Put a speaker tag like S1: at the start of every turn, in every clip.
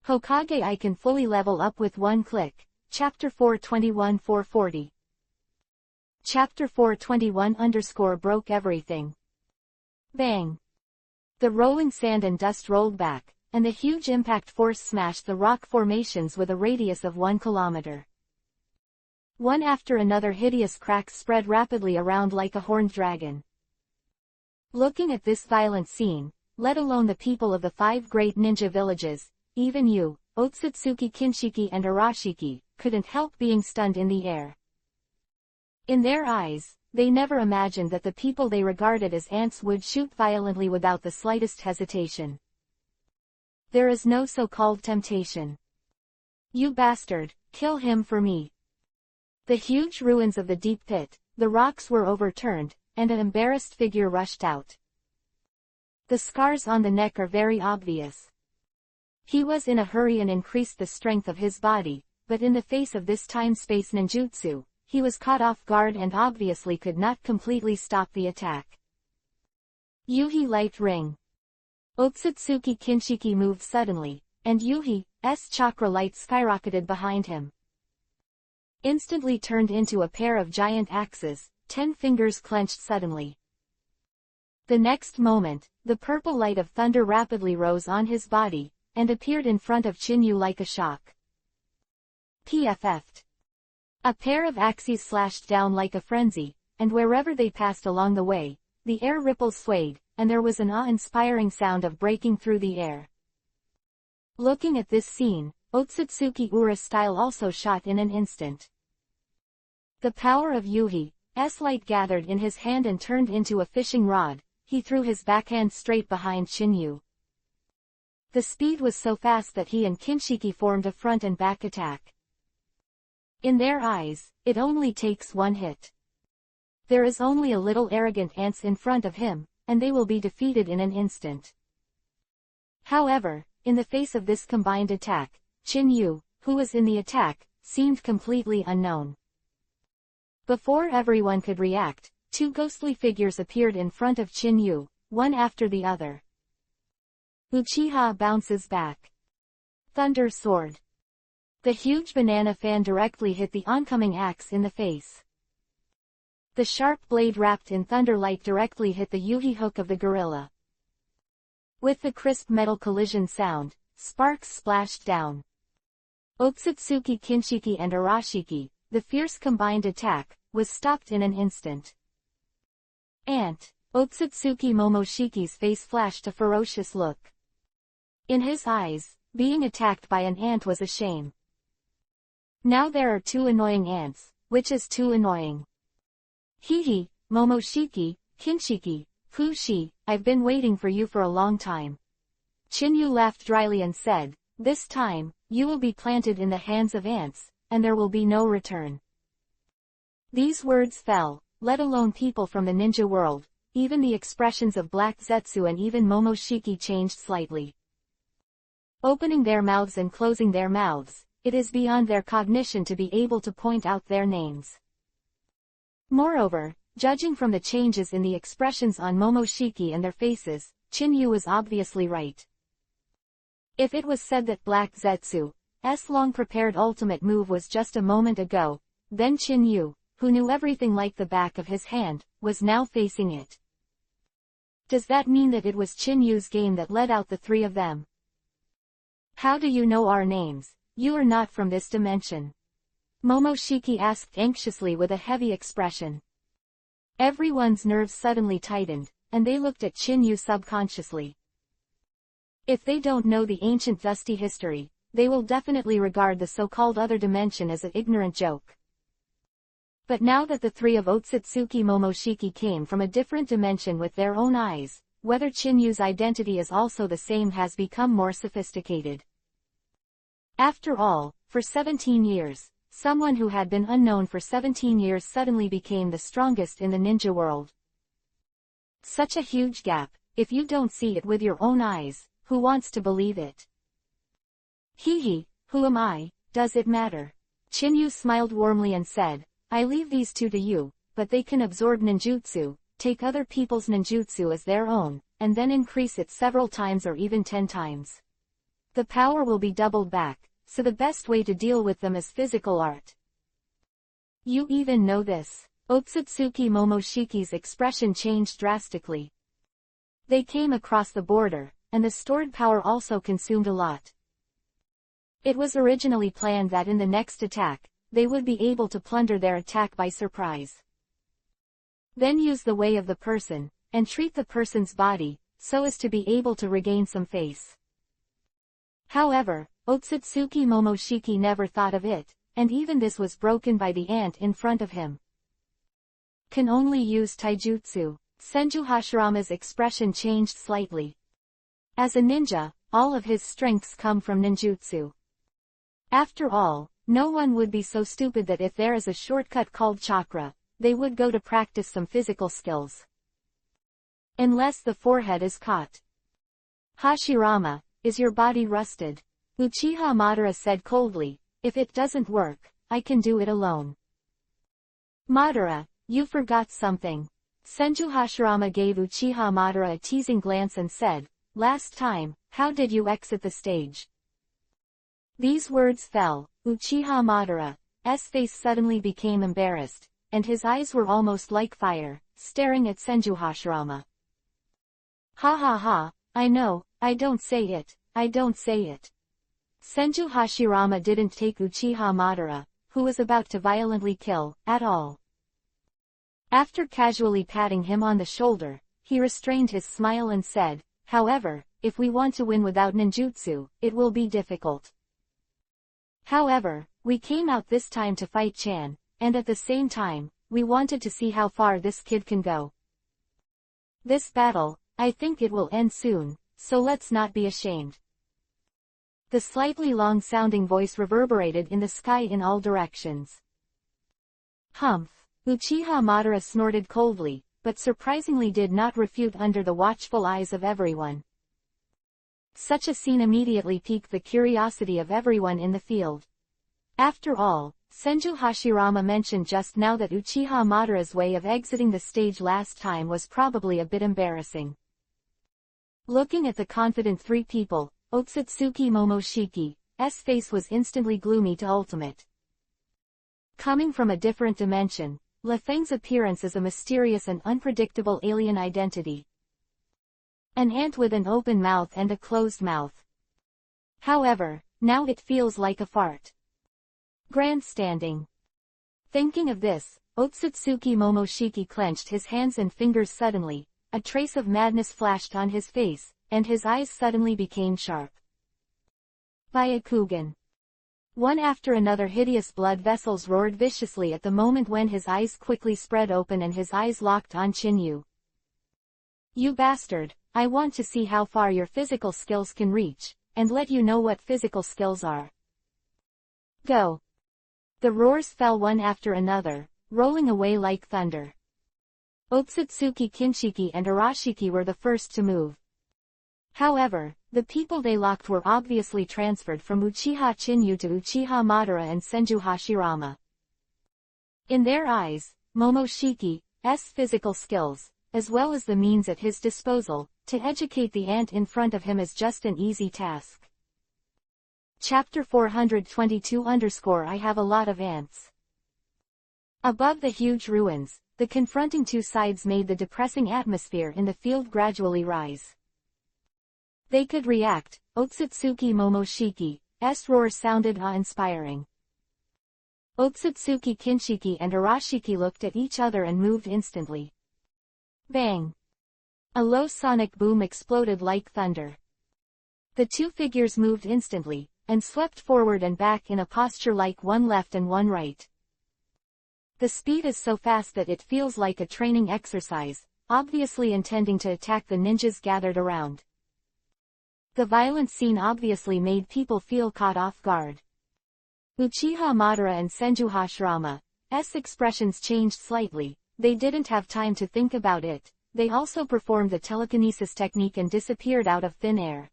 S1: Hokage I can fully level up with one click. Chapter 421-440. Chapter 421 broke everything. Bang! The rolling sand and dust rolled back, and the huge impact force smashed the rock formations with a radius of 1 kilometer. One after another hideous cracks spread rapidly around like a horned dragon. Looking at this violent scene, let alone the people of the 5 great ninja villages, even you, Otsutsuki, Kinshiki and Arashiki, couldn't help being stunned in the air. In their eyes, they never imagined that the people they regarded as ants would shoot violently without the slightest hesitation. There is no so-called temptation. You bastard, kill him for me. The huge ruins of the deep pit, the rocks were overturned, and an embarrassed figure rushed out. The scars on the neck are very obvious. He was in a hurry and increased the strength of his body, but in the face of this time-space ninjutsu, he was caught off guard and obviously could not completely stop the attack. Yuhi light ring. Otsutsuki Kinshiki moved suddenly, and Yuhi's chakra light skyrocketed behind him. Instantly turned into a pair of giant axes, 10 fingers clenched suddenly. The next moment, the purple light of thunder rapidly rose on his body, and appeared in front of Chinyu like a shock. PFF'd. A pair of axes slashed down like a frenzy, and wherever they passed along the way, the air ripples swayed, and there was an awe-inspiring sound of breaking through the air. Looking at this scene, Otsutsuki Ura's style also shot in an instant. The power of Yuhi's light gathered in his hand and turned into a fishing rod. He threw his backhand straight behind Chinyu. The speed was so fast that he and Kinshiki formed a front and back attack. In their eyes, it only takes one hit. There is only a little arrogant ants in front of him, and they will be defeated in an instant. However, in the face of this combined attack, Chinyu, who was in the attack, seemed completely unknown. Before everyone could react, 2 ghostly figures appeared in front of Chinyu, one after the other. Uchiha bounces back. Thunder sword. The huge banana fan directly hit the oncoming axe in the face. The sharp blade wrapped in thunder light directly hit the Yuhi hook of the gorilla. With the crisp metal collision sound, sparks splashed down. Otsutsuki Kinshiki and Arashiki, the fierce combined attack, was stopped in an instant. Otsutsuki Momoshiki's face flashed a ferocious look. In his eyes, being attacked by an ant was a shame. Now there are 2 annoying ants, which is too annoying. Hihi, Momoshiki, Kinshiki, Fushi, I've been waiting for you for a long time. Chinyu laughed dryly and said, this time, you will be planted in the hands of ants, and there will be no return. These words fell, let alone people from the ninja world, even the expressions of Black Zetsu and even Momoshiki changed slightly. Opening their mouths and closing their mouths, it is beyond their cognition to be able to point out their names. Moreover, judging from the changes in the expressions on Momoshiki and their faces, Chinyu was obviously right. If it was said that Black Zetsu's long-prepared ultimate move was just a moment ago, then Chinyu, who knew everything like the back of his hand, was now facing it. Does that mean that it was Chinyu's game that led out the 3 of them? How do you know our names? You are not from this dimension. Momoshiki asked anxiously with a heavy expression. Everyone's nerves suddenly tightened, and they looked at Chinyu subconsciously. If they don't know the ancient dusty history, they will definitely regard the so-called other dimension as an ignorant joke. But now that the 3 of Otsutsuki Momoshiki came from a different dimension with their own eyes, whether Chinyu's identity is also the same has become more sophisticated. After all, for 17 years, someone who had been unknown for 17 years suddenly became the strongest in the ninja world. Such a huge gap. If you don't see it with your own eyes, who wants to believe it? Hihi, who am I, does it matter? Chinyu smiled warmly and said, I leave these 2 to you, but they can absorb ninjutsu, take other people's ninjutsu as their own, and then increase it several times or even 10 times. The power will be doubled back, so the best way to deal with them is physical art. You even know this. Otsutsuki Momoshiki's expression changed drastically. They came across the border, and the stored power also consumed a lot. It was originally planned that in the next attack, they would be able to plunder their attack by surprise. Then use the way of the person, and treat the person's body, so as to be able to regain some face. However, Otsutsuki Momoshiki never thought of it, and even this was broken by the ant in front of him. Can only use taijutsu. Senju Hashirama's expression changed slightly. As a ninja, all of his strengths come from ninjutsu. After all, no one would be so stupid that if there is a shortcut called chakra, they would go to practice some physical skills. Unless the forehead is caught. Hashirama, is your body rusted? Uchiha Madara said coldly, if it doesn't work, I can do it alone. Madara, you forgot something. Senju Hashirama gave Uchiha Madara a teasing glance and said, last time, how did you exit the stage? These words fell. Uchiha Madara's face suddenly became embarrassed, and his eyes were almost like fire, staring at Senju Hashirama. Ha ha ha, I know, I don't say it. Senju Hashirama didn't take Uchiha Madara, who was about to violently kill, at all. After casually patting him on the shoulder, he restrained his smile and said, however, if we want to win without ninjutsu, it will be difficult. However, we came out this time to fight Chan, and at the same time, we wanted to see how far this kid can go. This battle, I think it will end soon, so let's not be ashamed. The slightly long-sounding voice reverberated in the sky in all directions. Humph. Uchiha Madara snorted coldly, but surprisingly did not refute under the watchful eyes of everyone. Such a scene immediately piqued the curiosity of everyone in the field. After all, Senju Hashirama mentioned just now that Uchiha Madara's way of exiting the stage last time was probably a bit embarrassing. Looking at the confident three people, Otsutsuki Momoshiki's face was instantly gloomy to ultimate. Coming from a different dimension, Le Feng's appearance is a mysterious and unpredictable alien identity. An ant with an open mouth and a closed mouth. However, now it feels like a fart. Grandstanding. Thinking of this, Otsutsuki Momoshiki clenched his hands and fingers suddenly, a trace of madness flashed on his face, and his eyes suddenly became sharp. Byakugan. One after another hideous blood vessels roared viciously at the moment when his eyes quickly spread open and his eyes locked on Chinyu. You bastard, I want to see how far your physical skills can reach, and let you know what physical skills are. Go. The roars fell one after another, rolling away like thunder. Otsutsuki Kinshiki and Arashiki were the first to move. However, the people they locked were obviously transferred from Uchiha Chinyu to Uchiha Madara and Senju Hashirama. In their eyes, Momoshiki's physical skills, as well as the means at his disposal, to educate the ant in front of him is just an easy task. Chapter 422 I have a lot of ants. Above the huge ruins, the confronting two sides made the depressing atmosphere in the field gradually rise. They could react. Otsutsuki Momoshiki's roar sounded awe-inspiring. Otsutsuki Kinshiki and Arashiki looked at each other and moved instantly. Bang! A low sonic boom exploded like thunder. The two figures moved instantly, and swept forward and back in a posture like one left and one right. The speed is so fast that it feels like a training exercise, obviously intending to attack the ninjas gathered around. The violent scene obviously made people feel caught off guard. Uchiha Madara and Senju Hashirama's expressions changed slightly. They didn't have time to think about it. They also performed the telekinesis technique and disappeared out of thin air.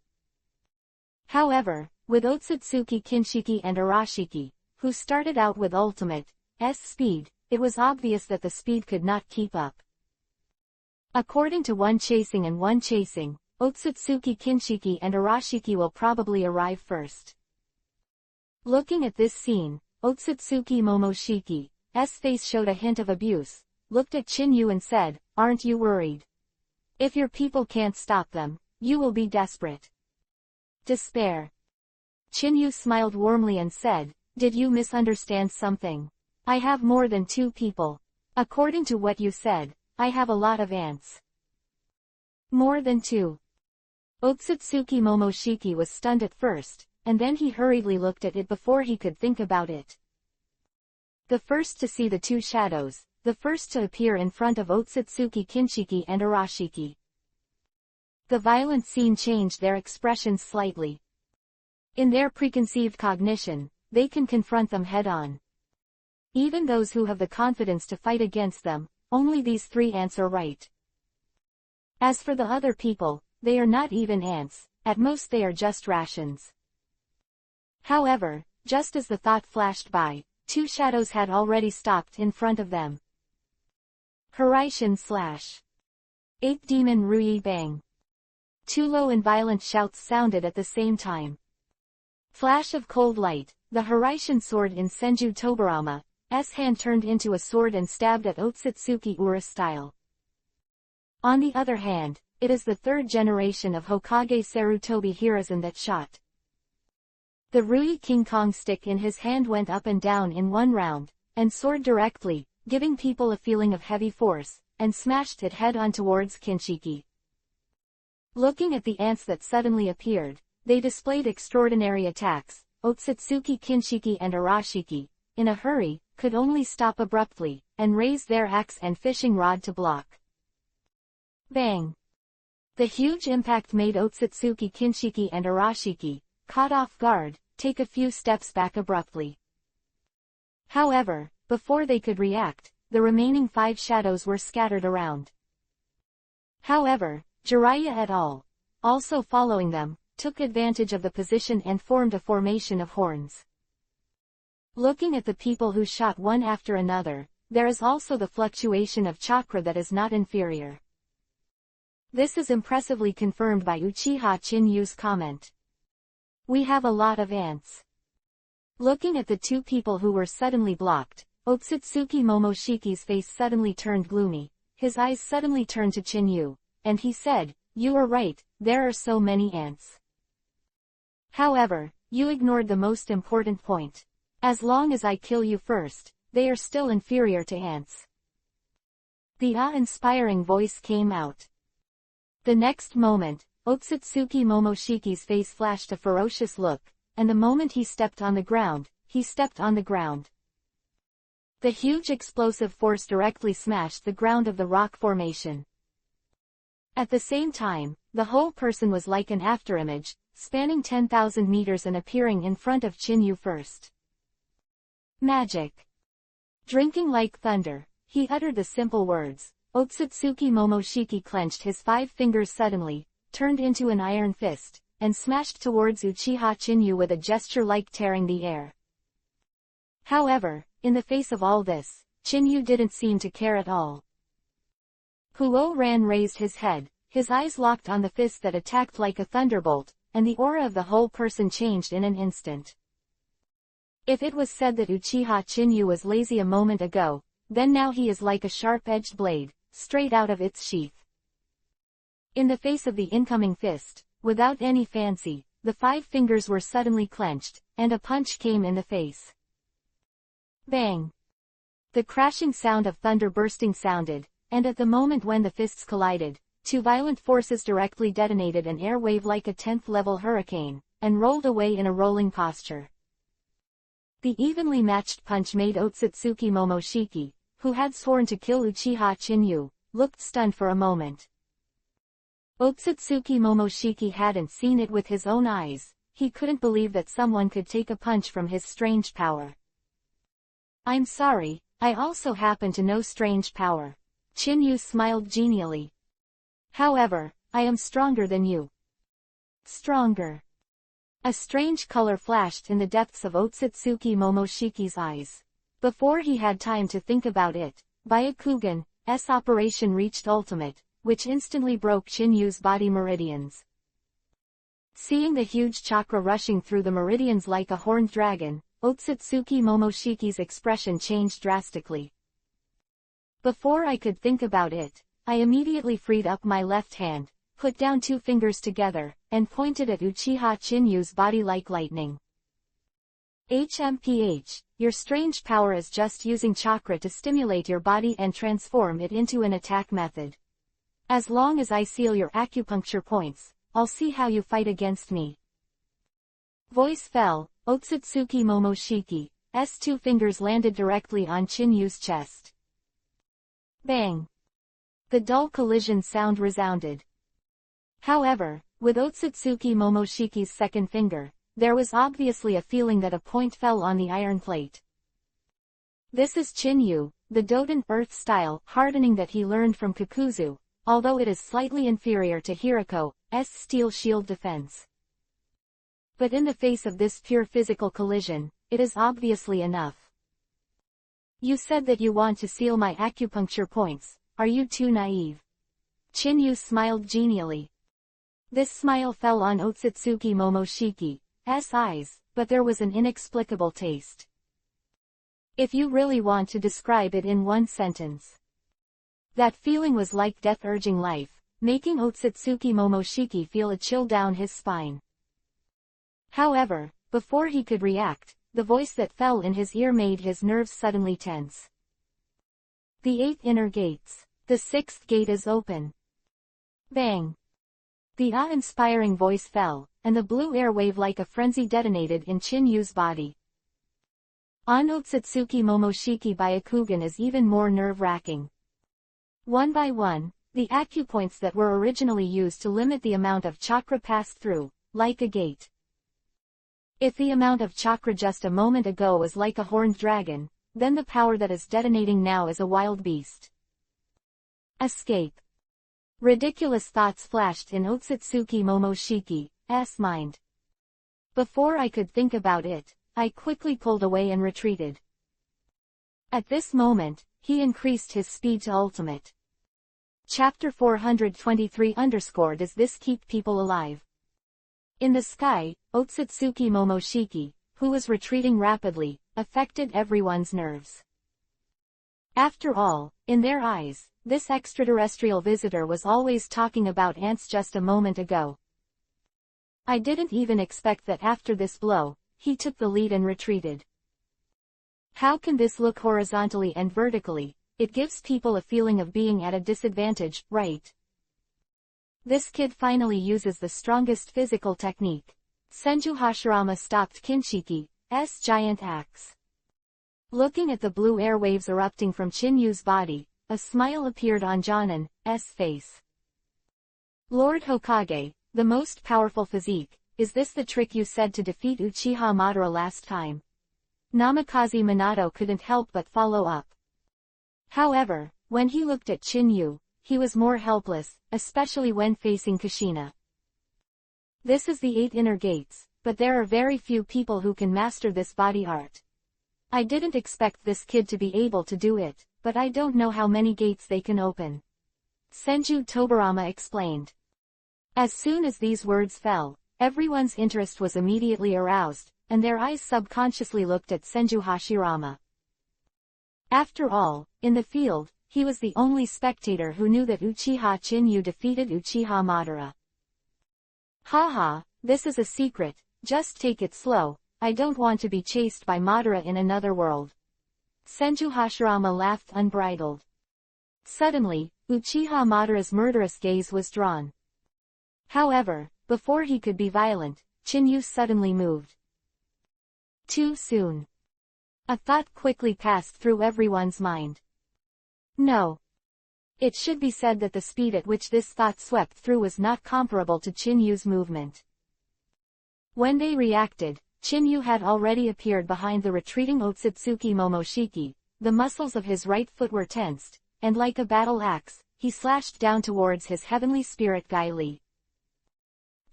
S1: However, with Otsutsuki Kinshiki and Arashiki, who started out with ultimate speed, it was obvious that the speed could not keep up. According to one chasing, Otsutsuki Kinshiki and Arashiki will probably arrive first. Looking at this scene, Otsutsuki Momoshiki's face showed a hint of abuse, looked at Chinyu and said, "Aren't you worried? If your people can't stop them, you will be desperate." Despair. Chinyu smiled warmly and said, "Did you misunderstand something? I have more than 2 people. According to what you said, I have a lot of ants." More than 2. Otsutsuki Momoshiki was stunned at first, and then he hurriedly looked at it before he could think about it. The first to see the 2 shadows, the first to appear in front of Otsutsuki Kinshiki and Arashiki. The violent scene changed their expressions slightly. In their preconceived cognition, they can confront them head-on. Even those who have the confidence to fight against them, only these 3 ants are right. As for the other people, they are not even ants, at most they are just rations. However, just as the thought flashed by, 2 shadows had already stopped in front of them. Hiraishin / 8 Demon Rui Bang. 2 low and violent shouts sounded at the same time. Flash of cold light, the Hiraishin sword in Senju Tobarama's hand turned into a sword and stabbed at Otsutsuki Ura style. On the other hand, it is the 3rd generation of Hokage Sarutobi Hiruzen that shot. The Rui King Kong stick in his hand went up and down in one round, and soared directly, giving people a feeling of heavy force, and smashed it head-on towards Kinshiki. Looking at the ants that suddenly appeared, they displayed extraordinary attacks. Otsutsuki Kinshiki and Arashiki, in a hurry, could only stop abruptly, and raise their axe and fishing rod to block. Bang! The huge impact made Otsutsuki Kinshiki and Arashiki, caught off guard, take a few steps back abruptly. However, before they could react, the remaining 5 shadows were scattered around. However, Jiraiya et al., also following them, took advantage of the position and formed a formation of horns. Looking at the people who shot one after another, there is also the fluctuation of chakra that is not inferior. This is impressively confirmed by Uchiha Chinyu's comment. "We have a lot of ants." Looking at the 2 people who were suddenly blocked, Otsutsuki Momoshiki's face suddenly turned gloomy, his eyes suddenly turned to Chinyu, and he said, "You are right, there are so many ants. However, you ignored the most important point. As long as I kill you first, they are still inferior to ants." The awe-inspiring voice came out. The next moment, Otsutsuki Momoshiki's face flashed a ferocious look, and the moment he stepped on the ground, he stepped on the ground. The huge explosive force directly smashed the ground of the rock formation. At the same time, the whole person was like an afterimage, spanning 10,000 meters and appearing in front of Chinyu first. Magic. Drinking like thunder, he uttered the simple words. Otsutsuki Momoshiki clenched his 5 fingers suddenly, turned into an iron fist, and smashed towards Uchiha Chinyu with a gesture like tearing the air. However, in the face of all this, Chinyu didn't seem to care at all. Huo Ran raised his head, his eyes locked on the fist that attacked like a thunderbolt, and the aura of the whole person changed in an instant. If it was said that Uchiha Chinyu was lazy a moment ago, then now he is like a sharp-edged blade, straight out of its sheath. In the face of the incoming fist, without any fancy, the 5 fingers were suddenly clenched, and a punch came in the face. Bang! The crashing sound of thunder bursting sounded, and at the moment when the fists collided, 2 violent forces directly detonated an air wave like a 10th-level hurricane, and rolled away in a rolling posture. The evenly matched punch made Otsutsuki Momoshiki, who had sworn to kill Uchiha Chinyu, looked stunned for a moment. Otsutsuki Momoshiki hadn't seen it with his own eyes, he couldn't believe that someone could take a punch from his strange power. "I'm sorry, I also happen to know strange power." Chinyu smiled genially. "However, I am stronger than you." Stronger. A strange color flashed in the depths of Otsutsuki Momoshiki's eyes. Before he had time to think about it, Byakugan's operation reached ultimate, which instantly broke Chinyu's body meridians. Seeing the huge chakra rushing through the meridians like a horned dragon, Otsutsuki Momoshiki's expression changed drastically. Before I could think about it, I immediately freed up my left hand, put down 2 fingers together, and pointed at Uchiha Chinyu's body like lightning. HMPH, your strange power is just using chakra to stimulate your body and transform it into an attack method. As long as I seal your acupuncture points, I'll see how you fight against me. Voice fell. Otsutsuki Momoshiki's 2 fingers landed directly on Chinyu's chest. Bang! The dull collision sound resounded. However, with Otsutsuki Momoshiki's second finger, there was obviously a feeling that a point fell on the iron plate. This is Chinyu, the Doton Earth style hardening that he learned from Kakuzu, although it is slightly inferior to Hiriko's steel shield defense. But in the face of this pure physical collision, it is obviously enough. You said that you want to seal my acupuncture points, are you too naive? Chinyu smiled genially. This smile fell on Otsutsuki Momoshiki's eyes, but there was an inexplicable taste. If you really want to describe it in one sentence. That feeling was like death urging life, making Otsutsuki Momoshiki feel a chill down his spine. However, before he could react, the voice that fell in his ear made his nerves suddenly tense. The 8 inner gates. The 6th gate is open. Bang! The awe-inspiring voice fell, and the blue airwave like a frenzy detonated in Chinyu's body. On Otsutsuki Momoshiki Byakugan is even more nerve-wracking. One by one, the acupoints that were originally used to limit the amount of chakra passed through, like a gate. If the amount of chakra just a moment ago was like a horned dragon, then the power that is detonating now is a wild beast. Escape. Ridiculous thoughts flashed in Otsutsuki Momoshiki's mind. Before I could think about it, I quickly pulled away and retreated. At this moment, he increased his speed to ultimate. Chapter 423 _ Does this keep people alive? In the sky, Otsutsuki Momoshiki, who was retreating rapidly, affected everyone's nerves. After all, in their eyes, this extraterrestrial visitor was always talking about ants just a moment ago. I didn't even expect that after this blow, he took the lead and retreated. How can this look horizontally and vertically? It gives people a feeling of being at a disadvantage, right? This kid finally uses the strongest physical technique. Senju Hashirama stopped Kinshiki's giant axe. Looking at the blue airwaves erupting from Chinyu's body, a smile appeared on Jonan's face. Lord Hokage, the most powerful physique, is this the trick you said to defeat Uchiha Madara last time? Namikaze Minato couldn't help but follow up. However, when he looked at Chinyu, he was more helpless, especially when facing Kushina. This is the 8 inner gates, but there are very few people who can master this body art. I didn't expect this kid to be able to do it, but I don't know how many gates they can open. Senju Tobarama explained. As soon as these words fell, everyone's interest was immediately aroused, and their eyes subconsciously looked at Senju Hashirama. After all, in the field, he was the only spectator who knew that Uchiha Chinyu defeated Uchiha Madara. Haha, this is a secret, just take it slow, I don't want to be chased by Madara in another world. Senju Hashirama laughed unbridled. Suddenly, Uchiha Madara's murderous gaze was drawn. However, before he could be violent, Chinyu suddenly moved. Too soon. A thought quickly passed through everyone's mind. No. It should be said that the speed at which this thought swept through was not comparable to Chinyu's movement. When they reacted, Chinyu had already appeared behind the retreating Otsutsuki Momoshiki, the muscles of his right foot were tensed, and like a battle axe, he slashed down towards his heavenly spirit Gai Li.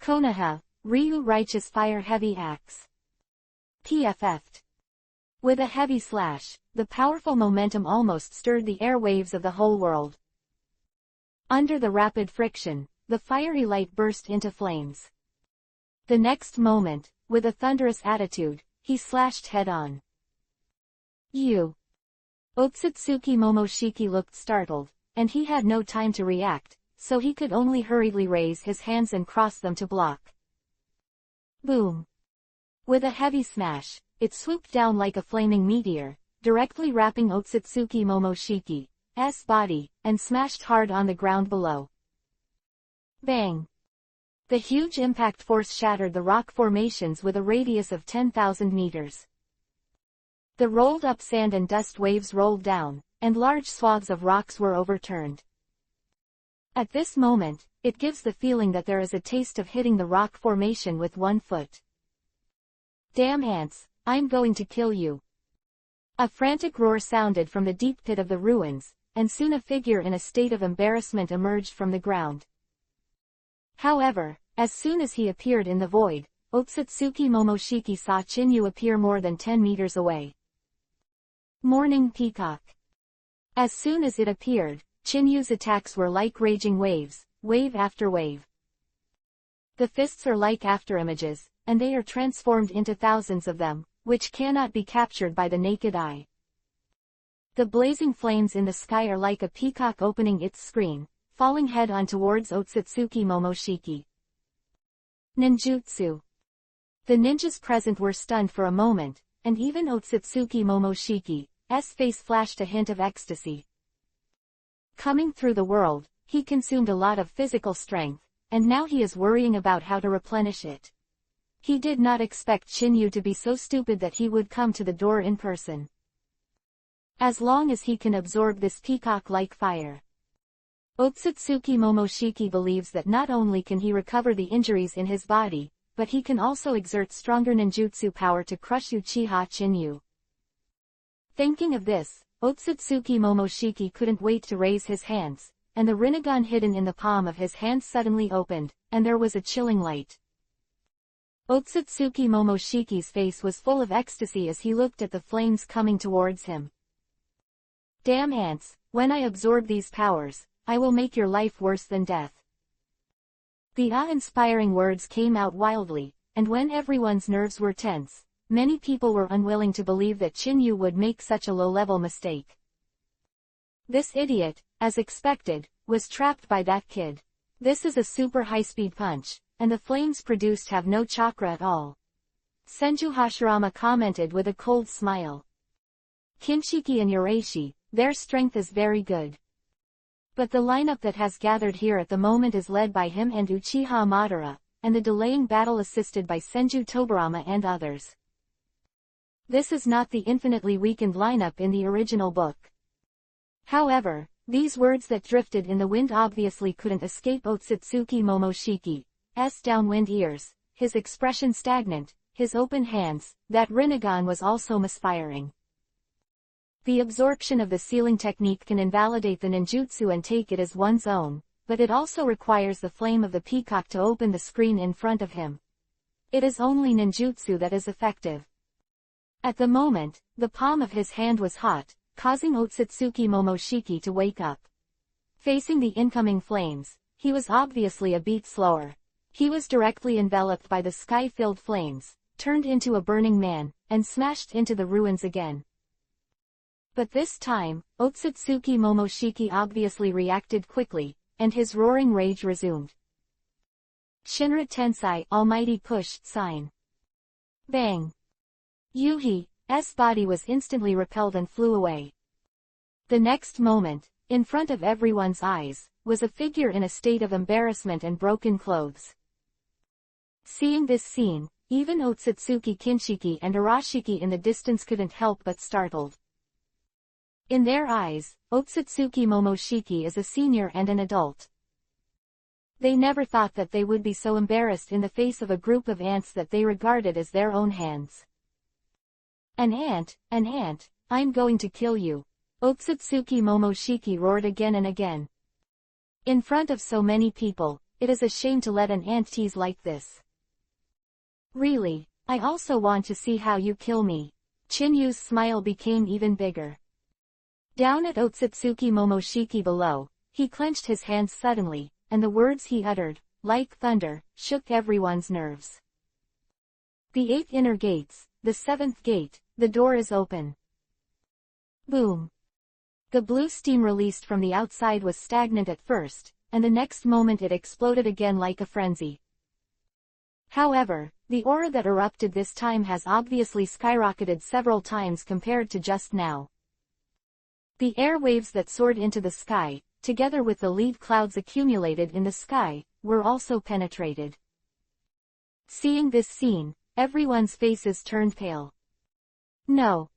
S1: Konoha, Ryu Righteous Fire Heavy Axe. PFF'd. With a heavy slash, the powerful momentum almost stirred the airwaves of the whole world. Under the rapid friction, the fiery light burst into flames. The next moment, with a thunderous attitude, he slashed head-on. You! Otsutsuki Momoshiki looked startled, and he had no time to react, so he could only hurriedly raise his hands and cross them to block. Boom! With a heavy smash, it swooped down like a flaming meteor, directly wrapping Otsutsuki Momoshiki's body, and smashed hard on the ground below. Bang! The huge impact force shattered the rock formations with a radius of 10,000 meters. The rolled-up sand and dust waves rolled down, and large swaths of rocks were overturned. At this moment, it gives the feeling that there is a taste of hitting the rock formation with one foot. Damn ants, I'm going to kill you. A frantic roar sounded from the deep pit of the ruins, and soon a figure in a state of embarrassment emerged from the ground. However, as soon as he appeared in the void, Otsutsuki Momoshiki saw Chinyu appear more than 10 meters away. Morning Peacock. As soon as it appeared, Chinyu's attacks were like raging waves, wave after wave. The fists are like afterimages, and they are transformed into thousands of them, which cannot be captured by the naked eye. The blazing flames in the sky are like a peacock opening its screen, falling head-on towards Otsutsuki Momoshiki. Ninjutsu. The ninjas present were stunned for a moment, and even Otsutsuki Momoshiki's face flashed a hint of ecstasy. Coming through the world, he consumed a lot of physical strength, and now he is worrying about how to replenish it. He did not expect Chinyu to be so stupid that he would come to the door in person. As long as he can absorb this peacock-like fire. Otsutsuki Momoshiki believes that not only can he recover the injuries in his body, but he can also exert stronger ninjutsu power to crush Uchiha Chinyu. Thinking of this, Otsutsuki Momoshiki couldn't wait to raise his hands, and the Rinnegan hidden in the palm of his hand suddenly opened, and there was a chilling light. Otsutsuki Momoshiki's face was full of ecstasy as he looked at the flames coming towards him. Damn ants, when I absorb these powers, I will make your life worse than death. The awe-inspiring words came out wildly, and when everyone's nerves were tense, many people were unwilling to believe that Chinyu would make such a low-level mistake. This idiot, as expected, was trapped by that kid. This is a super high-speed punch, and the flames produced have no chakra at all. Senju Hashirama commented with a cold smile. Kinshiki and Urashi, their strength is very good. But the lineup that has gathered here at the moment is led by him and Uchiha Madara, and the delaying battle assisted by Senju Tobarama and others. This is not the infinitely weakened lineup in the original book. However, these words that drifted in the wind obviously couldn't escape Otsutsuki Momoshiki's downwind ears, his expression stagnant, his open hands, that Rinnegan was also misfiring. The absorption of the sealing technique can invalidate the ninjutsu and take it as one's own, but it also requires the flame of the peacock to open the screen in front of him. It is only ninjutsu that is effective. At the moment, the palm of his hand was hot, causing Otsutsuki Momoshiki to wake up. Facing the incoming flames, he was obviously a beat slower. He was directly enveloped by the sky-filled flames, turned into a burning man, and smashed into the ruins again. But this time, Otsutsuki Momoshiki obviously reacted quickly, and his roaring rage resumed. Shinra Tensei, Almighty Push, sign. Bang! Yuhi's body was instantly repelled and flew away. The next moment, in front of everyone's eyes, was a figure in a state of embarrassment and broken clothes. Seeing this scene, even Otsutsuki Kinshiki and Arashiki in the distance couldn't help but startled. In their eyes, Otsutsuki Momoshiki is a senior and an adult. They never thought that they would be so embarrassed in the face of a group of ants that they regarded as their own hands. An ant, I'm going to kill you. Otsutsuki Momoshiki roared again and again. In front of so many people, it is a shame to let an ant tease like this. Really, I also want to see how you kill me. Chinyu's smile became even bigger. Down at Otsutsuki Momoshiki below, He clenched his hands suddenly, and the words he uttered, like thunder, shook everyone's nerves. The 8 inner gates, the 7th gate, the door is open. Boom. The blue steam released from the outside was stagnant at first, and the next moment it exploded again like a frenzy. However, the aura that erupted this time has obviously skyrocketed several times compared to just now. The air waves that soared into the sky, together with the lead clouds accumulated in the sky, were also penetrated. Seeing this scene, everyone's faces turned pale. No.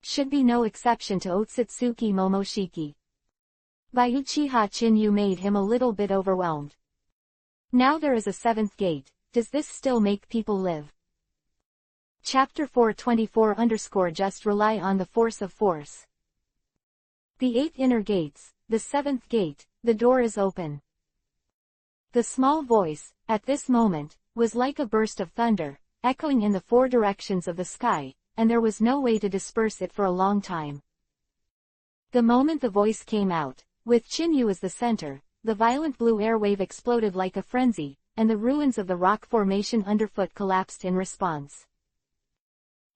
S1: Should be no exception to Otsutsuki Momoshiki. By Uchiha Chinyu made him a little bit overwhelmed. Now there is a 7th gate, does this still make people live? Chapter 424 just rely on the force of force. The 8 inner gates, the 7th gate, the door is open. The small voice, at this moment, was like a burst of thunder, echoing in the 4 directions of the sky, and there was no way to disperse it for a long time. The moment the voice came out, with Chinyu as the center, the violent blue air wave exploded like a frenzy, and the ruins of the rock formation underfoot collapsed in response.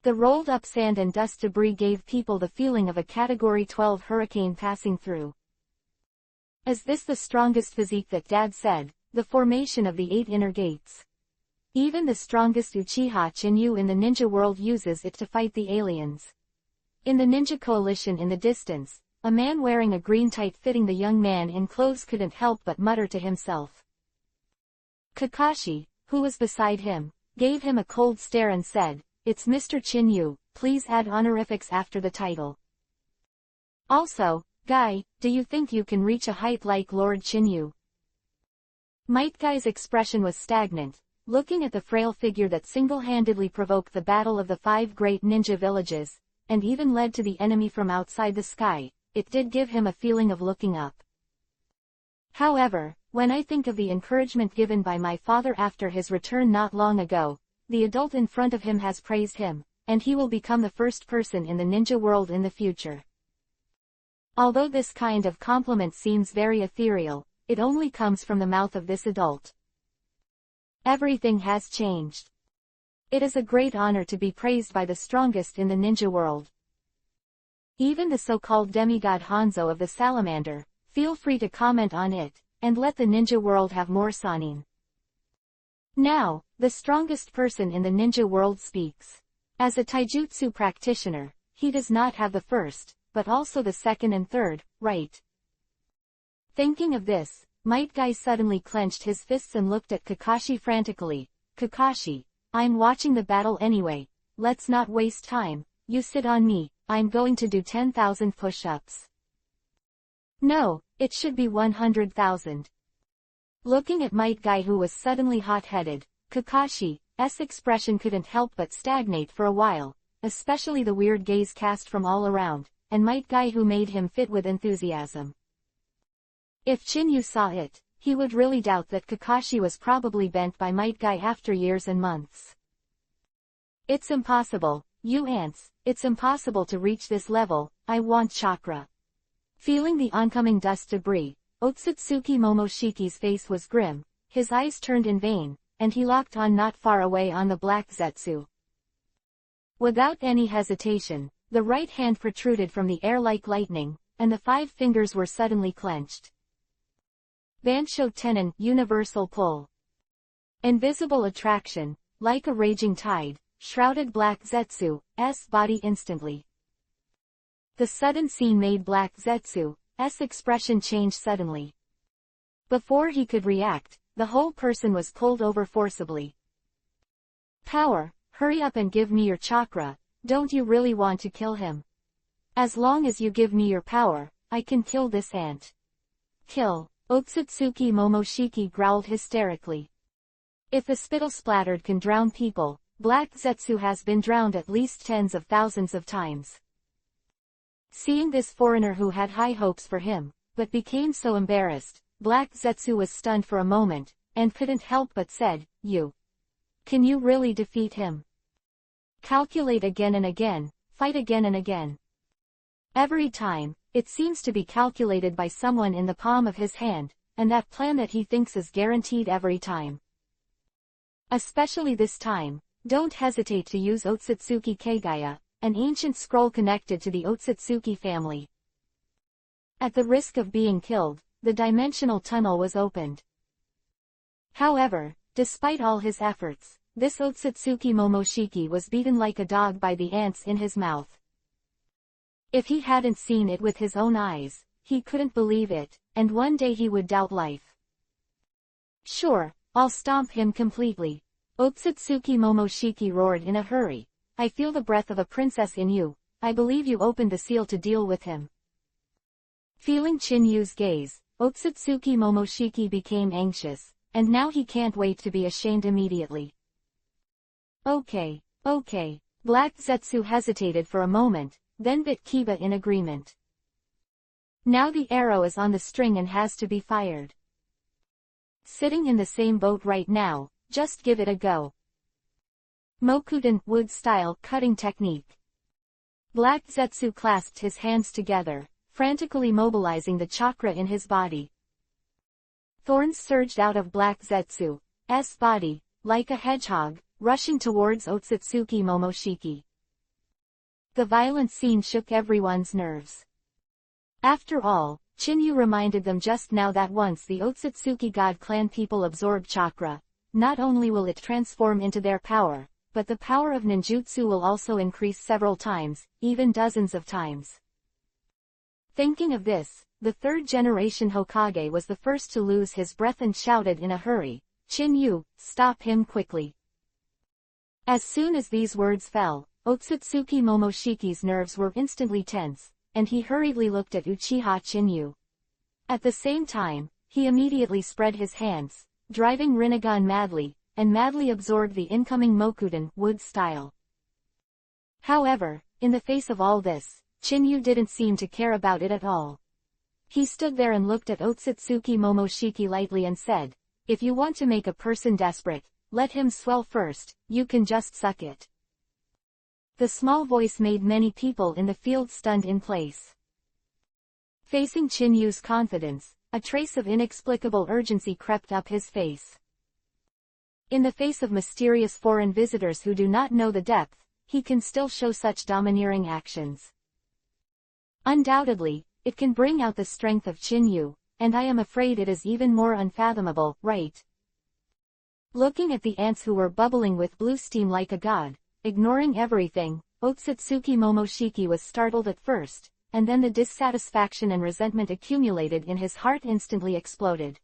S1: The rolled-up sand and dust debris gave people the feeling of a Category 12 hurricane passing through. Is this the strongest physique that Dad said, the formation of the 8 inner gates? Even the strongest Uchiha Chinyu in the ninja world uses it to fight the aliens. In the ninja coalition in the distance, a man wearing a green tight-fitting the young man in clothes couldn't help but mutter to himself. Kakashi, who was beside him, gave him a cold stare and said, "It's Mr. Chinyu, please add honorifics after the title. Also, Guy, do you think you can reach a height like Lord Chinyu?" Might Guy's expression was stagnant, looking at the frail figure that single-handedly provoked the battle of the 5 great ninja villages, and even led to the enemy from outside the sky. It did give him a feeling of looking up. However, when I think of the encouragement given by my father after his return not long ago, the adult in front of him has praised him, and he will become the first person in the ninja world in the future. Although this kind of compliment seems very ethereal, it only comes from the mouth of this adult. Everything has changed. It is a great honor to be praised by the strongest in the ninja world. Even the so-called demigod Hanzo of the Salamander, feel free to comment on it, and let the ninja world have more sanin. Now, the strongest person in the ninja world speaks. As a taijutsu practitioner, he does not have the first, but also the second and third, right? Thinking of this, Might Guy suddenly clenched his fists and looked at Kakashi frantically. "Kakashi, I'm watching the battle anyway, let's not waste time, you sit on me, I'm going to do 10,000 push-ups." No, it should be 100,000. Looking at Might Guy who was suddenly hot-headed, Kakashi's expression couldn't help but stagnate for a while, especially the weird gaze cast from all around, and Might Guy who made him fit with enthusiasm. If Chinyu saw it, he would really doubt that Kakashi was probably bent by Might Guy after years and months. "It's impossible, you ants, it's impossible to reach this level, I want chakra." Feeling the oncoming dust debris, Otsutsuki Momoshiki's face was grim, his eyes turned in vain, and he locked on not far away on the black zetsu. Without any hesitation, the right hand protruded from the air like lightning, and the 5 fingers were suddenly clenched. Bansho Tenon, universal pull. Invisible attraction, like a raging tide, shrouded Black Zetsu's body instantly. The sudden scene made Black Zetsu's expression change suddenly. Before he could react, the whole person was pulled over forcibly. "Power, hurry up and give me your chakra, don't you really want to kill him? As long as you give me your power, I can kill this ant." "Kill." Otsutsuki Momoshiki growled hysterically. If the spittle splattered can drown people, Black Zetsu has been drowned at least tens of thousands of times. Seeing this foreigner who had high hopes for him, but became so embarrassed, Black Zetsu was stunned for a moment, and couldn't help but said, Can you really defeat him? Calculate again and again, fight again and again. Every time, it seems to be calculated by someone in the palm of his hand, and that plan that he thinks is guaranteed every time. Especially this time, don't hesitate to use Otsutsuki Kagaya, an ancient scroll connected to the Otsutsuki family. At the risk of being killed, the dimensional tunnel was opened. However, despite all his efforts, this Otsutsuki Momoshiki was beaten like a dog by the ants in his mouth. If he hadn't seen it with his own eyes, he couldn't believe it, and one day he would doubt life. Sure, I'll stomp him completely. Otsutsuki Momoshiki roared in a hurry. I feel the breath of a princess in you. I believe you opened the seal to deal with him. Feeling Chinyu's gaze, Otsutsuki Momoshiki became anxious, and now he can't wait to be ashamed immediately. Okay. Black Zetsu hesitated for a moment, then bit Kiba in agreement. Now the arrow is on the string and has to be fired. Sitting in the same boat right now, just give it a go. Mokuden wood style cutting technique. Black Zetsu clasped his hands together, frantically mobilizing the chakra in his body. Thorns surged out of Black Zetsu's body, like a hedgehog, rushing towards Otsutsuki Momoshiki. The violent scene shook everyone's nerves. After all, Chinyu reminded them just now that once the Otsutsuki God Clan people absorb chakra, not only will it transform into their power, but the power of ninjutsu will also increase several times, even dozens of times. Thinking of this, the third-generation Hokage was the first to lose his breath and shouted in a hurry, "Chinyu, stop him quickly." As soon as these words fell, Otsutsuki Momoshiki's nerves were instantly tense, and he hurriedly looked at Uchiha Chinyu. At the same time, he immediately spread his hands, driving Rinnegan madly, and madly absorbed the incoming Mokuden wood style. However, in the face of all this, Chinyu didn't seem to care about it at all. He stood there and looked at Otsutsuki Momoshiki lightly and said, "If you want to make a person desperate, let him swell first, you can just suck it." The small voice made many people in the field stunned in place. Facing Chinyu's confidence, a trace of inexplicable urgency crept up his face. In the face of mysterious foreign visitors who do not know the depth, he can still show such domineering actions. Undoubtedly, it can bring out the strength of Chinyu, and I am afraid it is even more unfathomable, right? Looking at the ants who were bubbling with blue steam like a god, ignoring everything, Otsutsuki Momoshiki was startled at first, and then the dissatisfaction and resentment accumulated in his heart instantly exploded.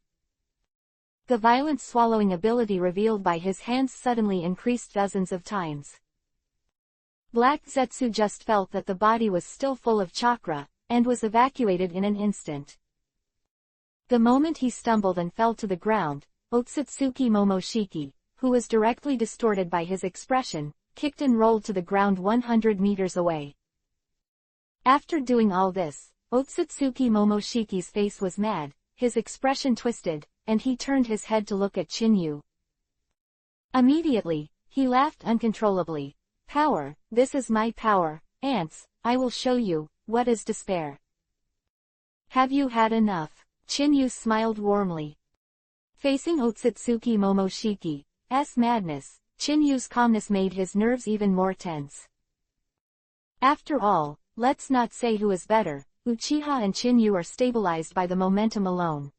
S1: The violent swallowing ability revealed by his hands suddenly increased dozens of times. Black Zetsu just felt that the body was still full of chakra, and was evacuated in an instant. The moment he stumbled and fell to the ground, Otsutsuki Momoshiki, who was directly distorted by his expression, kicked and rolled to the ground 100 meters away. After doing all this, Otsutsuki Momoshiki's face was mad, his expression twisted, and he turned his head to look at Chinyu. Immediately, he laughed uncontrollably. "Power, this is my power, ants, I will show you, what is despair." "Have you had enough?" Chinyu smiled warmly. Facing Otsutsuki Momoshiki's madness, Chinyu's calmness made his nerves even more tense. After all, let's not say who is better, Uchiha and Chinyu are stabilized by the momentum alone.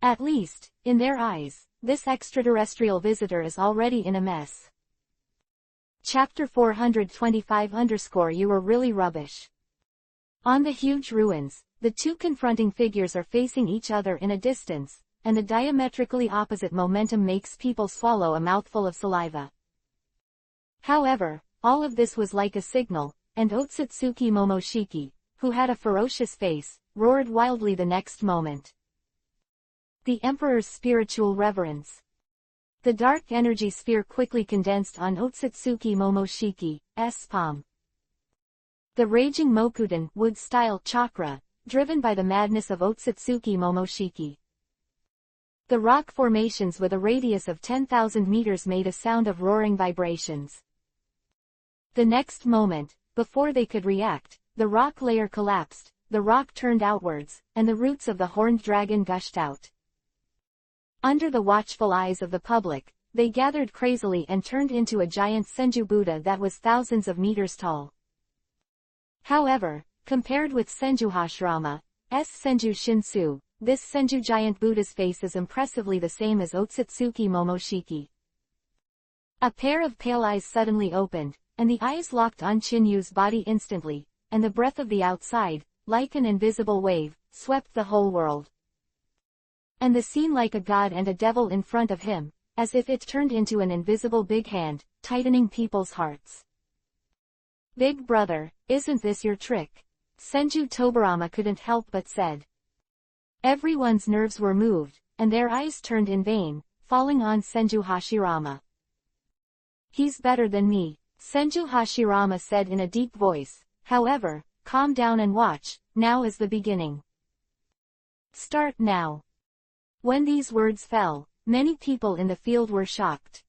S1: At least, in their eyes, this extraterrestrial visitor is already in a mess. Chapter 425 You were really rubbish. On the huge ruins, the two confronting figures are facing each other in a distance, and the diametrically opposite momentum makes people swallow a mouthful of saliva. However, all of this was like a signal, and Otsutsuki Momoshiki, who had a ferocious face, roared wildly the next moment. The Emperor's spiritual reverence. The dark energy sphere quickly condensed on Otsutsuki Momoshiki's palm. The raging Mokuden wood-style chakra, driven by the madness of Otsutsuki Momoshiki. The rock formations with a radius of 10,000 meters made a sound of roaring vibrations. The next moment, before they could react, the rock layer collapsed, the rock turned outwards, and the roots of the horned dragon gushed out. Under the watchful eyes of the public, they gathered crazily and turned into a giant Senju Buddha that was thousands of meters tall. However, compared with Senju Hashirama's Senju Shinsu, this Senju giant Buddha's face is impressively the same as Otsutsuki Momoshiki. A pair of pale eyes suddenly opened, and the eyes locked on Chinyu's body instantly, and the breath of the outside, like an invisible wave, swept the whole world. And the scene like a god and a devil in front of him, as if it turned into an invisible big hand, tightening people's hearts. "Big brother, isn't this your trick?" Senju Tobarama couldn't help but said. Everyone's nerves were moved, and their eyes turned in vain, falling on Senju Hashirama. "He's better than me," Senju Hashirama said in a deep voice. "However, calm down and watch, now is the beginning. Start now." When these words fell, many people in the field were shocked.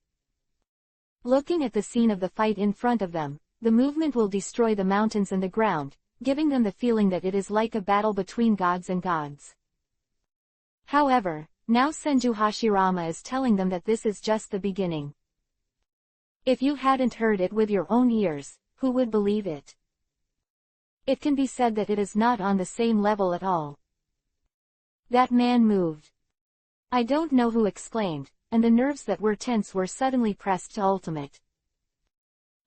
S1: Looking at the scene of the fight in front of them, the movement will destroy the mountains and the ground, giving them the feeling that it is like a battle between gods and gods. However, now Senju Hashirama is telling them that this is just the beginning. If you hadn't heard it with your own ears, who would believe it? It can be said that it is not on the same level at all. That man moved. I don't know who exclaimed, and the nerves that were tense were suddenly pressed to ultimate.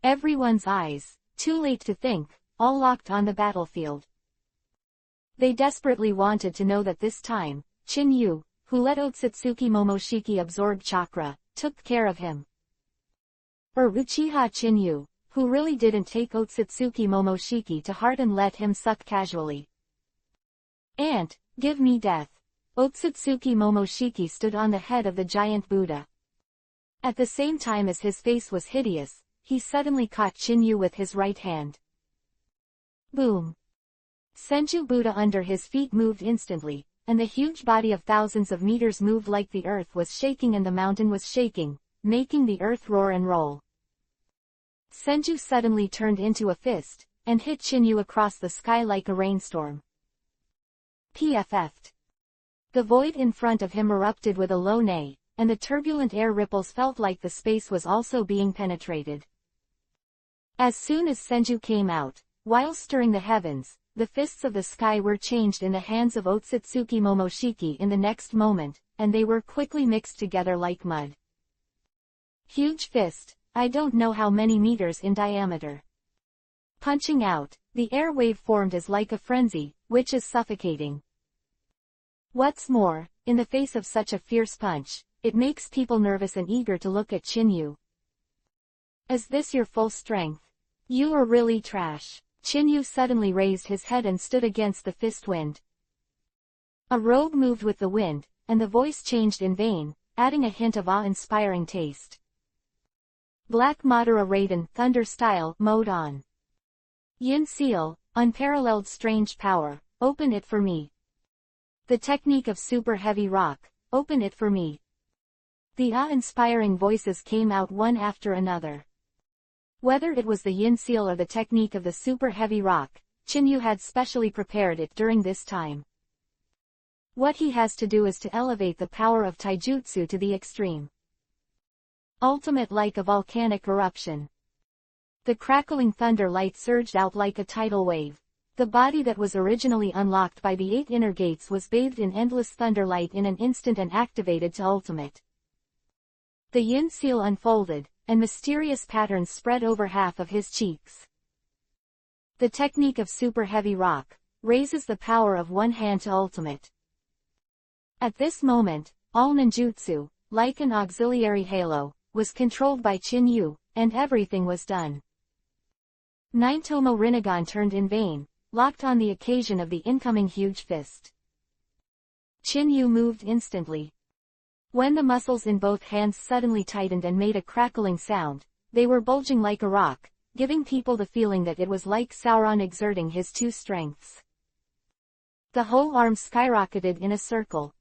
S1: Everyone's eyes, too late to think, all locked on the battlefield. They desperately wanted to know that this time, Chinyu, who let Otsutsuki Momoshiki absorb chakra, took care of him. Or Uchiha Chinyu, who really didn't take Otsutsuki Momoshiki to heart and let him suck casually. And, give me death. Otsutsuki Momoshiki stood on the head of the giant Buddha. At the same time as his face was hideous, he suddenly caught Chinyu with his right hand. Boom! Senju Buddha under his feet moved instantly, and the huge body of thousands of meters moved like the earth was shaking and the mountain was shaking, making the earth roar and roll. Senju suddenly turned into a fist, and hit Chinyu across the sky like a rainstorm. PFF'd. The void in front of him erupted with a low neigh, and the turbulent air ripples felt like the space was also being penetrated. As soon as Senju came out, while stirring the heavens, the fists of the sky were changed in the hands of Otsutsuki Momoshiki in the next moment, and they were quickly mixed together like mud. Huge fist, I don't know how many meters in diameter. Punching out, the air wave formed as like a frenzy, which is suffocating. What's more, in the face of such a fierce punch, it makes people nervous and eager to look at Chinyu. Is this your full strength? You are really trash. Chinyu suddenly raised his head and stood against the fist wind. A robe moved with the wind, and the voice changed in vain, adding a hint of awe-inspiring taste. Black Madara Raiden, Thunder Style, Mode on. Yin Seal, Unparalleled Strange Power, Open it for me. The Technique of Super Heavy Rock, Open it for me. The awe-inspiring voices came out one after another. Whether it was the Yin Seal or the technique of the Super Heavy Rock, Chinyu had specially prepared it during this time. What he has to do is to elevate the power of taijutsu to the extreme. Ultimate like a volcanic eruption. The crackling thunder light surged out like a tidal wave. The body that was originally unlocked by the 8 inner gates was bathed in endless thunder light in an instant and activated to ultimate. The Yin Seal unfolded, and mysterious patterns spread over half of his cheeks. The technique of Super Heavy Rock raises the power of one hand to ultimate. At this moment, all ninjutsu, like an auxiliary halo, was controlled by Chinyu, and everything was done. Nine-Tomo Rinnegan turned in vain, locked on the occasion of the incoming huge fist. Chinyu moved instantly. When the muscles in both hands suddenly tightened and made a crackling sound, they were bulging like a rock, giving people the feeling that it was like Sauron exerting his 2 strengths. The whole arm skyrocketed in a circle.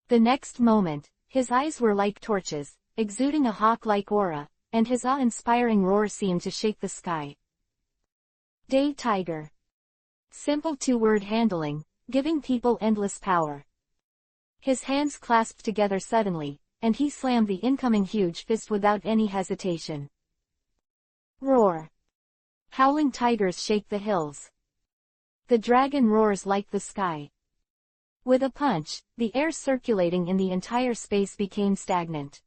S1: The next moment, his eyes were like torches, exuding a hawk-like aura, and his awe-inspiring roar seemed to shake the sky. Day Tiger. Simple two-word handling, giving people endless power. His hands clasped together suddenly, and he slammed the incoming huge fist without any hesitation. Roar. Howling tigers shake the hills. The dragon roars like the sky. With a punch, the air circulating in the entire space became stagnant.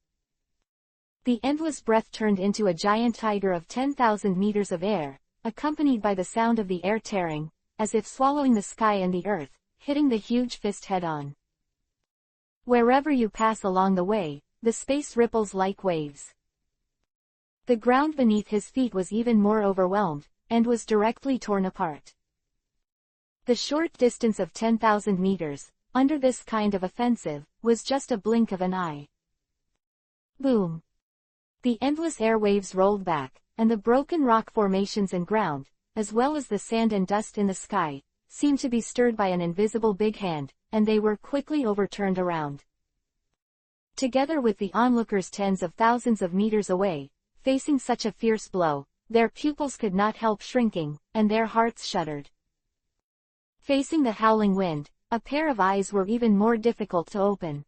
S1: The endless breath turned into a giant tiger of 10,000 meters of air, accompanied by the sound of the air tearing, as if swallowing the sky and the earth, hitting the huge fist head-on. Wherever you pass along the way, the space ripples like waves. The ground beneath his feet was even more overwhelmed, and was directly torn apart. The short distance of 10,000 meters, under this kind of offensive, was just a blink of an eye. Boom. The endless airwaves rolled back, and the broken rock formations and ground, as well as the sand and dust in the sky, seemed to be stirred by an invisible big hand, and they were quickly overturned around. Together with the onlookers tens of thousands of meters away, facing such a fierce blow, their pupils could not help shrinking, and their hearts shuddered. Facing the howling wind, a pair of eyes were even more difficult to open.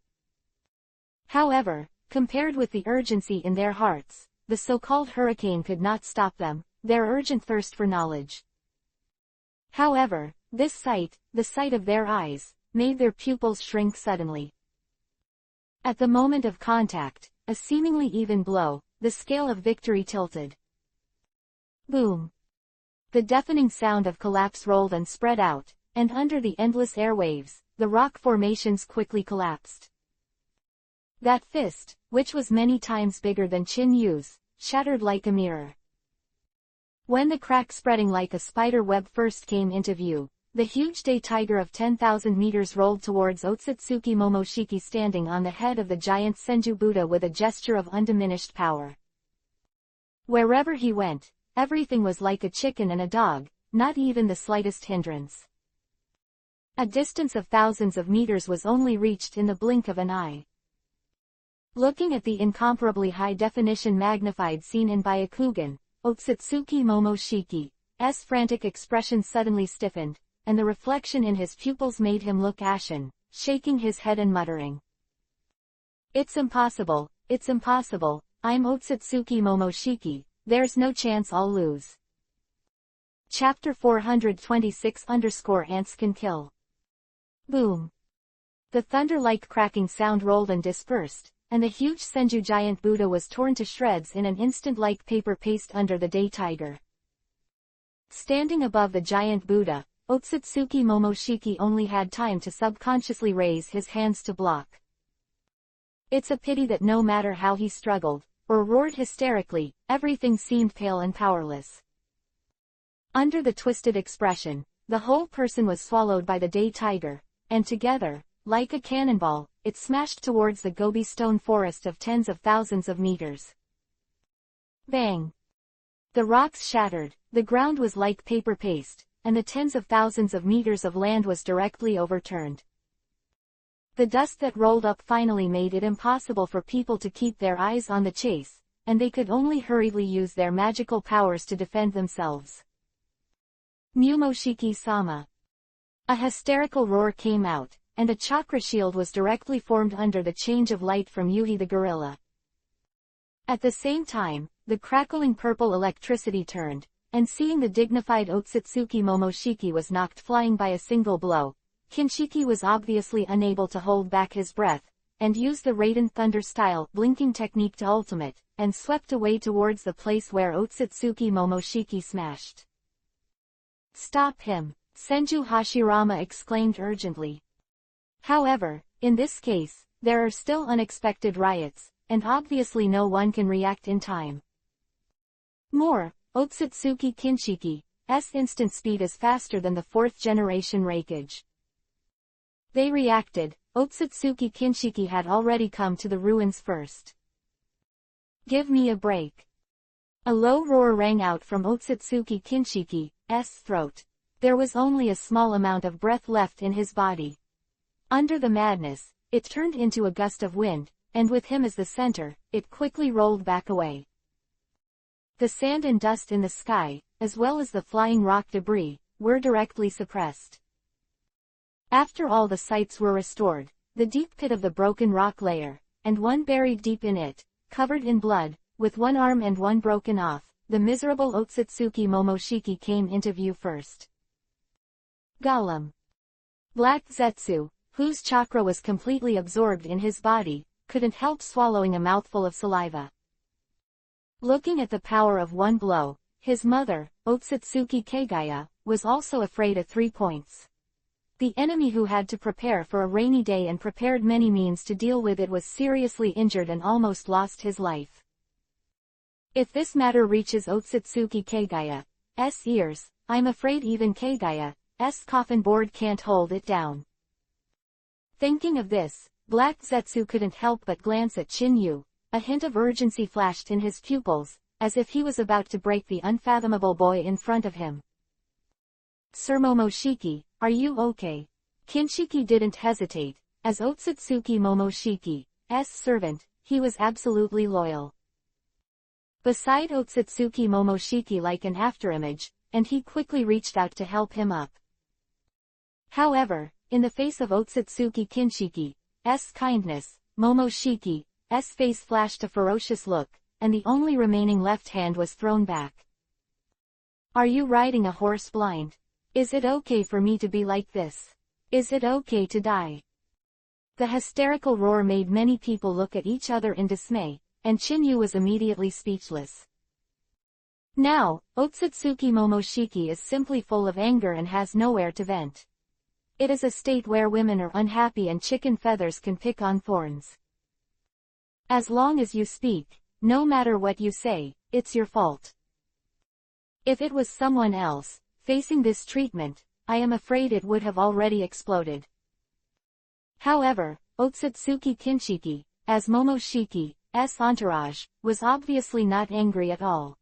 S1: However, compared with the urgency in their hearts, the so-called hurricane could not stop them, their urgent thirst for knowledge. However, this sight, the sight of their eyes, made their pupils shrink suddenly. At the moment of contact, a seemingly even blow, the scale of victory tilted. Boom! The deafening sound of collapse rolled and spread out, and under the endless airwaves, the rock formations quickly collapsed. That fist, which was many times bigger than Chin Yu's, shattered like a mirror. When the crack spreading like a spider web first came into view, the huge day tiger of 10,000 meters rolled towards Otsutsuki Momoshiki standing on the head of the giant Senju Buddha with a gesture of undiminished power. Wherever he went, everything was like a chicken and a dog, not even the slightest hindrance. A distance of thousands of meters was only reached in the blink of an eye. Looking at the incomparably high-definition magnified scene in Byakugan, Otsutsuki Momoshiki's frantic expression suddenly stiffened, and the reflection in his pupils made him look ashen, shaking his head and muttering. It's impossible, I'm Otsutsuki Momoshiki, there's no chance I'll lose. Chapter 426-Ants Can Kill. Boom. The thunder-like cracking sound rolled and dispersed, and the huge Senju giant Buddha was torn to shreds in an instant like paper paste under the day tiger. Standing above the giant Buddha, Otsutsuki Momoshiki only had time to subconsciously raise his hands to block. It's a pity that no matter how he struggled, or roared hysterically, everything seemed pale and powerless. Under the twisted expression, the whole person was swallowed by the day tiger, and together, like a cannonball, it smashed towards the Gobi stone forest of tens of thousands of meters. Bang! The rocks shattered, the ground was like paper paste, and the tens of thousands of meters of land was directly overturned. The dust that rolled up finally made it impossible for people to keep their eyes on the chase, and they could only hurriedly use their magical powers to defend themselves. Mumoshiki-sama. A hysterical roar came out, and a chakra shield was directly formed under the change of light from Yuhi the gorilla. At the same time, the crackling purple electricity turned, and seeing the dignified Otsutsuki Momoshiki was knocked flying by a single blow, Kinshiki was obviously unable to hold back his breath, and used the Raiden Thunder-style blinking technique to ultimate, and swept away towards the place where Otsutsuki Momoshiki smashed. Stop him, Senju Hashirama exclaimed urgently. However, in this case, there are still unexpected riots, and obviously no one can react in time. More, Otsutsuki Kinshiki's instant speed is faster than the 4th generation Reikage. They reacted, Otsutsuki Kinshiki had already come to the ruins first. Give me a break. A low roar rang out from Otsutsuki Kinshiki's throat. There was only a small amount of breath left in his body. Under the madness, it turned into a gust of wind, and with him as the center, it quickly rolled back away. The sand and dust in the sky, as well as the flying rock debris, were directly suppressed. After all the sights were restored, the deep pit of the broken rock layer, and one buried deep in it, covered in blood, with one arm and one broken off, the miserable Otsutsuki Momoshiki came into view first. Golem. Black Zetsu, whose chakra was completely absorbed in his body, couldn't help swallowing a mouthful of saliva. Looking at the power of one blow, his mother, Otsutsuki Kagaya, was also afraid at 3 points. The enemy who had to prepare for a rainy day and prepared many means to deal with it was seriously injured and almost lost his life. If this matter reaches Otsutsuki Kagaya's ears, I'm afraid even Kagaya's coffin board can't hold it down. Thinking of this, Black Zetsu couldn't help but glance at Chinyu. A hint of urgency flashed in his pupils, as if he was about to break the unfathomable boy in front of him. Sir Momoshiki, are you okay? Kinshiki didn't hesitate. As Otsutsuki Momoshiki's servant, he was absolutely loyal. Beside Otsutsuki Momoshiki like an afterimage, and he quickly reached out to help him up. However, in the face of Otsutsuki Kinshiki's kindness, Momoshiki's face flashed a ferocious look, and the only remaining left hand was thrown back. Are you riding a horse blind? Is it okay for me to be like this? Is it okay to die? The hysterical roar made many people look at each other in dismay, and Chinyu was immediately speechless. Now, Otsutsuki Momoshiki is simply full of anger and has nowhere to vent. It is a state where women are unhappy and chicken feathers can pick on thorns. As long as you speak, no matter what you say, it's your fault. If it was someone else, facing this treatment, I am afraid it would have already exploded. However, Otsutsuki Kinshiki, as Momoshiki's entourage, was obviously not angry at all.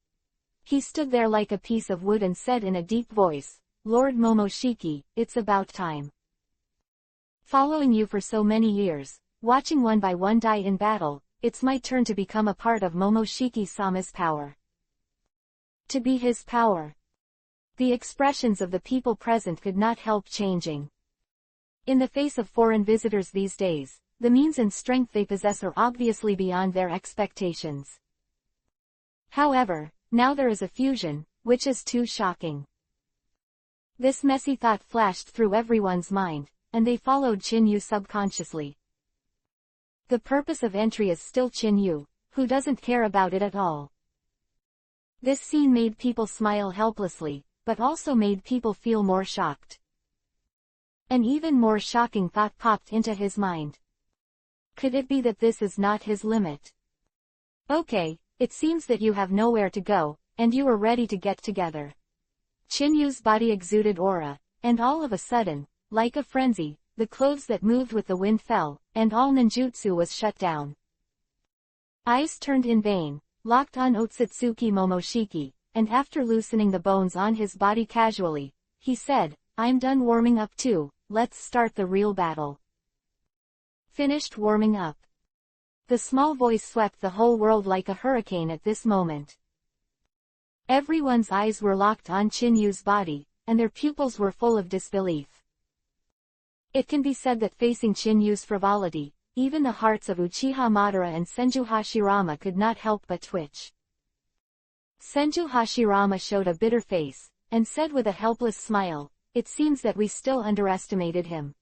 S1: He stood there like a piece of wood and said in a deep voice, Lord Momoshiki, it's about time. Following you for so many years, watching one by one die in battle, it's my turn to become a part of Momoshiki-sama's power. To be his power. The expressions of the people present could not help changing. In the face of foreign visitors these days, the means and strength they possess are obviously beyond their expectations. However, now there is a fusion, which is too shocking. This messy thought flashed through everyone's mind, and they followed Chinyu subconsciously. The purpose of entry is still Chinyu, who doesn't care about it at all. This scene made people smile helplessly, but also made people feel more shocked. An even more shocking thought popped into his mind. Could it be that this is not his limit? Okay, it seems that you have nowhere to go, and you are ready to get together. Chinyu's body exuded aura, and all of a sudden, like a frenzy, the clothes that moved with the wind fell, and all ninjutsu was shut down. Eyes turned in vain, locked on Otsutsuki Momoshiki, and after loosening the bones on his body casually, he said, I'm done warming up too, let's start the real battle. Finished warming up. The small voice swept the whole world like a hurricane at this moment. Everyone's eyes were locked on Chinyu's body, and their pupils were full of disbelief. It can be said that facing Chinyu's frivolity, even the hearts of Uchiha Madara and Senju Hashirama could not help but twitch. Senju Hashirama showed a bitter face, and said with a helpless smile, it seems that we still underestimated him.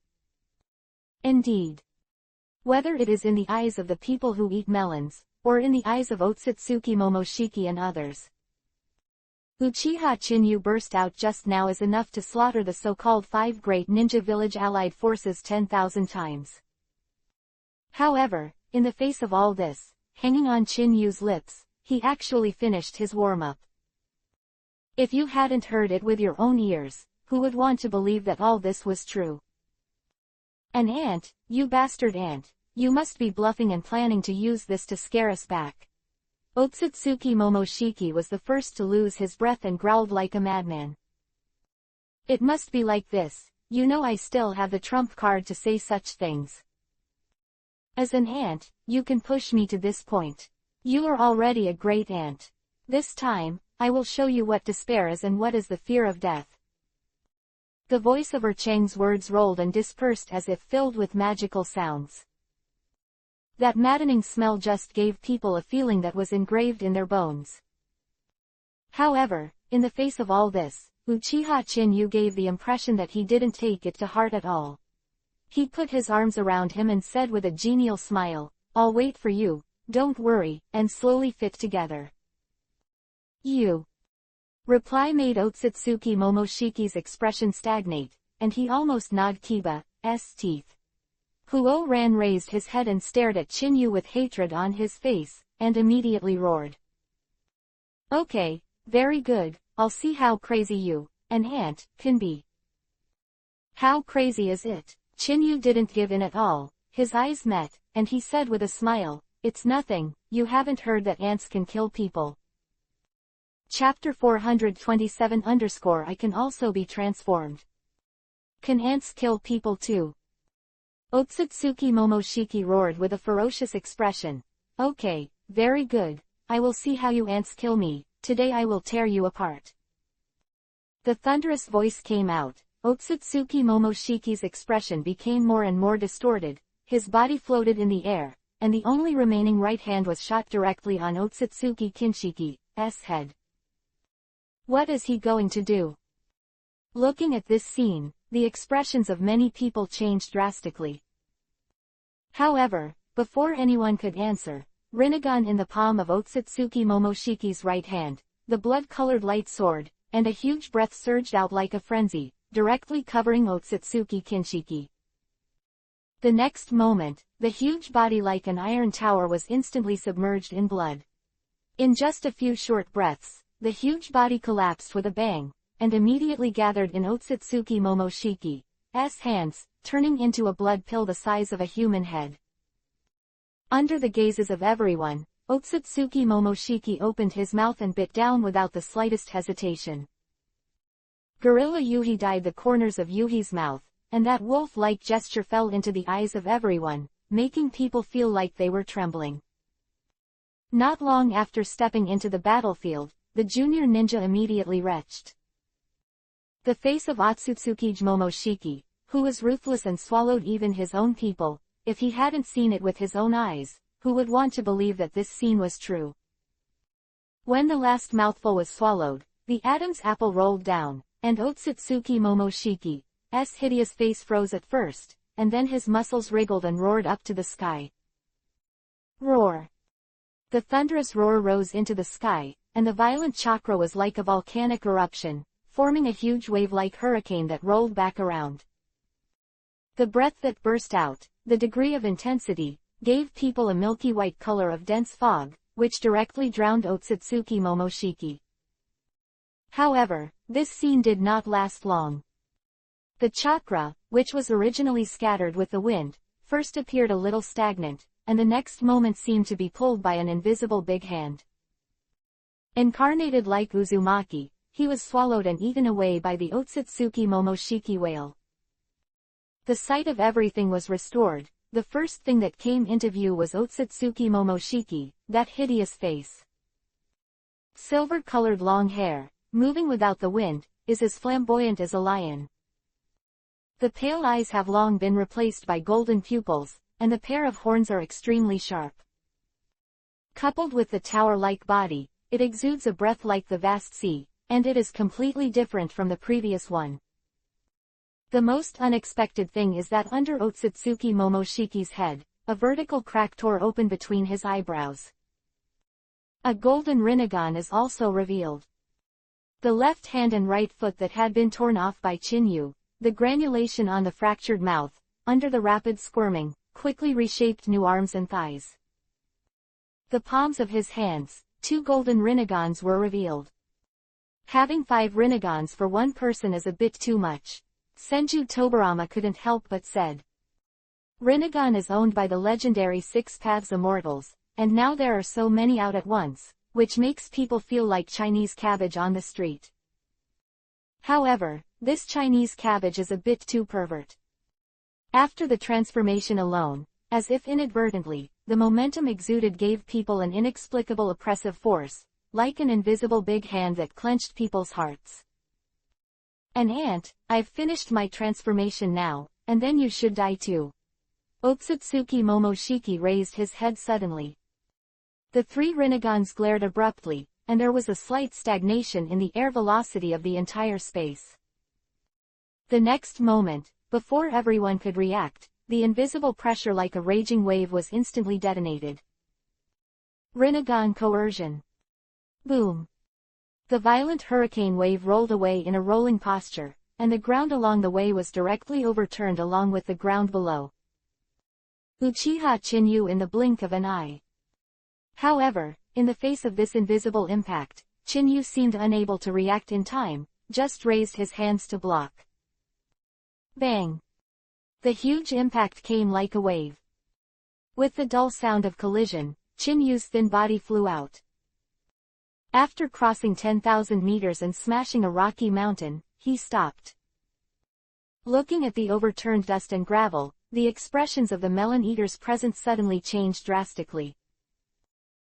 S1: Indeed. Whether it is in the eyes of the people who eat melons, or in the eyes of Otsutsuki Momoshiki and others. Uchiha Chinyu burst out just now is enough to slaughter the so-called 5 great ninja village allied forces 10,000 times. However, in the face of all this, hanging on Chinyu's lips, he actually finished his warm-up. If you hadn't heard it with your own ears, who would want to believe that all this was true? An ant, you bastard ant, you must be bluffing and planning to use this to scare us back. Otsutsuki Momoshiki was the first to lose his breath and growled like a madman. It must be like this, you know I still have the trump card to say such things. As an ant, you can push me to this point. You are already a great ant. This time, I will show you what despair is and what is the fear of death. The voice of Chang's words rolled and dispersed as if filled with magical sounds. That maddening smell just gave people a feeling that was engraved in their bones. However, in the face of all this, Uchiha Chinyu gave the impression that he didn't take it to heart at all. He put his arms around him and said with a genial smile, "I'll wait for you, don't worry," and slowly fit together. "You." Reply made Otsutsuki Momoshiki's expression stagnate, and he almost gnawed Kiba's teeth. Huo Ran raised his head and stared at Chinyu with hatred on his face, and immediately roared. "Okay, very good, I'll see how crazy you, an ant, can be." "How crazy is it?" Chinyu didn't give in at all. His eyes met, and he said with a smile, "It's nothing, you haven't heard that ants can kill people." Chapter 427 _ I can also be transformed. Can ants kill people too? Otsutsuki Momoshiki roared with a ferocious expression. "Okay, very good, I will see how you ants kill me, today I will tear you apart." The thunderous voice came out. Otsutsuki Momoshiki's expression became more and more distorted, his body floated in the air, and the only remaining right hand was shot directly on Otsutsuki Kinshiki's head. What is he going to do? Looking at this scene, the expressions of many people changed drastically. However, before anyone could answer, Rinnegan in the palm of Otsutsuki Momoshiki's right hand, the blood-colored light sword, and a huge breath surged out like a frenzy, directly covering Otsutsuki Kinshiki. The next moment, the huge body like an iron tower was instantly submerged in blood. In just a few short breaths, the huge body collapsed with a bang, and immediately gathered in Otsutsuki Momoshiki's hands, turning into a blood pill the size of a human head. Under the gazes of everyone, Otsutsuki Momoshiki opened his mouth and bit down without the slightest hesitation. Gorilla Yuhi dyed the corners of Yuhi's mouth, and that wolf-like gesture fell into the eyes of everyone, making people feel like they were trembling. Not long after stepping into the battlefield, the junior ninja immediately retched. The face of Otsutsuki Momoshiki, who was ruthless and swallowed even his own people, if he hadn't seen it with his own eyes, who would want to believe that this scene was true? When the last mouthful was swallowed, the Adam's apple rolled down, and Otsutsuki Momoshiki's hideous face froze at first, and then his muscles wriggled and roared up to the sky. Roar! The thunderous roar rose into the sky, and the violent chakra was like a volcanic eruption, forming a huge wave-like hurricane that rolled back around. The breath that burst out, the degree of intensity, gave people a milky white color of dense fog, which directly drowned Otsutsuki Momoshiki. However, this scene did not last long. The chakra, which was originally scattered with the wind, first appeared a little stagnant, and the next moment seemed to be pulled by an invisible big hand. Incarnated like Uzumaki, he was swallowed and eaten away by the Otsutsuki Momoshiki whale. The sight of everything was restored. The first thing that came into view was Otsutsuki Momoshiki, that hideous face. Silver-colored long hair, moving without the wind, is as flamboyant as a lion. The pale eyes have long been replaced by golden pupils, and the pair of horns are extremely sharp. Coupled with the tower-like body, it exudes a breath like the vast sea, and it is completely different from the previous one. The most unexpected thing is that under Otsutsuki Momoshiki's head, a vertical crack tore open between his eyebrows. A golden Rinnegan is also revealed. The left hand and right foot that had been torn off by Chinyu, the granulation on the fractured mouth, under the rapid squirming, quickly reshaped new arms and thighs. The palms of his hands, 2 golden Rinnegans were revealed. Having 5 Rinnegans for one person is a bit too much. Senju Tobarama couldn't help but said. Rinnegan is owned by the legendary Six Paths Immortals, and now there are so many out at once, which makes people feel like Chinese cabbage on the street. However, this Chinese cabbage is a bit too pervert. After the transformation alone, as if inadvertently, the momentum exuded gave people an inexplicable oppressive force, like an invisible big hand that clenched people's hearts. An ant, I've finished my transformation now, and then you should die too. Otsutsuki Momoshiki raised his head suddenly. The three Rinagons glared abruptly, and there was a slight stagnation in the air velocity of the entire space. The next moment, before everyone could react, the invisible pressure like a raging wave was instantly detonated. Rinnegan coercion. Boom. The violent hurricane wave rolled away in a rolling posture, and the ground along the way was directly overturned along with the ground below. Uchiha Chinyu in the blink of an eye. However, in the face of this invisible impact, Chinyu seemed unable to react in time, just raised his hands to block. Bang! The huge impact came like a wave. With the dull sound of collision, Chinyu's thin body flew out. After crossing 10,000 meters and smashing a rocky mountain, he stopped. Looking at the overturned dust and gravel, the expressions of the melon eaters present suddenly changed drastically.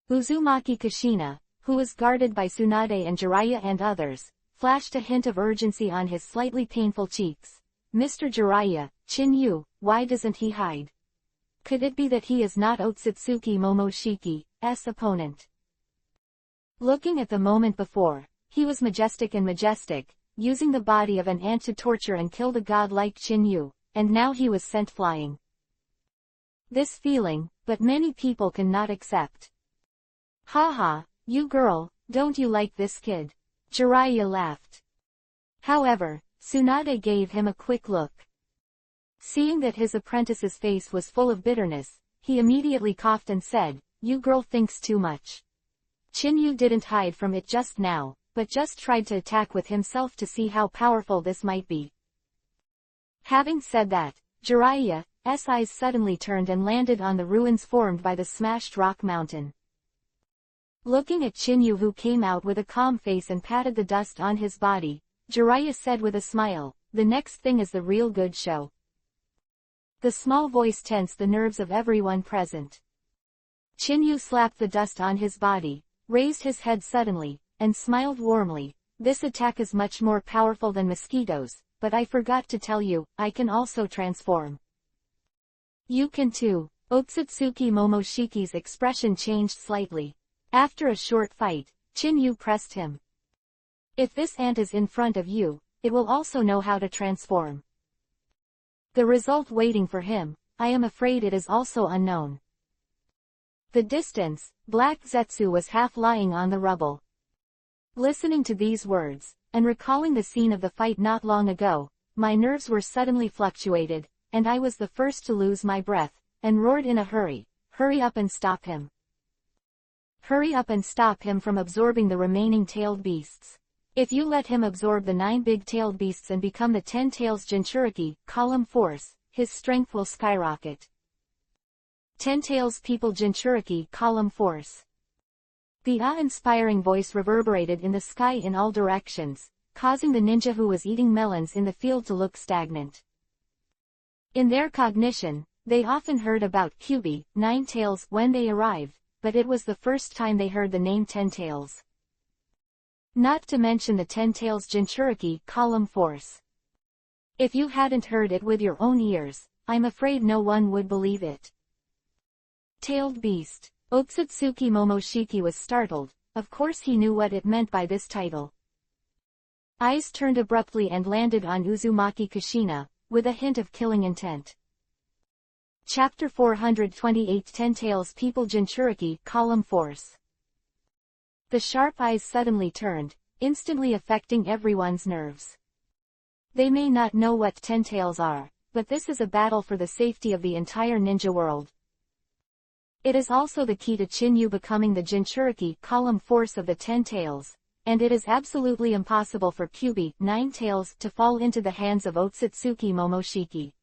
S1: Uzumaki Kushina, who was guarded by Tsunade and Jiraiya and others, flashed a hint of urgency on his slightly painful cheeks. Mr. Jiraiya, Chinyu, why doesn't he hide? Could it be that he is not Otsutsuki Momoshiki's opponent? Looking at the moment before, he was majestic, using the body of an ant to torture and kill the god like Chinyu, and now he was sent flying. This feeling, but many people cannot accept. Haha, you girl, don't you like this kid? Jiraiya laughed. However, Tsunade gave him a quick look. Seeing that his apprentice's face was full of bitterness, he immediately coughed and said, "You girl thinks too much." Chinyu didn't hide from it just now, but just tried to attack with himself to see how powerful this might be. Having said that, Jiraiya's eyes suddenly turned and landed on the ruins formed by the smashed rock mountain. Looking at Chinyu, who came out with a calm face and patted the dust on his body, Jiraiya said with a smile, "The next thing is the real good show." The small voice tensed the nerves of everyone present. Chinyu slapped the dust on his body, raised his head suddenly, and smiled warmly. "This attack is much more powerful than mosquitoes, but I forgot to tell you, I can also transform." "You can too." Otsutsuki Momoshiki's expression changed slightly. After a short fight, Chinyu pressed him. "If this ant is in front of you, it will also know how to transform. The result waiting for him, I am afraid it is also unknown." The distance, Black Zetsu was half lying on the rubble. Listening to these words, and recalling the scene of the fight not long ago, my nerves were suddenly fluctuated, and I was the first to lose my breath, and roared in a hurry, "Hurry up and stop him! Hurry up and stop him from absorbing the remaining tailed beasts. If you let him absorb the 9 big-tailed beasts and become the 10 tails Jinchuriki, column force, his strength will skyrocket. 10 tails people Jinchuriki, column force." The awe-inspiring voice reverberated in the sky in all directions, causing the ninja who was eating melons in the field to look stagnant. In their cognition, they often heard about EPUB, 9 tails, when they arrived, but it was the first time they heard the name 10 tails. Not to mention the 10 tails Jinchuriki, column force. If you hadn't heard it with your own ears, I'm afraid no one would believe it. Tailed beast. Otsutsuki Momoshiki was startled. Of course he knew what it meant by this title. Eyes turned abruptly and landed on Uzumaki Kushina, with a hint of killing intent. Chapter 428 10 Tails People Jinchuriki, column force. The sharp eyes suddenly turned, instantly affecting everyone's nerves. They may not know what 10 tails are, but this is a battle for the safety of the entire ninja world. It is also the key to Chinyu becoming the Jinchuriki, column force of the 10 tails, and it is absolutely impossible for EPUB, 9 tails, to fall into the hands of Otsutsuki Momoshiki.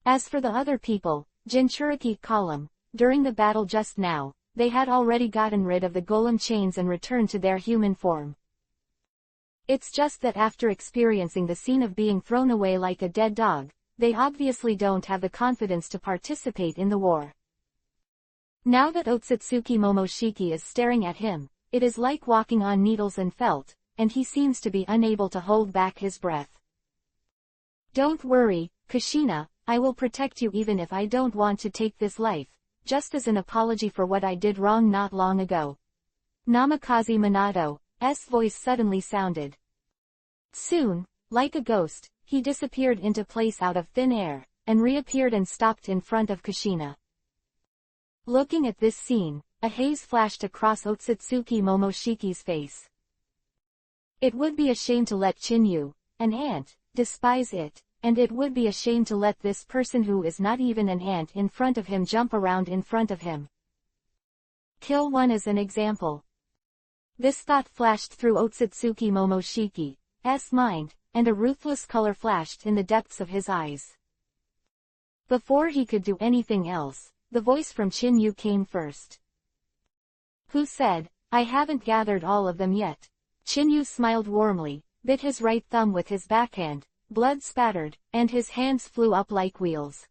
S1: As for the other people, Jinchuriki column, during the battle just now, they had already gotten rid of the golem chains and returned to their human form. It's just that after experiencing the scene of being thrown away like a dead dog, they obviously don't have the confidence to participate in the war. Now that Otsutsuki Momoshiki is staring at him, it is like walking on needles and felt, and he seems to be unable to hold back his breath. Don't worry, Kushina, I will protect you even if I don't want to take this life, just as an apology for what I did wrong not long ago. Namikaze Minato's voice suddenly sounded. Soon, like a ghost, he disappeared into place out of thin air, and reappeared and stopped in front of Kushina. Looking at this scene, a haze flashed across Otsutsuki Momoshiki's face. It would be a shame to let Chinyu, an ant, despise it, and it would be a shame to let this person who is not even an ant in front of him jump around in front of him. Kill one as an example. This thought flashed through Otsutsuki Momoshiki's mind, and a ruthless color flashed in the depths of his eyes. Before he could do anything else, the voice from Chinyu came first. Who said, I haven't gathered all of them yet? Chinyu smiled warmly, bit his right thumb with his backhand, blood spattered, and his hands flew up like wheels.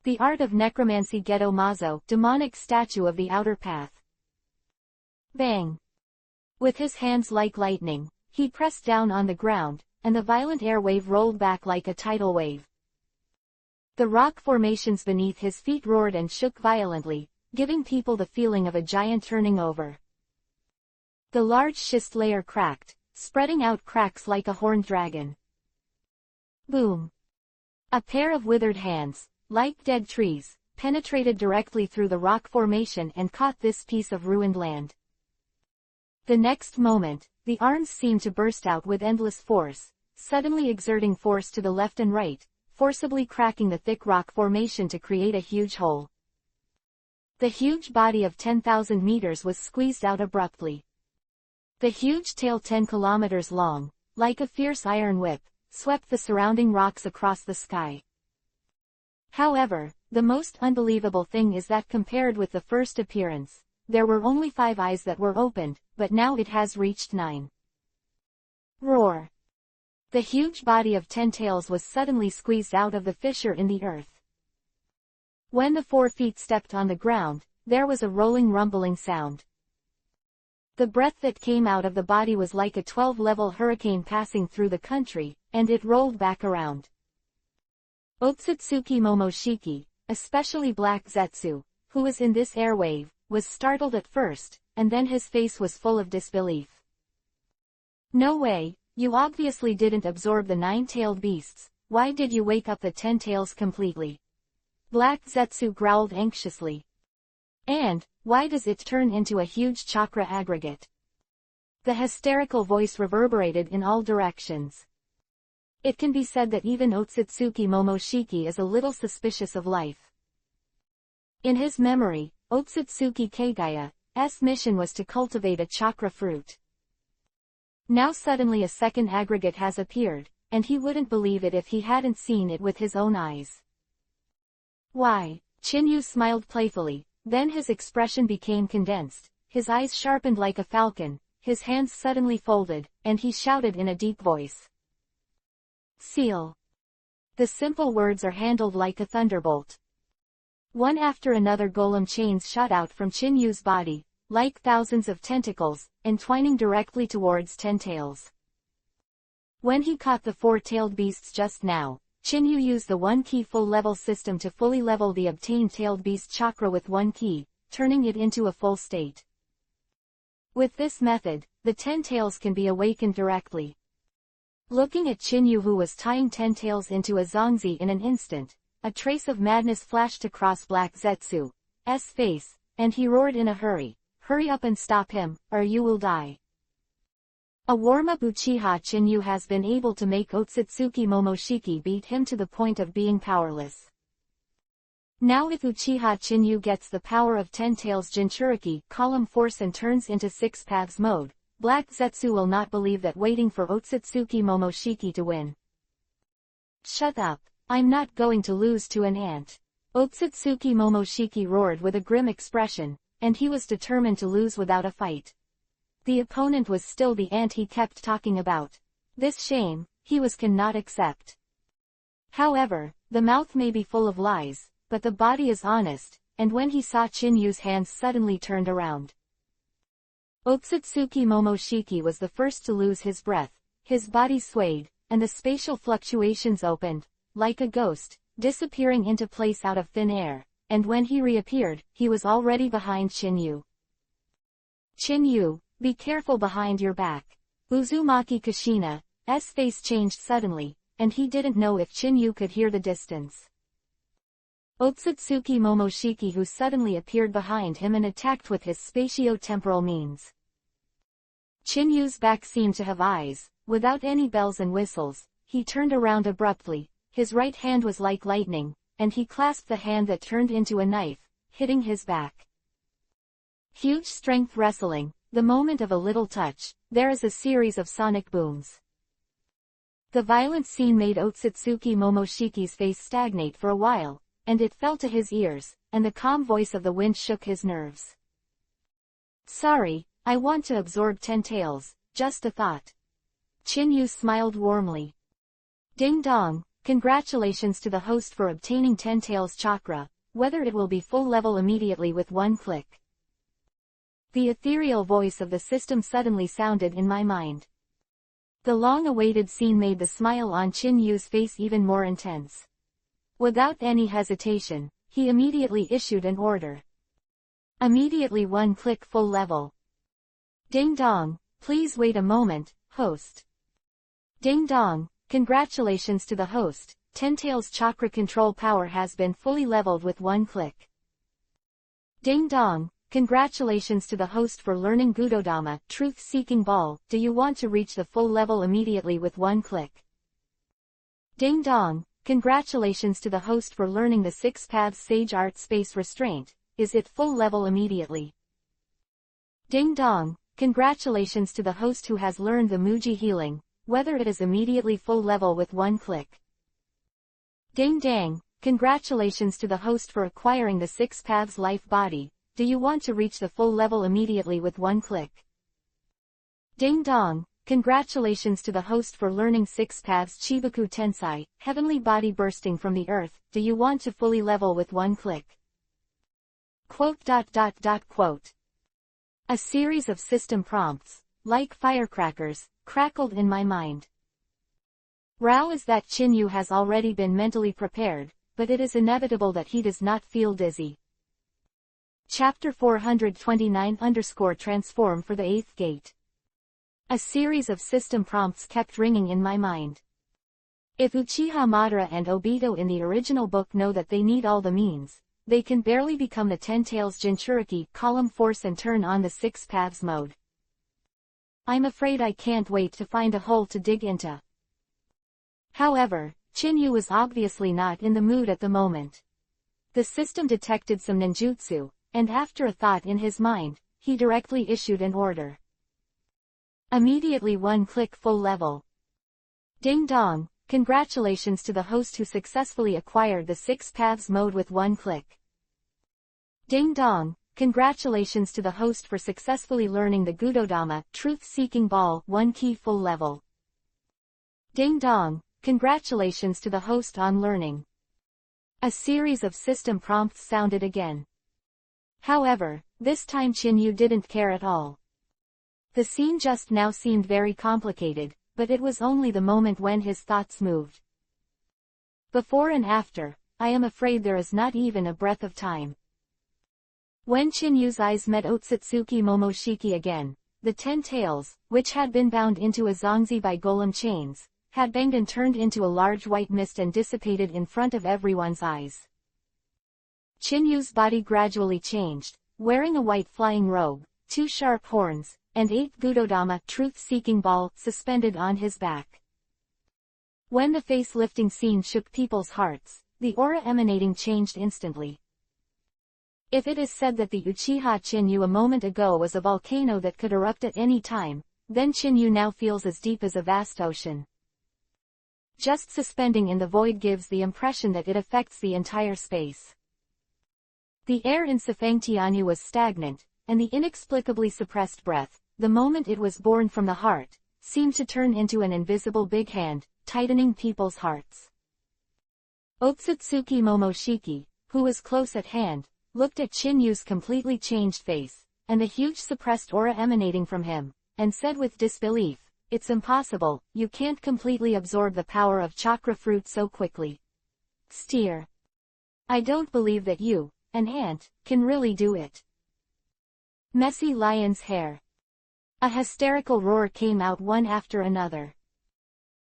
S1: The art of necromancy Geto Mazo, demonic statue of the outer path. Bang! With his hands like lightning, he pressed down on the ground, and the violent air wave rolled back like a tidal wave. The rock formations beneath his feet roared and shook violently, giving people the feeling of a giant turning over. The large schist layer cracked, spreading out cracks like a horned dragon. Boom! A pair of withered hands, like dead trees, penetrated directly through the rock formation and caught this piece of ruined land. The next moment, the arms seemed to burst out with endless force, suddenly exerting force to the left and right, forcibly cracking the thick rock formation to create a huge hole. The huge body of 10,000 meters was squeezed out abruptly. The huge tail 10 kilometers long, like a fierce iron whip, swept the surrounding rocks across the sky. However, the most unbelievable thing is that compared with the first appearance, there were only 5 eyes that were opened, but now it has reached 9. Roar! The huge body of 10 tails was suddenly squeezed out of the fissure in the earth. When the 4 feet stepped on the ground, there was a rolling rumbling sound. The breath that came out of the body was like a 12-level hurricane passing through the country, and it rolled back around. Otsutsuki Momoshiki, especially Black Zetsu, who was in this airwave, was startled at first, and then his face was full of disbelief. No way, you obviously didn't absorb the 9-tailed beasts, why did you wake up the 10 tails completely? Black Zetsu growled anxiously. And, why does it turn into a huge chakra aggregate? The hysterical voice reverberated in all directions. It can be said that even Otsutsuki Momoshiki is a little suspicious of life. In his memory, Otsutsuki Kagaya's mission was to cultivate a chakra fruit. Now suddenly a second aggregate has appeared, and he wouldn't believe it if he hadn't seen it with his own eyes. Why? Chinyu smiled playfully, then his expression became condensed, his eyes sharpened like a falcon, his hands suddenly folded, and he shouted in a deep voice. Seal. The simple words are handled like a thunderbolt. One after another golem chains shot out from Chinyu's body, like thousands of tentacles, entwining directly towards 10 tails. When he caught the 4-tailed beasts just now, Chinyu used the 1-key full-level system to fully level the obtained tailed beast chakra with 1 key, turning it into a full state. With this method, the 10 tails can be awakened directly. Looking at Chinyu, who was tying 10 tails into a zongzi in an instant, a trace of madness flashed across Black Zetsu's face, and he roared in a hurry, "Hurry up and stop him, or you will die." A warm-up Uchiha Chinyu has been able to make Otsutsuki Momoshiki beat him to the point of being powerless. Now if Uchiha Chinyu gets the power of 10 tails Jinchuriki column force and turns into 6 paths mode, Black Zetsu will not believe that waiting for Otsutsuki Momoshiki to win. Shut up, I'm not going to lose to an ant. Otsutsuki Momoshiki roared with a grim expression, and he was determined to lose without a fight. The opponent was still the ant he kept talking about. This shame, he cannot accept. However, the mouth may be full of lies, but the body is honest, and when he saw Chinyu's hands suddenly turned around. Otsutsuki Momoshiki was the first to lose his breath, his body swayed, and the spatial fluctuations opened, like a ghost, disappearing into place out of thin air, and when he reappeared, he was already behind Chinyu. Chinyu, be careful behind your back. Uzumaki Kushina's face changed suddenly, and he didn't know if Chinyu could hear the distance. Otsutsuki Momoshiki who suddenly appeared behind him and attacked with his spatio-temporal means. Chinyu's back seemed to have eyes. Without any bells and whistles, he turned around abruptly, his right hand was like lightning, and he clasped the hand that turned into a knife, hitting his back. Huge strength wrestling, the moment of a little touch, there is a series of sonic booms. The violent scene made Otsutsuki Momoshiki's face stagnate for a while, and it fell to his ears, and the calm voice of the wind shook his nerves. Sorry, I want to absorb 10 taels, just a thought. Chinyu smiled warmly. Ding dong, congratulations to the host for obtaining 10 taels chakra, whether it will be full level immediately with one click. The ethereal voice of the system suddenly sounded in my mind. The long-awaited scene made the smile on Chinyu's face even more intense. Without any hesitation, he immediately issued an order. Immediately one click full level. Ding dong, please wait a moment, host. Ding dong, congratulations to the host, 10 taels chakra control power has been fully leveled with one click. Ding dong, congratulations to the host for learning Gudodama, truth-seeking ball, do you want to reach the full level immediately with one click? Ding dong, congratulations to the host for learning the 6 paths Sage Art Space Restraint, is it full level immediately? Ding dong, congratulations to the host who has learned the Muji Healing, whether it is immediately full level with one click. Ding dang, congratulations to the host for acquiring the 6 paths Life Body, do you want to reach the full level immediately with one click? Ding dong, congratulations to the host for learning 6 paths Chibaku Tensai, Heavenly Body bursting from the earth, do you want to fully level with one click? Quote. A series of system prompts, like firecrackers, crackled in my mind. Rao is that Chinyu has already been mentally prepared, but it is inevitable that he does not feel dizzy. Chapter 429-transform for the 8th gate. A series of system prompts kept ringing in my mind. If Uchiha Madara and Obito in the original book know that they need all the means, they can barely become the 10 taels Jinchuriki column force and turn on the 6 paths mode. I'm afraid I can't wait to find a hole to dig into. However, Chinyu was obviously not in the mood at the moment. The system detected some ninjutsu, and after a thought in his mind, he directly issued an order. Immediately one click full level. Ding dong, congratulations to the host who successfully acquired the 6 paths mode with one click. Ding dong, congratulations to the host for successfully learning the Gudodama, truth-seeking ball, one key full level. Ding dong, congratulations to the host on learning. A series of system prompts sounded again. However, this time Chinyu didn't care at all. The scene just now seemed very complicated, but it was only the moment when his thoughts moved. Before and after, I am afraid there is not even a breath of time. When Chinyu's eyes met Otsutsuki Momoshiki again, the 10 taels, which had been bound into a zongzi by golem chains, had banged and turned into a large white mist and dissipated in front of everyone's eyes. Chinyu's body gradually changed, wearing a white flying robe, 2 sharp horns, and 8 Gudodama truth-seeking ball suspended on his back. When the face-lifting scene shook people's hearts, the aura emanating changed instantly. If it is said that the Uchiha Chinyu a moment ago was a volcano that could erupt at any time, then Chinyu now feels as deep as a vast ocean. Just suspending in the void gives the impression that it affects the entire space. The air in Sifangtianyu was stagnant, and the inexplicably suppressed breath, the moment it was born from the heart, seemed to turn into an invisible big hand, tightening people's hearts. Otsutsuki Momoshiki, who was close at hand, looked at Chinyu's completely changed face, and the huge suppressed aura emanating from him, and said with disbelief, "It's impossible, you can't completely absorb the power of chakra fruit so quickly. Steer. I don't believe that you, an ant, can really do it." Messy lion's hair. A hysterical roar came out one after another.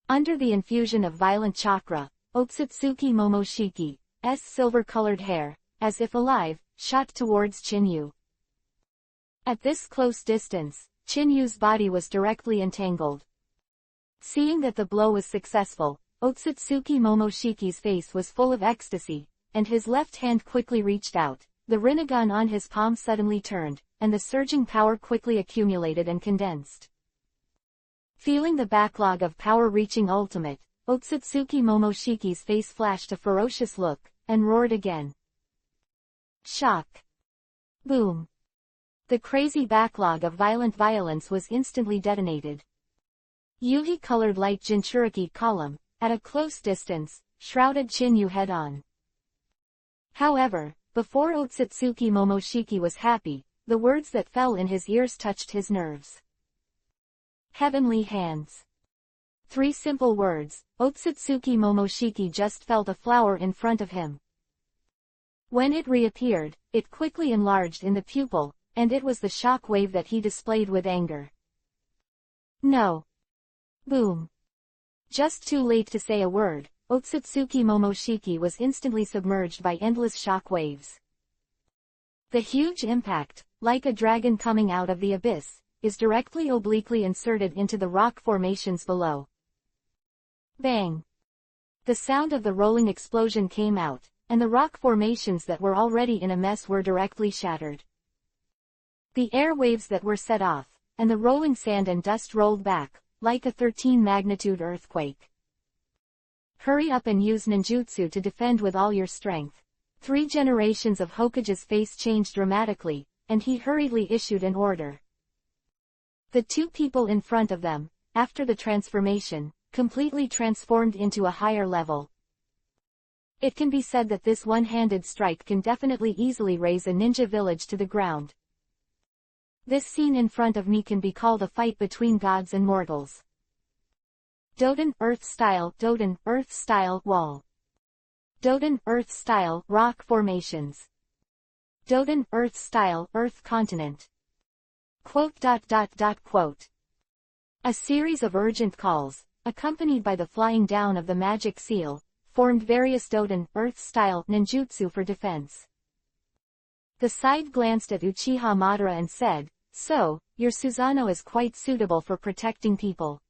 S1: Under the infusion of violent chakra, Otsutsuki Momoshiki's silver-colored hair, as if alive, shot towards Chinyu. At this close distance, Chinyu's body was directly entangled. Seeing that the blow was successful, Otsutsuki Momoshiki's face was full of ecstasy, and his left hand quickly reached out. The Rinnegan on his palm suddenly turned, and the surging power quickly accumulated and condensed. Feeling the backlog of power reaching ultimate, Otsutsuki Momoshiki's face flashed a ferocious look, and roared again. Shock. Boom. The crazy backlog of violent violence was instantly detonated. Yuhi-colored light Jinchuriki column, at a close distance, shrouded Chinyu head-on. However, before Otsutsuki Momoshiki was happy, the words that fell in his ears touched his nerves. Heavenly hands. 3 simple words. Otsutsuki Momoshiki just felt a flower in front of him. When it reappeared, it quickly enlarged in the pupil, and it was the shock wave that he displayed with anger. No. Boom. Just too late to say a word, Otsutsuki Momoshiki was instantly submerged by endless shock waves. The huge impact, like a dragon coming out of the abyss, is directly obliquely inserted into the rock formations below. Bang! The sound of the rolling explosion came out, and the rock formations that were already in a mess were directly shattered. The air waves that were set off, and the rolling sand and dust rolled back, like a 13-magnitude earthquake. Hurry up and use ninjutsu to defend with all your strength. 3 generations of Hokage's face changed dramatically, and he hurriedly issued an order. The 2 people in front of them, after the transformation, completely transformed into a higher level. It can be said that this one-handed strike can definitely easily raise a ninja village to the ground. This scene in front of me can be called a fight between gods and mortals. Doden, Earth-style, wall. Doden, Earth-style, rock formations. Doden, Earth-style, Earth continent. Quote. A series of urgent calls, accompanied by the flying down of the magic seal, formed various Doden, Earth-style, ninjutsu for defense. The side glanced at Uchiha Madara and said, "So, your Susanoo is quite suitable for protecting people."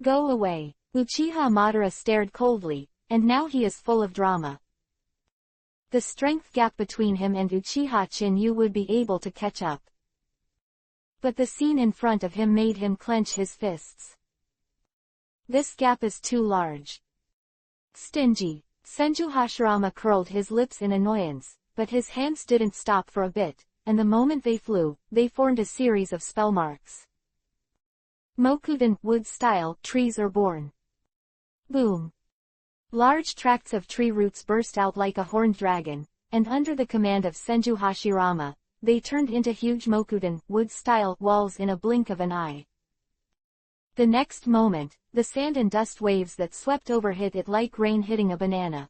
S1: Go away. Uchiha Madara stared coldly, and now he is full of drama. The strength gap between him and Uchiha Chinyu would be able to catch up. But the scene in front of him made him clench his fists. This gap is too large. Stingy. Senju Hashirama curled his lips in annoyance, but his hands didn't stop for a bit, and the moment they flew, they formed a series of spell marks. Mokuden, wood-style, trees are born. Boom. Large tracts of tree roots burst out like a horned dragon, and under the command of Senju Hashirama, they turned into huge Mokuden, wood-style, walls in a blink of an eye. The next moment, the sand and dust waves that swept over hit it like rain hitting a banana.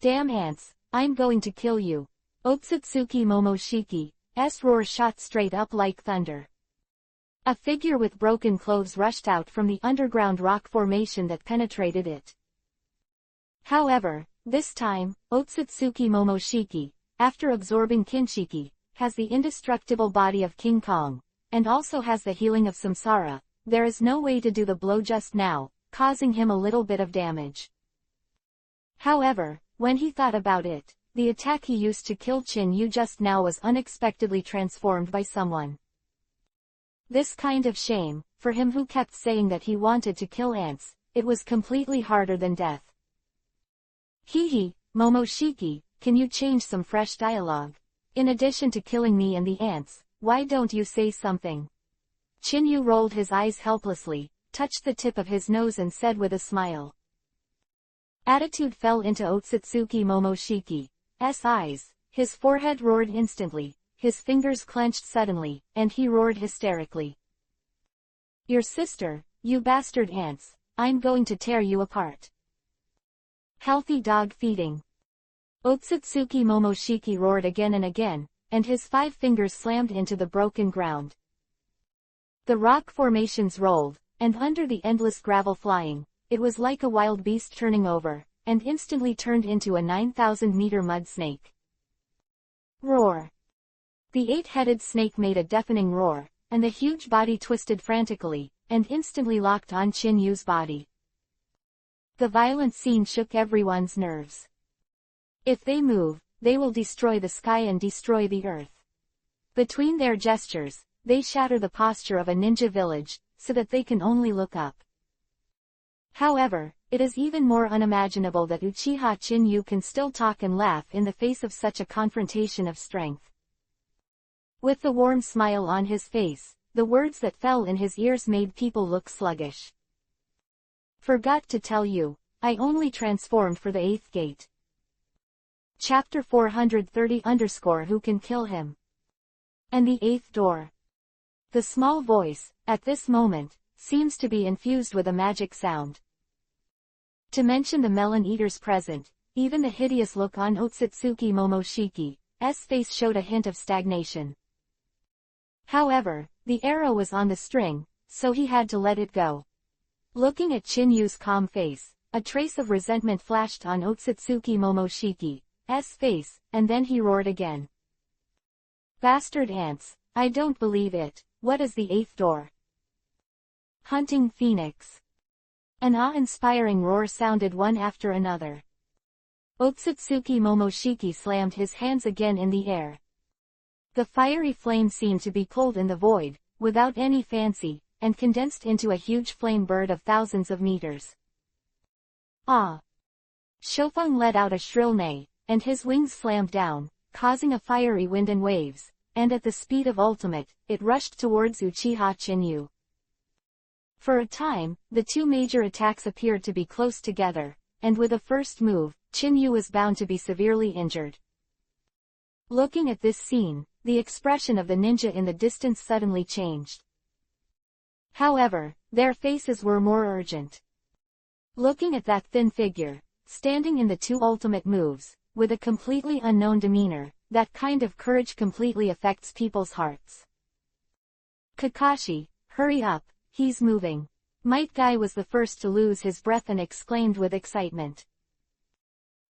S1: Damn ants, I'm going to kill you. Otsutsuki Momoshiki's roar shot straight up like thunder. A figure with broken clothes rushed out from the underground rock formation that penetrated it. However, this time, Otsutsuki Momoshiki, after absorbing Kinshiki, has the indestructible body of King Kong, and also has the healing of Samsara. There is no way to do the blow just now, causing him a little bit of damage. However, when he thought about it, the attack he used to kill Chinyu just now was unexpectedly transformed by someone. This kind of shame, for him who kept saying that he wanted to kill ants, it was completely harder than death. Hee, Momoshiki, can you change some fresh dialogue? In addition to killing me and the ants, why don't you say something? Chinyu rolled his eyes helplessly, touched the tip of his nose and said with a smile. Attitude fell into Otsutsuki Momoshiki's eyes, his forehead roared instantly, his fingers clenched suddenly, and he roared hysterically. "Your sister, you bastard ants, I'm going to tear you apart." Healthy dog feeding. Otsutsuki Momoshiki roared again and again, and his 5 fingers slammed into the broken ground. The rock formations rolled, and under the endless gravel flying, it was like a wild beast turning over, and instantly turned into a 9,000-meter mud snake. Roar. The 8-headed snake made a deafening roar, and the huge body twisted frantically, and instantly locked on Chin-Yu's body. The violent scene shook everyone's nerves. If they move, they will destroy the sky and destroy the earth. Between their gestures, they shatter the posture of a ninja village, so that they can only look up. However, it is even more unimaginable that Uchiha Chin-Yu can still talk and laugh in the face of such a confrontation of strength. With the warm smile on his face, the words that fell in his ears made people look sluggish. "Forgot to tell you, I only transformed for the 8th gate. Chapter 430 Who can kill him? And the 8th door." The small voice, at this moment, seems to be infused with a magic sound. To mention the melon eaters present, even the hideous look on Otsutsuki Momoshiki's face showed a hint of stagnation. However, the arrow was on the string, so he had to let it go. Looking at Chin-Yu's calm face, a trace of resentment flashed on Otsutsuki Momoshiki's face, and then he roared again. "Bastard ants, I don't believe it, what is the 8th door?" Hunting Phoenix. An awe-inspiring roar sounded one after another. Otsutsuki Momoshiki slammed his hands again in the air. The fiery flame seemed to be pulled in the void, without any fancy, and condensed into a huge flame bird of thousands of meters. "Ah!" Shofeng let out a shrill neigh, and his wings slammed down, causing a fiery wind and waves, and at the speed of ultimate, it rushed towards Uchiha Chin-Yu. For a time, the 2 major attacks appeared to be close together, and with a first move, Chin-Yu was bound to be severely injured. Looking at this scene, the expression of the ninja in the distance suddenly changed. However, their faces were more urgent. Looking at that thin figure, standing in the 2 ultimate moves, with a completely unknown demeanor, that kind of courage completely affects people's hearts. "Kakashi, hurry up, he's moving." Might Guy was the first to lose his breath and exclaimed with excitement.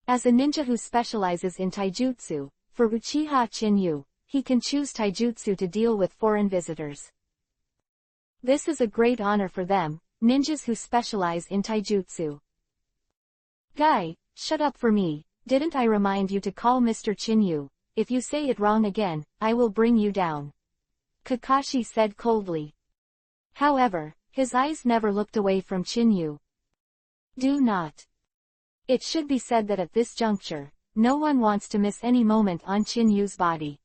S1: As a ninja who specializes in taijutsu, for Uchiha Chin-Yu, he can choose taijutsu to deal with foreign visitors. This is a great honor for them, ninjas who specialize in taijutsu. "Guy, shut up for me, didn't I remind you to call Mr. Chin-Yu? If you say it wrong again, I will bring you down," Kakashi said coldly. However, his eyes never looked away from Chin-Yu. "Do not." It should be said that at this juncture, no one wants to miss any moment on Chin-Yu's body.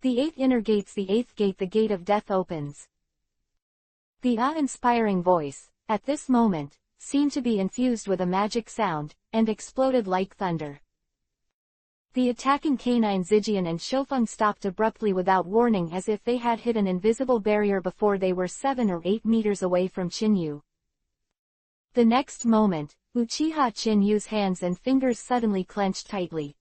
S1: The 8 inner gates. The 8th gate. The gate of death opens. The awe-inspiring voice, at this moment, seemed to be infused with a magic sound, and exploded like thunder. The attacking canine Zijian and Shofeng stopped abruptly without warning, as if they had hit an invisible barrier before they were 7 or 8 meters away from Chin-Yu. The next moment, Uchiha Chin-Yu's hands and fingers suddenly clenched tightly.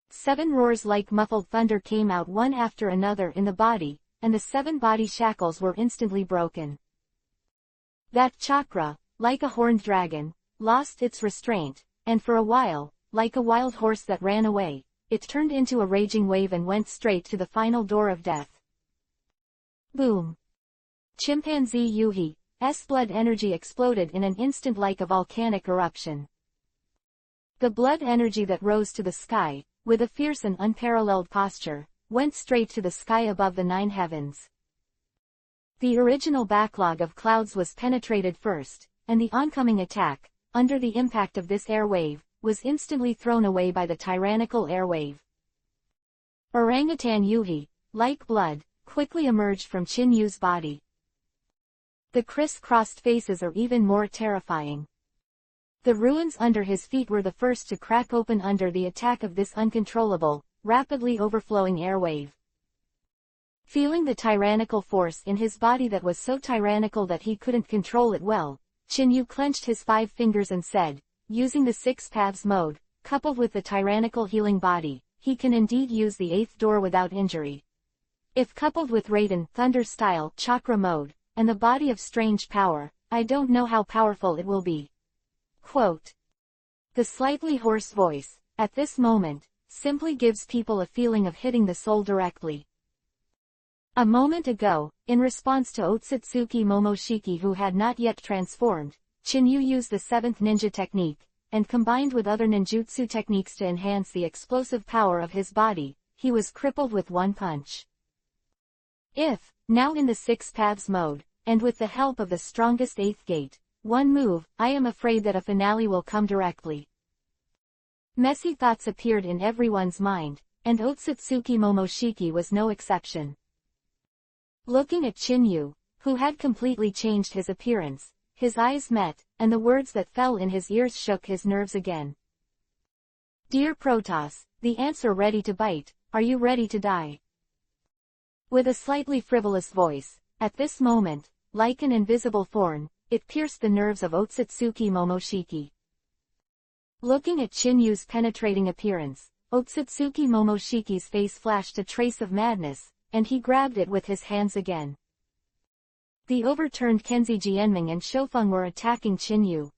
S1: 7 roars like muffled thunder came out one after another in the body, and the 7 body shackles were instantly broken. That chakra, like a horned dragon, lost its restraint, and for a while, like a wild horse that ran away, it turned into a raging wave and went straight to the final door of death. Boom! Chimpanzee Yuhi's blood energy exploded in an instant like a volcanic eruption. The blood energy that rose to the sky, with a fierce and unparalleled posture, went straight to the sky above the 9 heavens. The original backlog of clouds was penetrated first, and the oncoming attack, under the impact of this air wave, was instantly thrown away by the tyrannical air wave. Orangutan Yuhi, like blood, quickly emerged from Chin-Yu's body. The criss-crossed faces are even more terrifying. The ruins under his feet were the first to crack open under the attack of this uncontrollable, rapidly overflowing airwave. Feeling the tyrannical force in his body that was so tyrannical that he couldn't control it well, Chinyu clenched his 5 fingers and said, using the 6 paths mode, coupled with the tyrannical healing body, he can indeed use the 8th door without injury. If coupled with Raiden Thunder style chakra mode, and the body of strange power, I don't know how powerful it will be. Quote. The slightly hoarse voice, at this moment, simply gives people a feeling of hitting the soul directly. A moment ago, in response to Otsutsuki Momoshiki who had not yet transformed, Chinyu used the 7th ninja technique, and combined with other ninjutsu techniques to enhance the explosive power of his body, he was crippled with one punch. If, now in the 6 paths mode, and with the help of the strongest 8th gate, one move, I am afraid that a finale will come directly. Messy thoughts appeared in everyone's mind, and Otsutsuki Momoshiki was no exception. Looking at Chinyu, who had completely changed his appearance, his eyes met, and the words that fell in his ears shook his nerves again. Dear Protoss, the ants are ready to bite, are you ready to die? With a slightly frivolous voice, at this moment, like an invisible thorn, it pierced the nerves of Otsutsuki Momoshiki. Looking at Chinyu's penetrating appearance, Otsutsuki Momoshiki's face flashed a trace of madness, and he grabbed it with his hands again. The overturned Kenzi Jianming and Shofeng were attacking Chinyu.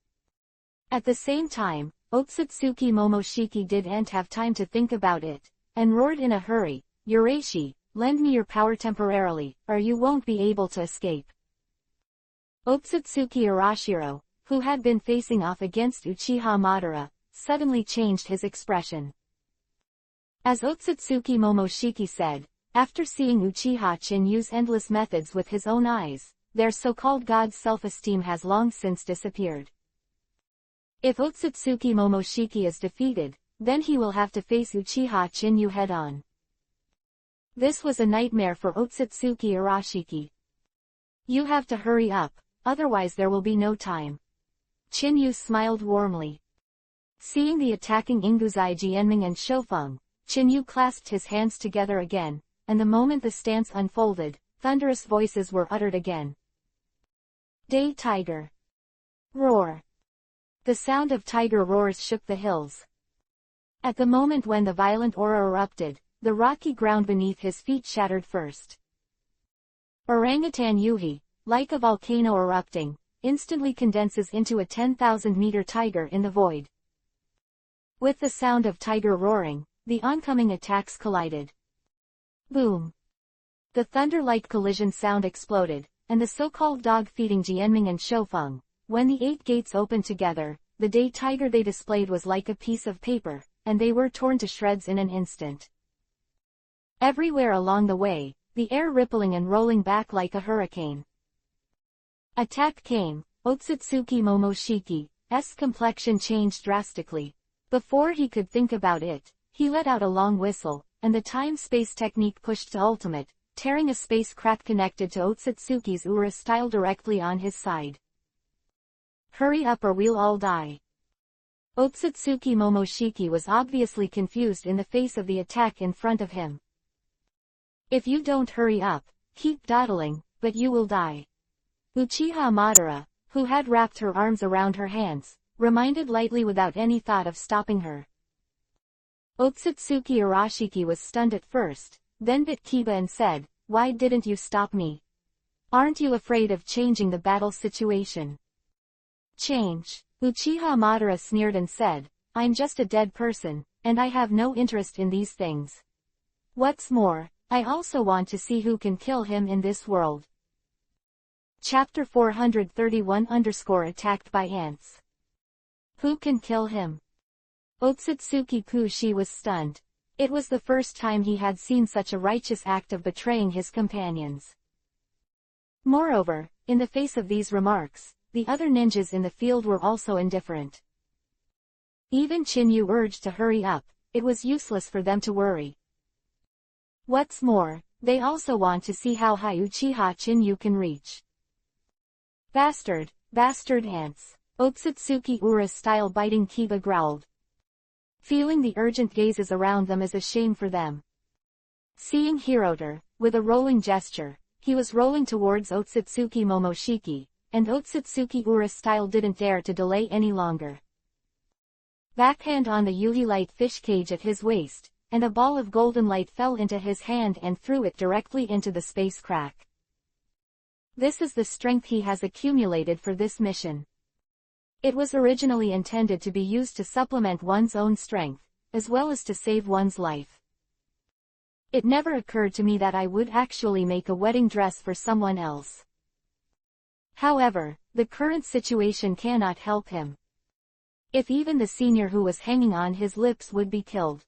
S1: At the same time, Otsutsuki Momoshiki didn't have time to think about it, and roared in a hurry, Urashi, lend me your power temporarily, or you won't be able to escape. Otsutsuki Arashiro, who had been facing off against Uchiha Madara, suddenly changed his expression. As Otsutsuki Momoshiki said, after seeing Uchiha Chinyu's endless methods with his own eyes, their so-called god's self-esteem has long since disappeared. If Otsutsuki Momoshiki is defeated, then he will have to face Uchiha Chinyu head-on. This was a nightmare for Otsutsuki Arashiki. You have to hurry up, otherwise there will be no time. Chinyu smiled warmly. Seeing the attacking Inguzai Jianming and Shofeng, Chinyu clasped his hands together again, and the moment the stance unfolded, thunderous voices were uttered again. Day Tiger. Roar. The sound of tiger roars shook the hills. At the moment when the violent aura erupted, the rocky ground beneath his feet shattered first. Orangutan Yuhi, like a volcano erupting, instantly condenses into a 10,000-meter tiger in the void. With the sound of tiger roaring, the oncoming attacks collided. Boom! The thunder-like collision sound exploded, and the so-called dog-feeding Jianming and Shofeng, when the 8 gates opened together, the day tiger they displayed was like a piece of paper, and they were torn to shreds in an instant. Everywhere along the way, the air rippling and rolling back like a hurricane. Attack came. Otsutsuki Momoshiki's complexion changed drastically. Before he could think about it, he let out a long whistle, and the time-space technique pushed to ultimate, tearing a space crack connected to Otsutsuki's Ura style directly on his side. Hurry up or we'll all die. Otsutsuki Momoshiki was obviously confused in the face of the attack in front of him. If you don't hurry up, keep dawdling, but you will die. Uchiha Madara, who had wrapped her arms around her hands, reminded lightly without any thought of stopping her. Otsutsuki Arashiki was stunned at first, then bit Kiba and said, "Why didn't you stop me? Aren't you afraid of changing the battle situation?" Change. Uchiha Madara sneered and said, "I'm just a dead person, and I have no interest in these things. What's more, I also want to see who can kill him in this world." Chapter 431-Attacked by Ants. Who can kill him? Otsutsuki Kushi was stunned. It was the first time he had seen such a righteous act of betraying his companions. Moreover, in the face of these remarks, the other ninjas in the field were also indifferent. Even Chinyu urged to hurry up, it was useless for them to worry. What's more, they also want to see how high Uchiha Chinyu can reach. Bastard ants. Otsutsuki Ura's style biting Kiba growled. feeling the urgent gazes around them as a shame for them. Seeing Hiroter, with a rolling gesture, he was rolling towards Otsutsuki Momoshiki, and Otsutsuki Ura's style didn't dare to delay any longer. Backhand on the Yuhi light fish cage at his waist, and a ball of golden light fell into his hand and threw it directly into the space crack. This is the strength he has accumulated for this mission. It was originally intended to be used to supplement one's own strength, as well as to save one's life. It never occurred to me that I would actually make a wedding dress for someone else. However, the current situation cannot help him. If even the senior who was hanging on his lips would be killed.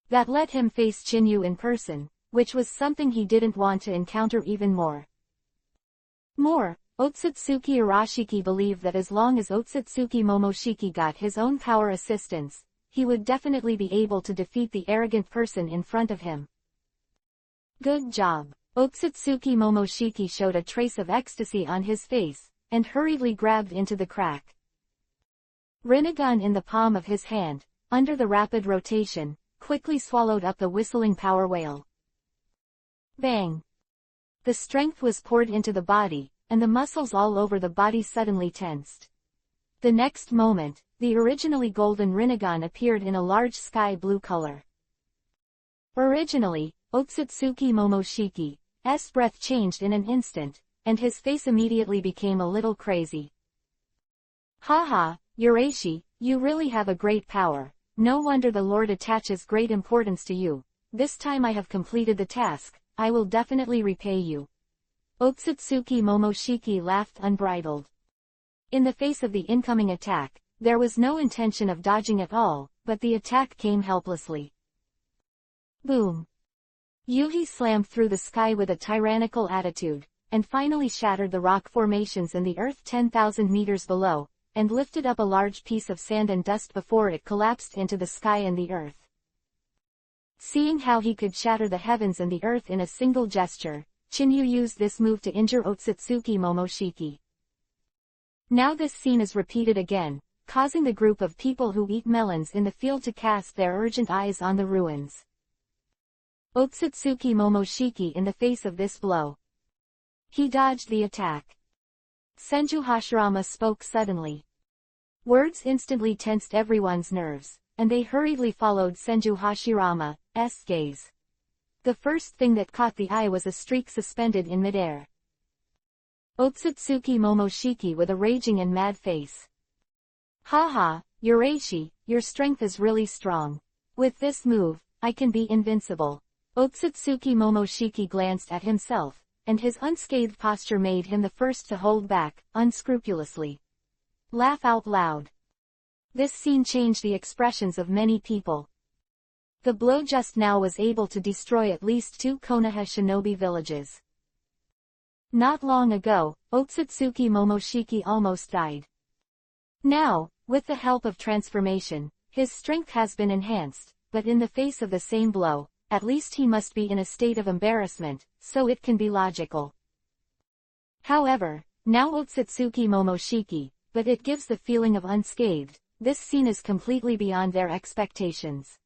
S1: That let him face Chinyu in person, which was something he didn't want to encounter even more. Otsutsuki Arashiki believed that as long as Otsutsuki Momoshiki got his own power assistance, he would definitely be able to defeat the arrogant person in front of him. Good job. Otsutsuki Momoshiki showed a trace of ecstasy on his face, and hurriedly grabbed into the crack. Rinnegan in the palm of his hand, under the rapid rotation, quickly swallowed up the whistling power whale. Bang! The strength was poured into the body, and the muscles all over the body suddenly tensed. The next moment, the originally golden Rinnegan appeared in a large sky blue color. Originally, Otsutsuki Momoshiki's breath changed in an instant, and his face immediately became a little crazy. Haha, Urashi, you really have a great power. No wonder the Lord attaches great importance to you. This time I have completed the task, I will definitely repay you. Otsutsuki Momoshiki laughed unbridled. In the face of the incoming attack, there was no intention of dodging at all, but the attack came helplessly. Boom! Yuhi slammed through the sky with a tyrannical attitude, and finally shattered the rock formations in the earth 10,000 meters below, and lifted up a large piece of sand and dust before it collapsed into the sky and the earth. Seeing how he could shatter the heavens and the earth in a single gesture, Chinyu used this move to injure Otsutsuki Momoshiki. Now this scene is repeated again, causing the group of people who eat melons in the field to cast their urgent eyes on the ruins. Otsutsuki Momoshiki in the face of this blow. He dodged the attack. Senju Hashirama spoke suddenly. Words instantly tensed everyone's nerves, and they hurriedly followed Senju Hashirama's gaze. The first thing that caught the eye was a streak suspended in midair. Otsutsuki Momoshiki with a raging and mad face. Haha, Urashi, your strength is really strong. With this move, I can be invincible. Otsutsuki Momoshiki glanced at himself, and his unscathed posture made him the first to hold back, unscrupulously. Laugh out loud. This scene changed the expressions of many people. The blow just now was able to destroy at least 2 Konoha shinobi villages. Not long ago, Otsutsuki Momoshiki almost died. Now, with the help of transformation, his strength has been enhanced, but in the face of the same blow, at least he must be in a state of embarrassment, so it can be logical. However, now Otsutsuki Momoshiki, but it gives the feeling of unscathed. This scene is completely beyond their expectations.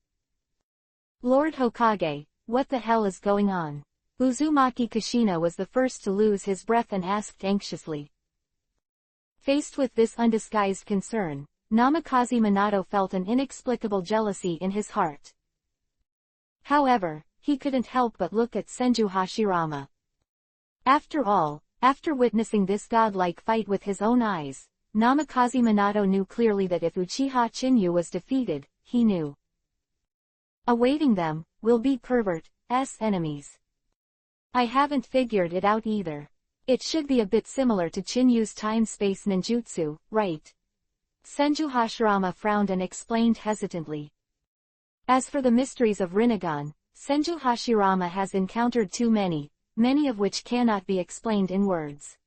S1: Lord Hokage, what the hell is going on? Uzumaki Kushina was the first to lose his breath and asked anxiously. Faced with this undisguised concern, Namikaze Minato felt an inexplicable jealousy in his heart. However, he couldn't help but look at Senju Hashirama. After all, after witnessing this godlike fight with his own eyes, Namikaze Minato knew clearly that if Uchiha Chinyu was defeated, he knew. Awaiting them, will be Pervert's enemies. I haven't figured it out either. It should be a bit similar to Chinyu's time-space ninjutsu, right? Senju Hashirama frowned and explained hesitantly. As for the mysteries of Rinnegan, Senju Hashirama has encountered too many of which cannot be explained in words.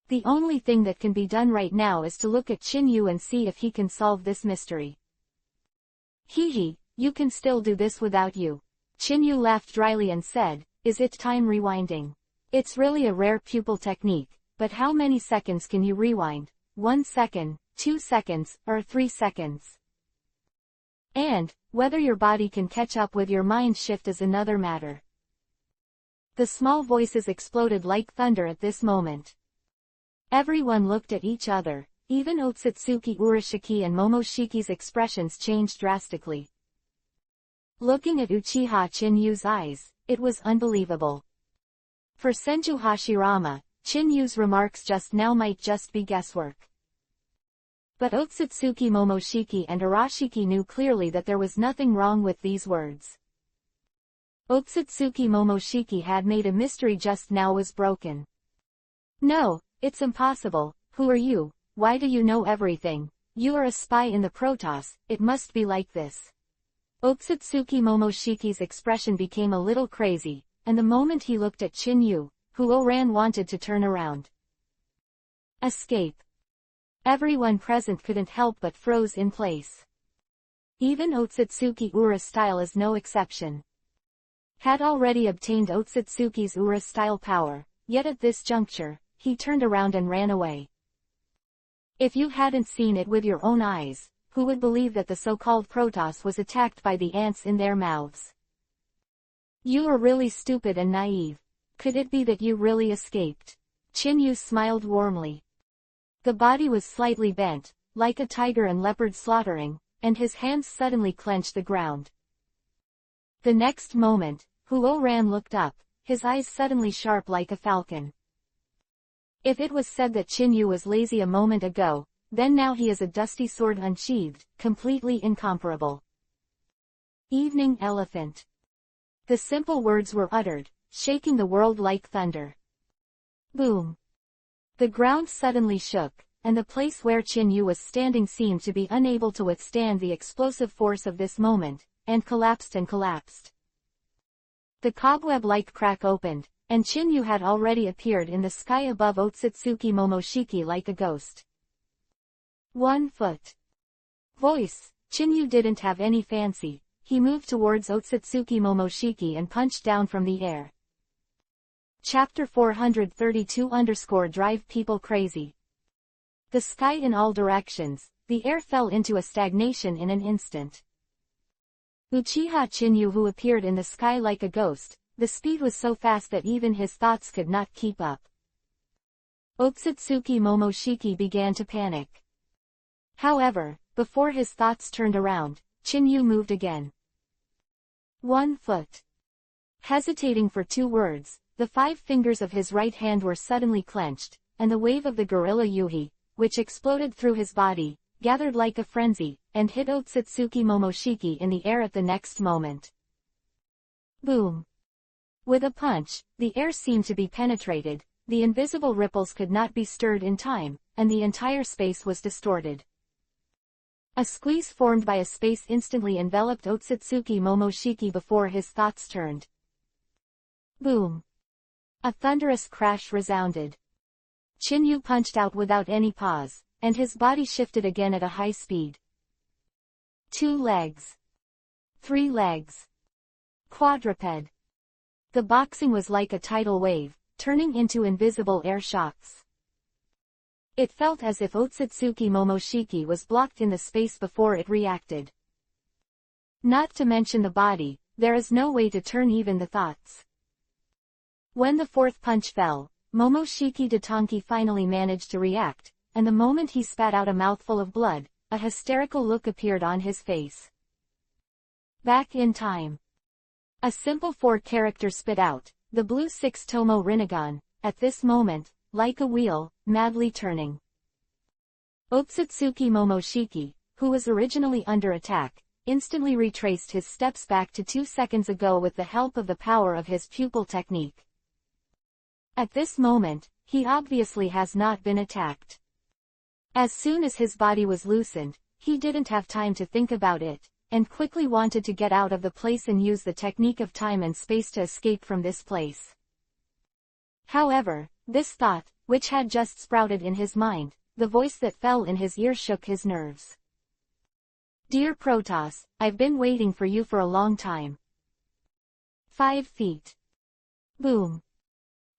S1: The only thing that can be done right now is to look at Chinyu and see if he can solve this mystery. Hehe, you can still do this without you. Chinyu laughed dryly and said, is it time rewinding? It's really a rare pupil technique, but how many seconds can you rewind? 1 second, 2 seconds, or 3 seconds? And, whether your body can catch up with your mind shift is another matter. The small voices exploded like thunder at this moment. Everyone looked at each other, even Otsutsuki Urashiki and Momoshiki's expressions changed drastically. Looking at Uchiha Chinyu's eyes, it was unbelievable. For Senju Hashirama, Chinyu's remarks just now might just be guesswork. But Otsutsuki Momoshiki and Arashiki knew clearly that there was nothing wrong with these words. Otsutsuki Momoshiki had made a mystery just now was broken. No, it's impossible. Who are you? Why do you know everything? You are a spy in the Protoss, it must be like this. Otsutsuki Momoshiki's expression became a little crazy, and the moment he looked at Chinyu, Huoran wanted to turn around. Escape. Everyone present couldn't help but froze in place. Even Otsutsuki Ura's style is no exception. Had already obtained Otsutsuki's Ura style power, yet at this juncture, he turned around and ran away. If you hadn't seen it with your own eyes, who would believe that the so-called Protoss was attacked by the ants in their mouths? You are really stupid and naive. Could it be that you really escaped? Chinyu smiled warmly. The body was slightly bent, like a tiger and leopard slaughtering, and his hands suddenly clenched the ground. The next moment, Huoran looked up, his eyes suddenly sharp like a falcon. If it was said that Chinyu was lazy a moment ago, then now he is a dusty sword unsheathed, completely incomparable. Evening Elephant. The simple words were uttered, shaking the world like thunder. Boom. The ground suddenly shook, and the place where Chinyu was standing seemed to be unable to withstand the explosive force of this moment, and collapsed. The cobweb-like crack opened, and Chinyu had already appeared in the sky above Otsutsuki Momoshiki like a ghost. 1 foot. Voice. Chinyu didn't have any fancy, he moved towards Otsutsuki Momoshiki and punched down from the air. Chapter 432 Drive People Crazy. The sky in all directions, the air fell into a stagnation in an instant. Uchiha Chinyu who appeared in the sky like a ghost, the speed was so fast that even his thoughts could not keep up. Otsutsuki Momoshiki began to panic. However, before his thoughts turned around, Chinyu moved again. 1 foot. Hesitating for 2 words, the 5 fingers of his right hand were suddenly clenched, and the wave of the gorilla Yuhi, which exploded through his body, gathered like a frenzy, and hit Otsutsuki Momoshiki in the air at the next moment. Boom. With a punch, the air seemed to be penetrated, the invisible ripples could not be stirred in time, and the entire space was distorted. A squeeze formed by a space instantly enveloped Otsutsuki Momoshiki before his thoughts turned. Boom. A thunderous crash resounded. Chinyu punched out without any pause, and his body shifted again at a high speed. 2 legs. 3 legs. Quadruped. The boxing was like a tidal wave, turning into invisible air shocks. It felt as if Otsutsuki Momoshiki was blocked in the space before it reacted. Not to mention the body, there is no way to turn even the thoughts. When the 4th punch fell, Momoshiki Datonki finally managed to react, and the moment he spat out a mouthful of blood, a hysterical look appeared on his face. Back in time. A simple 4-character spit out, the blue 6 Tomo Rinnegan, at this moment, like a wheel, madly turning. Otsutsuki Momoshiki, who was originally under attack, instantly retraced his steps back to 2 seconds ago with the help of the power of his pupil technique. At this moment, he obviously has not been attacked. As soon as his body was loosened, he didn't have time to think about it, and quickly wanted to get out of the place and use the technique of time and space to escape from this place. However, this thought, which had just sprouted in his mind, the voice that fell in his ear shook his nerves. Dear Protoss, I've been waiting for you for a long time. 5 feet. Boom.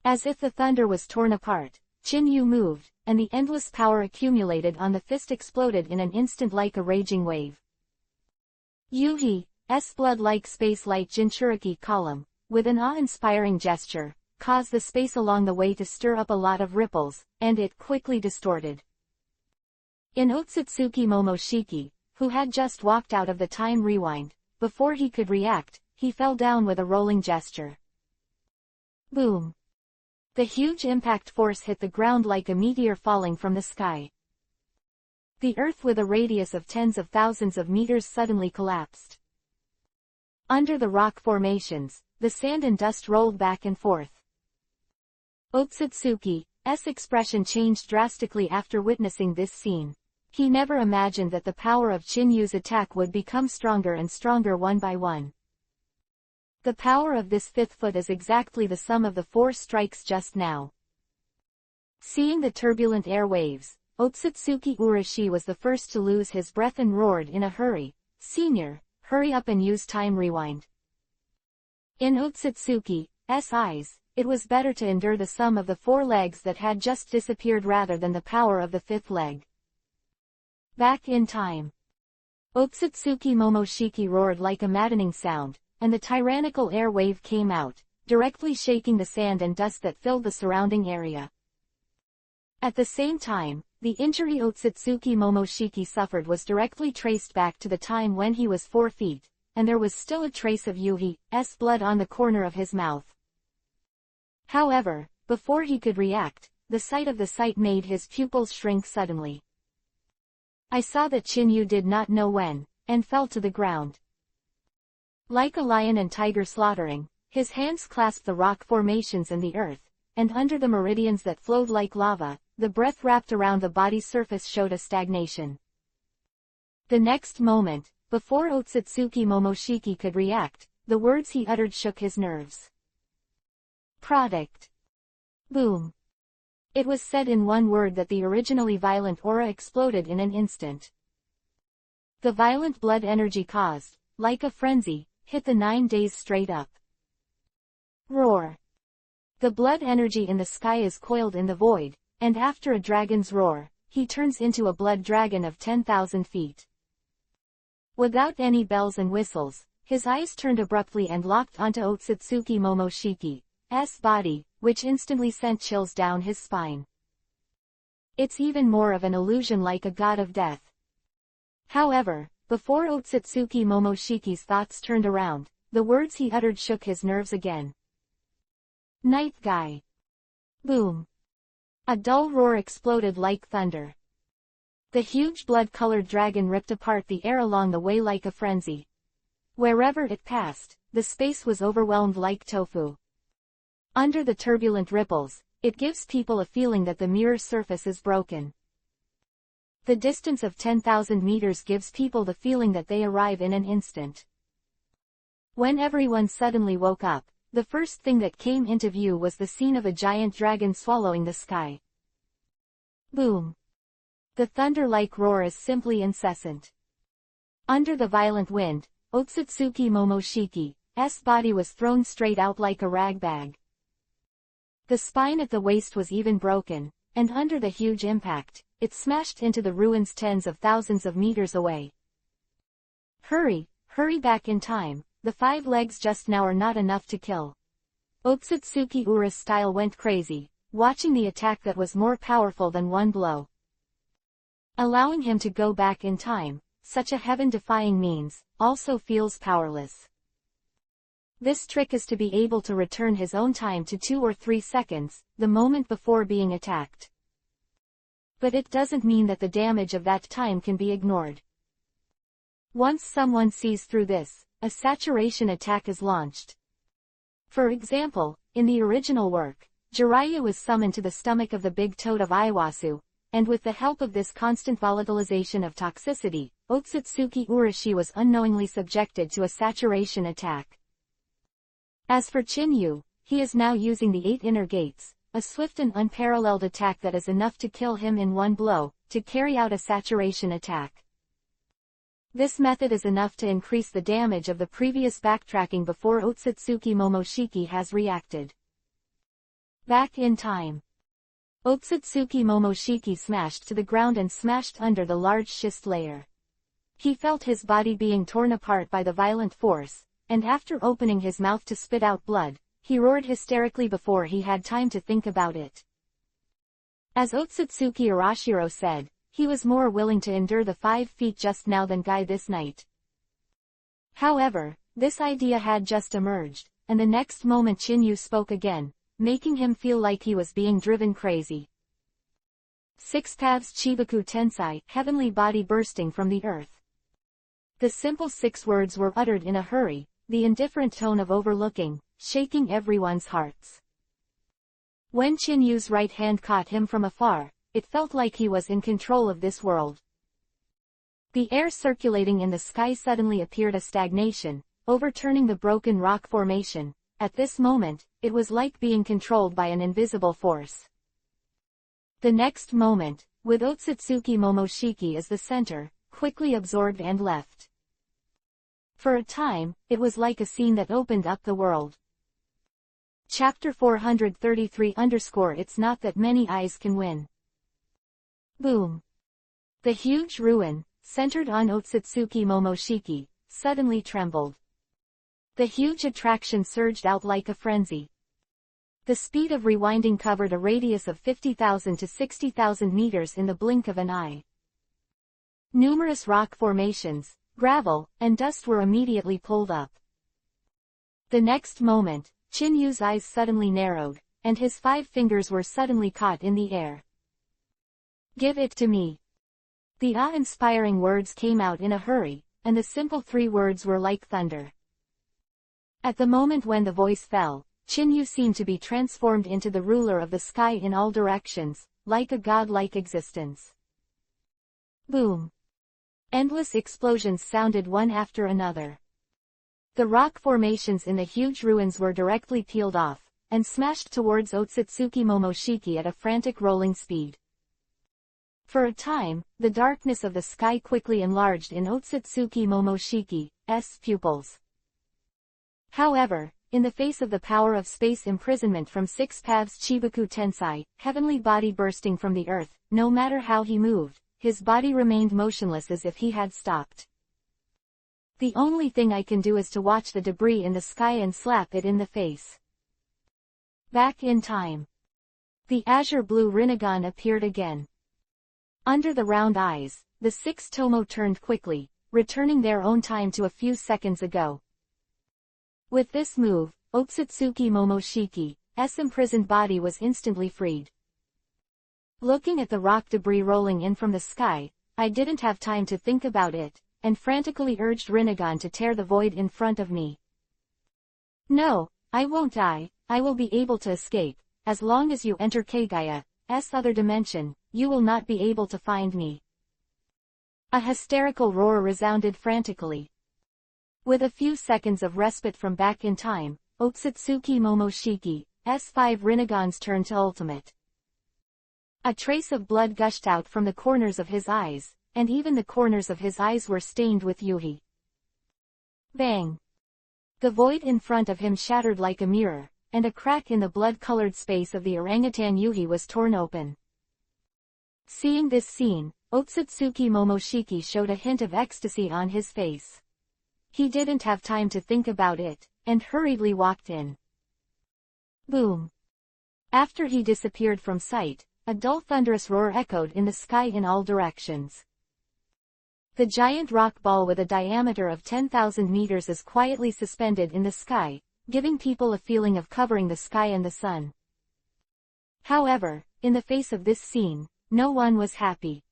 S1: As if the thunder was torn apart, Chinyu moved, and the endless power accumulated on the fist exploded in an instant like a raging wave. Yuhi's blood-like space-light Jinchuriki column, with an awe-inspiring gesture, caused the space along the way to stir up a lot of ripples, and it quickly distorted. In Otsutsuki Momoshiki, who had just walked out of the time rewind, before he could react, he fell down with a rolling gesture. Boom! The huge impact force hit the ground like a meteor falling from the sky. The Earth with a radius of tens of thousands of meters suddenly collapsed. Under the rock formations, the sand and dust rolled back and forth. Otsutsuki's expression changed drastically after witnessing this scene. He never imagined that the power of Chinyu's attack would become stronger and stronger one by one. The power of this fifth foot is exactly the sum of the 4 strikes just now. Seeing the turbulent air waves, Otsutsuki Urashi was the first to lose his breath and roared in a hurry, "Senior, hurry up and use time rewind." In Otsutsuki's eyes, it was better to endure the sum of the 4 legs that had just disappeared rather than the power of the 5th leg. Back in time. Otsutsuki Momoshiki roared like a maddening sound, and the tyrannical air wave came out, directly shaking the sand and dust that filled the surrounding area. At the same time, the injury Otsutsuki Momoshiki suffered was directly traced back to the time when he was 4 feet, and there was still a trace of Yuhi's blood on the corner of his mouth. However, before he could react, the sight of the sight made his pupils shrink suddenly. I saw that Chinyu did not know when, and fell to the ground. Like a lion and tiger slaughtering, his hands clasped the rock formations and the earth, and under the meridians that flowed like lava, the breath wrapped around the body's surface showed a stagnation. The next moment, before Otsutsuki Momoshiki could react, the words he uttered shook his nerves. Product. Boom. It was said in one word that the originally violent aura exploded in an instant. The violent blood energy caused, like a frenzy, hit the 9 days straight up. Roar. The blood energy in the sky is coiled in the void, and after a dragon's roar, he turns into a blood dragon of 10,000 feet. Without any bells and whistles, his eyes turned abruptly and locked onto Otsutsuki Momoshiki's body, which instantly sent chills down his spine. It's even more of an illusion like a god of death. However, before Otsutsuki Momoshiki's thoughts turned around, the words he uttered shook his nerves again. Night guy. Boom. A dull roar exploded like thunder. The huge blood-colored dragon ripped apart the air along the way like a frenzy. Wherever it passed, the space was overwhelmed like tofu. Under the turbulent ripples, it gives people a feeling that the mirror surface is broken. The distance of 10,000 meters gives people the feeling that they arrive in an instant. When everyone suddenly woke up, the first thing that came into view was the scene of a giant dragon swallowing the sky. Boom. The thunder-like roar is simply incessant. Under the violent wind, Otsutsuki Momoshiki's body was thrown straight out like a rag bag. The spine at the waist was even broken, and under the huge impact, it smashed into the ruins tens of thousands of meters away. Hurry, hurry back in time, the 5 legs just now are not enough to kill. Otsutsuki Ura's style went crazy, watching the attack that was more powerful than one blow. Allowing him to go back in time, such a heaven-defying means, also feels powerless. This trick is to be able to return his own time to 2 or 3 seconds, the moment before being attacked. But it doesn't mean that the damage of that time can be ignored. Once someone sees through this, a saturation attack is launched. For example, in the original work, Jiraiya was summoned to the stomach of the big toad of Iwasu, and with the help of this constant volatilization of toxicity, Otsutsuki Urashi was unknowingly subjected to a saturation attack. As for Chinyu, he is now using the 8 inner gates, a swift and unparalleled attack that is enough to kill him in one blow, to carry out a saturation attack. This method is enough to increase the damage of the previous backtracking before Otsutsuki Momoshiki has reacted. Back in time. Otsutsuki Momoshiki smashed to the ground and smashed under the large schist layer. He felt his body being torn apart by the violent force, and after opening his mouth to spit out blood, he roared hysterically before he had time to think about it. As Otsutsuki Arashiro said, he was more willing to endure the 5 feet just now than Guy this night. However, this idea had just emerged, and the next moment Chinyu spoke again, making him feel like he was being driven crazy. 6 paths Chibaku Tensai, heavenly body bursting from the earth. The simple 6 words were uttered in a hurry, the indifferent tone of overlooking, shaking everyone's hearts. When Chinyu's right hand caught him from afar, it felt like he was in control of this world. The air circulating in the sky suddenly appeared a stagnation, overturning the broken rock formation. At this moment, it was like being controlled by an invisible force. The next moment, with Otsutsuki Momoshiki as the center, quickly absorbed and left. For a time, it was like a scene that opened up the world. Chapter 433 _ It's not that many eyes can win. Boom. The huge ruin, centered on Otsutsuki Momoshiki, suddenly trembled. The huge attraction surged out like a frenzy. The speed of rewinding covered a radius of 50,000 to 60,000 meters in the blink of an eye. Numerous rock formations, gravel, and dust were immediately pulled up. The next moment, Chinyu's eyes suddenly narrowed, and his 5 fingers were suddenly caught in the air. Give it to me. The awe-inspiring words came out in a hurry, and the simple 3 words were like thunder. At the moment when the voice fell, Chinyu seemed to be transformed into the ruler of the sky in all directions, like a godlike existence. Boom. Endless explosions sounded one after another. The rock formations in the huge ruins were directly peeled off, and smashed towards Otsutsuki Momoshiki at a frantic rolling speed. For a time, the darkness of the sky quickly enlarged in Otsutsuki Momoshiki's pupils. However, in the face of the power of space imprisonment from 6 paths Chibaku Tensai, heavenly body bursting from the earth, no matter how he moved, his body remained motionless as if he had stopped. The only thing I can do is to watch the debris in the sky and slap it in the face. Back in time. The azure blue Rinnegan appeared again. Under the round eyes, the 6 Tomo turned quickly, returning their own time to a few seconds ago. With this move, Otsutsuki Momoshiki's imprisoned body was instantly freed. Looking at the rock debris rolling in from the sky, I didn't have time to think about it, and frantically urged Rinnegan to tear the void in front of me. No, I won't die, I will be able to escape. As long as you enter Kagaya's other dimension, you will not be able to find me. A hysterical roar resounded frantically. With a few seconds of respite from back in time, Otsutsuki Momoshiki's 5 Rinnegans turned to ultimate. A trace of blood gushed out from the corners of his eyes, and even the corners of his eyes were stained with yuhi. Bang! The void in front of him shattered like a mirror, and a crack in the blood-colored space of the orangutan yuhi was torn open. Seeing this scene, Otsutsuki Momoshiki showed a hint of ecstasy on his face. He didn't have time to think about it, and hurriedly walked in. Boom! After he disappeared from sight, a dull thunderous roar echoed in the sky in all directions. The giant rock ball with a diameter of 10,000 meters is quietly suspended in the sky, giving people a feeling of covering the sky and the sun. However, in the face of this scene, no one was happy.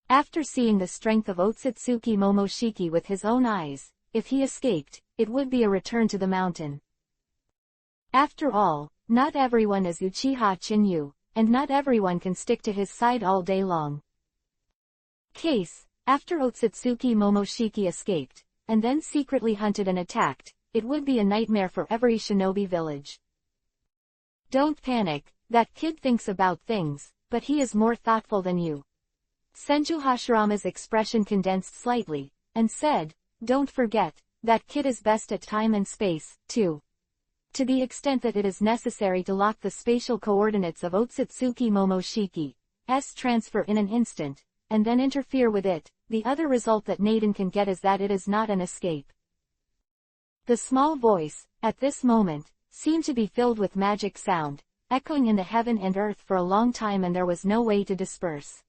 S1: After seeing the strength of Otsutsuki Momoshiki with his own eyes, if he escaped, it would be a return to the mountain. After all, not everyone is Uchiha Chinyu, and not everyone can stick to his side all day long. After Otsutsuki Momoshiki escaped, and then secretly hunted and attacked, it would be a nightmare for every shinobi village. Don't panic, that kid thinks about things, but he is more thoughtful than you. Senju Hashirama's expression condensed slightly, and said, don't forget, that kid is best at time and space, too. To the extent that it is necessary to lock the spatial coordinates of Otsutsuki Momoshiki's transfer in an instant, and then interfere with it, the other result that Naden can get is that it is not an escape. The small voice, at this moment, seemed to be filled with magic sound, echoing in the heaven and earth for a long time, and there was no way to disperse.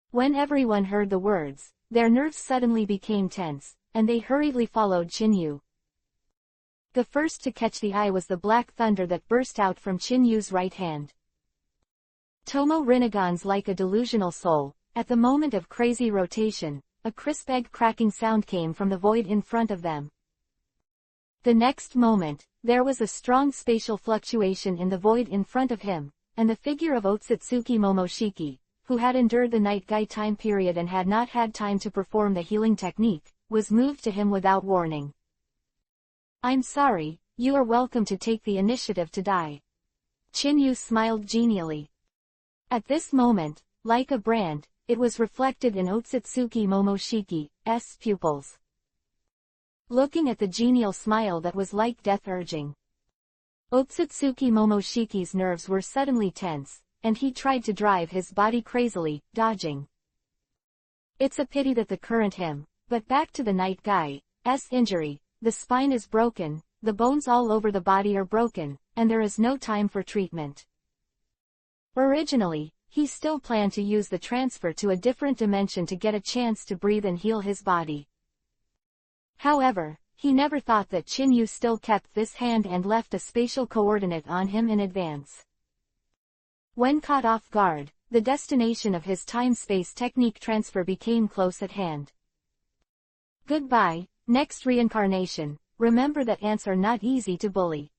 S1: When everyone heard the words, their nerves suddenly became tense, and they hurriedly followed Chinyu. The first to catch the eye was the black thunder that burst out from Chinyu's right hand. Tomo Rinnegan's like a delusional soul. At the moment of crazy rotation, a crisp egg-cracking sound came from the void in front of them. The next moment, there was a strong spatial fluctuation in the void in front of him, and the figure of Otsutsuki Momoshiki, who had endured the Night Gai time period and had not had time to perform the healing technique, was moved to him without warning. "I'm sorry, you are welcome to take the initiative to die." Chinyu smiled genially. At this moment, like a brand, it was reflected in Otsutsuki Momoshiki's pupils. Looking at the genial smile that was like death urging, Otsutsuki Momoshiki's nerves were suddenly tense, and he tried to drive his body crazily, dodging. It's a pity that the current him, but back to the Night Guy's injury, the spine is broken, the bones all over the body are broken, and there is no time for treatment. Originally, he still planned to use the transfer to a different dimension to get a chance to breathe and heal his body. However, he never thought that Chinyu still kept this hand and left a spatial coordinate on him in advance. When caught off guard, the destination of his time-space technique transfer became close at hand. Goodbye, next reincarnation, remember that ants are not easy to bully.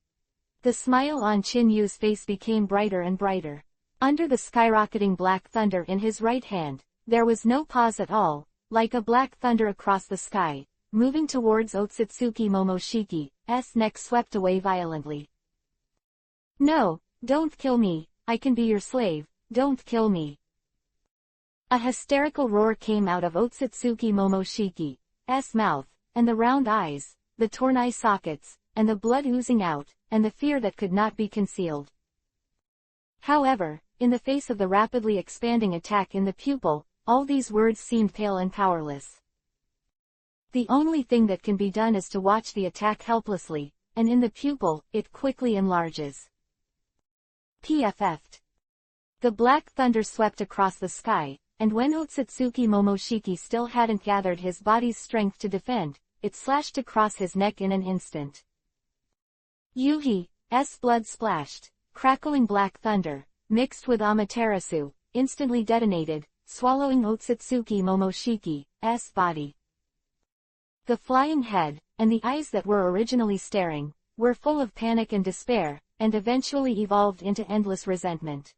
S1: The smile on Chinyu's face became brighter and brighter. Under the skyrocketing black thunder in his right hand, there was no pause at all, like a black thunder across the sky, moving towards Otsutsuki Momoshiki's neck swept away violently. "No, don't kill me, I can be your slave, don't kill me." A hysterical roar came out of Otsutsuki Momoshiki's mouth, and the round eyes, the torn eye sockets, and the blood oozing out, and the fear that could not be concealed. However, in the face of the rapidly expanding attack in the pupil, all these words seemed pale and powerless. The only thing that can be done is to watch the attack helplessly, and in the pupil, it quickly enlarges. PFF'd. The black thunder swept across the sky, and when Otsutsuki Momoshiki still hadn't gathered his body's strength to defend, it slashed across his neck in an instant. Yuhi's blood splashed, crackling black thunder, mixed with Amaterasu, instantly detonated, swallowing Otsutsuki Momoshiki's body. The flying head, and the eyes that were originally staring, were full of panic and despair, and eventually evolved into endless resentment.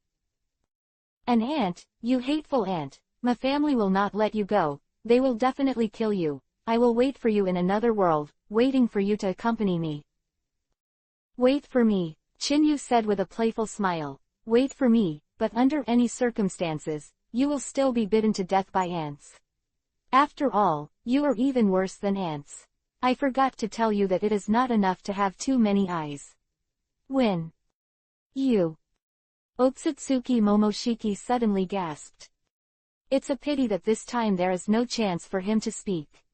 S1: "An ant, you hateful ant, my family will not let you go, they will definitely kill you, I will wait for you in another world, waiting for you to accompany me." "Wait for me," Chinyu said with a playful smile. "Wait for me, but under any circumstances, you will still be bitten to death by ants. After all, you are even worse than ants. I forgot to tell you that it is not enough to have too many eyes. When you..." Otsutsuki Momoshiki suddenly gasped. It's a pity that this time there is no chance for him to speak.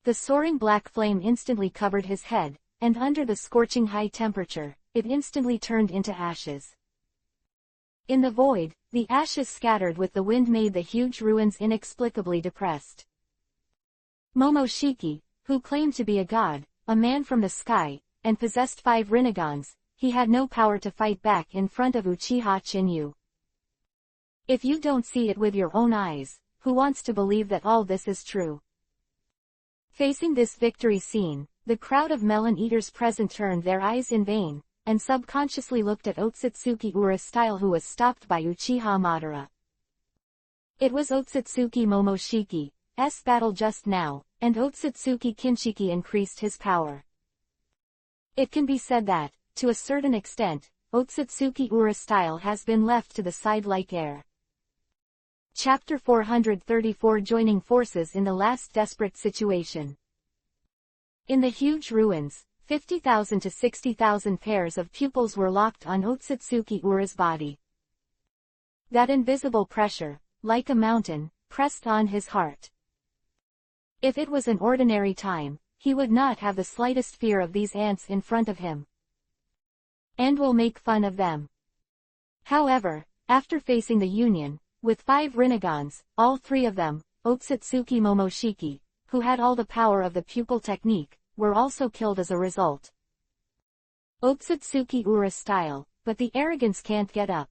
S1: The soaring black flame instantly covered his head, and under the scorching high temperature, it instantly turned into ashes. In the void, the ashes scattered with the wind made the huge ruins inexplicably depressed. Momoshiki, who claimed to be a god, a man from the sky, and possessed 5 Rinnegans, he had no power to fight back in front of Uchiha Chinyu. If you don't see it with your own eyes, who wants to believe that all this is true? Facing this victory scene, the crowd of melon eaters present turned their eyes in vain, and subconsciously looked at Otsutsuki Urastyle, who was stopped by Uchiha Madara. It was Otsutsuki Momoshiki's battle just now, and Otsutsuki Kinshiki increased his power. It can be said that, to a certain extent, Otsutsuki Urastyle has been left to the side like air. Chapter 434, Joining Forces in the Last Desperate Situation. In the huge ruins, 50,000 to 60,000 pairs of pupils were locked on Otsutsuki Ura's body. That invisible pressure, like a mountain, pressed on his heart. If it was an ordinary time, he would not have the slightest fear of these ants in front of him, and will make fun of them. However, after facing the Union, with 5 Rinagans, all 3 of them, Otsutsuki Momoshiki, who had all the power of the pupil technique, were also killed as a result. Otsutsuki Ura style, but the arrogance can't get up.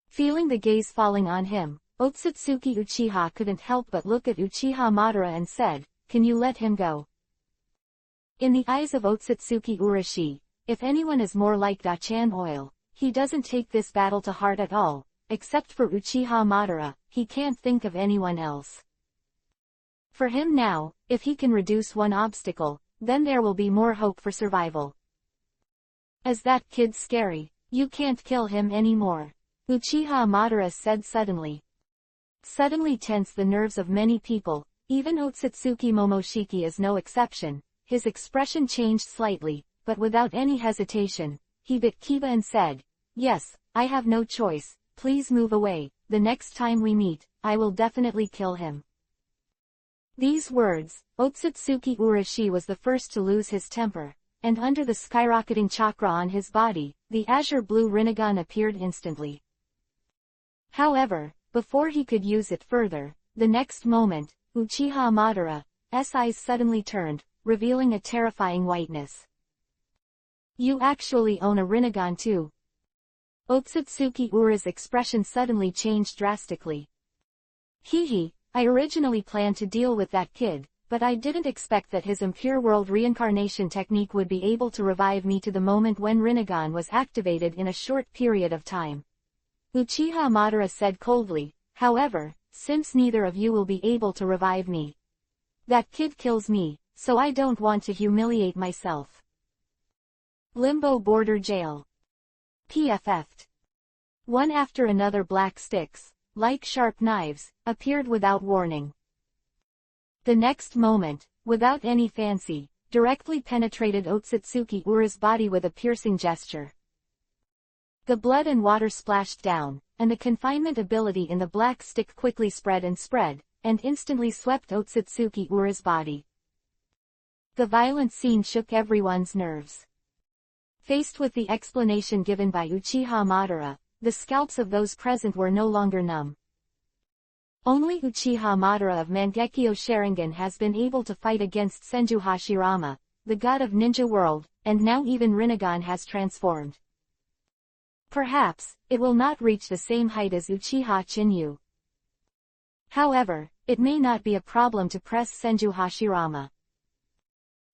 S1: Feeling the gaze falling on him, Otsutsuki Uchiha couldn't help but look at Uchiha Madara and said, "Can you let him go?" In the eyes of Otsutsuki Urashi, if anyone is more like Dachan oil, he doesn't take this battle to heart at all, except for Uchiha Madara, he can't think of anyone else. For him now, if he can reduce one obstacle, then there will be more hope for survival. "Is that kid scary? You can't kill him anymore," Uchiha Madara said suddenly. Suddenly tense the nerves of many people, even Otsutsuki Momoshiki is no exception. His expression changed slightly, but without any hesitation, he bit Kiba and said, "Yes, I have no choice, please move away, the next time we meet, I will definitely kill him." These words, Otsutsuki Urashi was the first to lose his temper, and under the skyrocketing chakra on his body, the azure blue Rinnegan appeared instantly. However, before he could use it further, the next moment, Uchiha Madara's eyes suddenly turned, revealing a terrifying whiteness. "You actually own a Rinnegan too?" Otsutsuki Ura's expression suddenly changed drastically. "Hehe, I originally planned to deal with that kid, but I didn't expect that his impure world reincarnation technique would be able to revive me to the moment when Rinnegan was activated in a short period of time," Uchiha Madara said coldly. "However, since neither of you will be able to revive me, that kid kills me, so I don't want to humiliate myself." Limbo Border Jail. PFF'd. One after another black sticks, like sharp knives, appeared without warning. The next moment, without any fancy, directly penetrated Otsutsuki Ura's body with a piercing gesture. The blood and water splashed down, and the confinement ability in the black stick quickly spread, and instantly swept Otsutsuki Ura's body. The violent scene shook everyone's nerves. Faced with the explanation given by Uchiha Madara, the scalps of those present were no longer numb. Only Uchiha Madara of Mangekyo Sharingan has been able to fight against Senju Hashirama, the god of ninja world, and now even Rinnegan has transformed. Perhaps, it will not reach the same height as Uchiha Chinyu. However, it may not be a problem to press Senju Hashirama.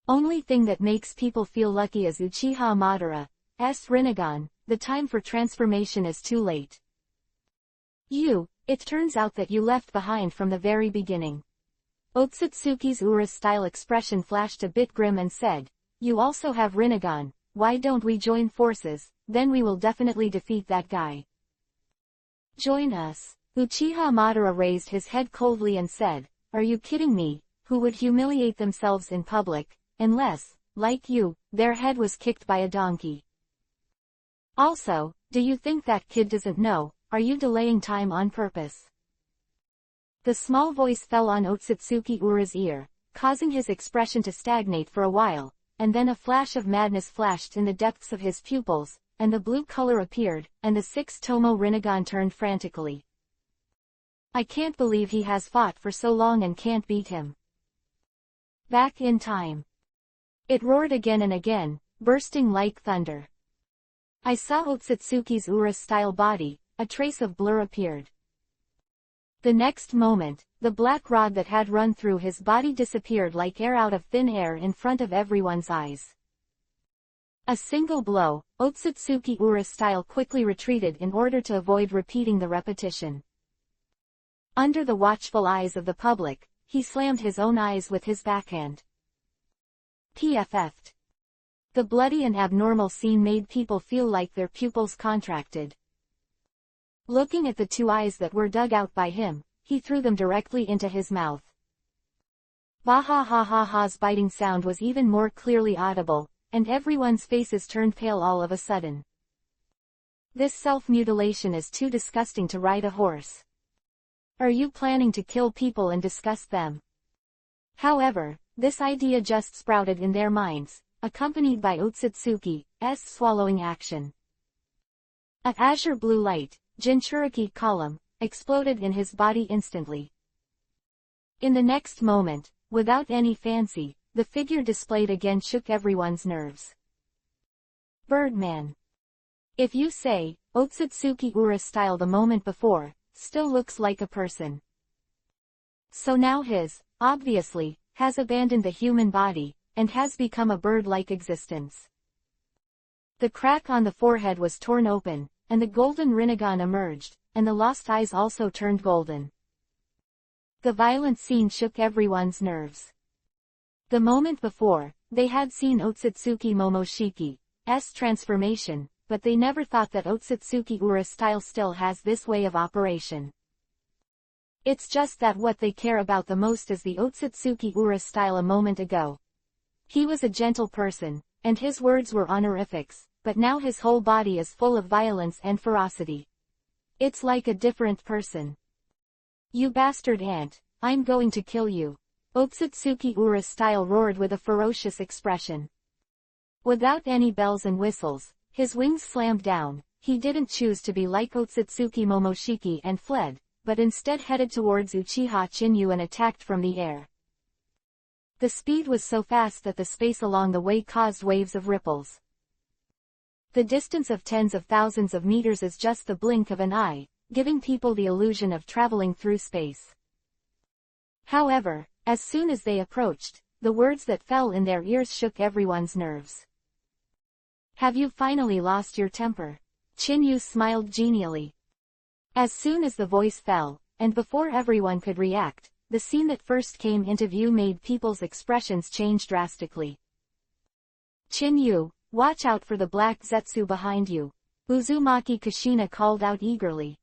S1: Only thing that makes people feel lucky is Uchiha Madara's Rinnegan, the time for transformation is too late. It turns out that you left behind from the very beginning." Otsutsuki's Ura's style expression flashed a bit grim and said, "You also have Rinnegan, why don't we join forces, then we will definitely defeat that guy." "Join us?" Uchiha Madara raised his head coldly and said, "Are you kidding me? Who would humiliate themselves in public, unless, like you, their head was kicked by a donkey? Also, do you think that kid doesn't know? Are you delaying time on purpose?" The small voice fell on Otsutsuki Ura's ear, causing his expression to stagnate for a while, and then a flash of madness flashed in the depths of his pupils, and the blue color appeared, and the 6-Tomo Rinnegan turned frantically. "I can't believe he has fought for so long and can't beat him. Back in time." It roared again and again, bursting like thunder. I saw Otsutsuki's Ura-style body, a trace of blur appeared. The next moment, the black rod that had run through his body disappeared like air out of thin air in front of everyone's eyes. A single blow, Otsutsuki Ura-style quickly retreated in order to avoid repeating the repetition. Under the watchful eyes of the public, he slammed his own eyes with his backhand. PFF'd. The bloody and abnormal scene made people feel like their pupils contracted. Looking at the 2 eyes that were dug out by him, he threw them directly into his mouth. Bah-ha-ha-ha-ha's biting sound was even more clearly audible, and everyone's faces turned pale all of a sudden. This self-mutilation is too disgusting to ride a horse. Are you planning to kill people and disgust them? However, this idea just sprouted in their minds, accompanied by Otsutsuki's swallowing action. A azure blue light, Jinchuriki column, exploded in his body instantly. In the next moment, without any fancy, the figure displayed again shook everyone's nerves. Birdman. If you say, Otsutsuki Ura's style the moment before, still looks like a person. So now his, obviously, has abandoned the human body, and has become a bird-like existence. The crack on the forehead was torn open, and the golden rinnegan emerged, and the lost eyes also turned golden. The violent scene shook everyone's nerves. The moment before, they had seen Otsutsuki Momoshiki's transformation, but they never thought that Otsutsuki Ura's style still has this way of operation. It's just that what they care about the most is the Otsutsuki Ura's style a moment ago. He was a gentle person, and his words were honorifics, but now his whole body is full of violence and ferocity. It's like a different person. You bastard ant, I'm going to kill you. Otsutsuki Ura's style roared with a ferocious expression. Without any bells and whistles, his wings slammed down. He didn't choose to be like Otsutsuki Momoshiki and fled, but instead headed towards Uchiha Chinyu and attacked from the air. The speed was so fast that the space along the way caused waves of ripples. The distance of tens of thousands of meters is just the blink of an eye, giving people the illusion of traveling through space. However, as soon as they approached, the words that fell in their ears shook everyone's nerves. Have you finally lost your temper? Chinyu smiled genially. As soon as the voice fell, and before everyone could react, the scene that first came into view made people's expressions change drastically. Chinyu, watch out for the black Zetsu behind you, Uzumaki Kushina called out eagerly.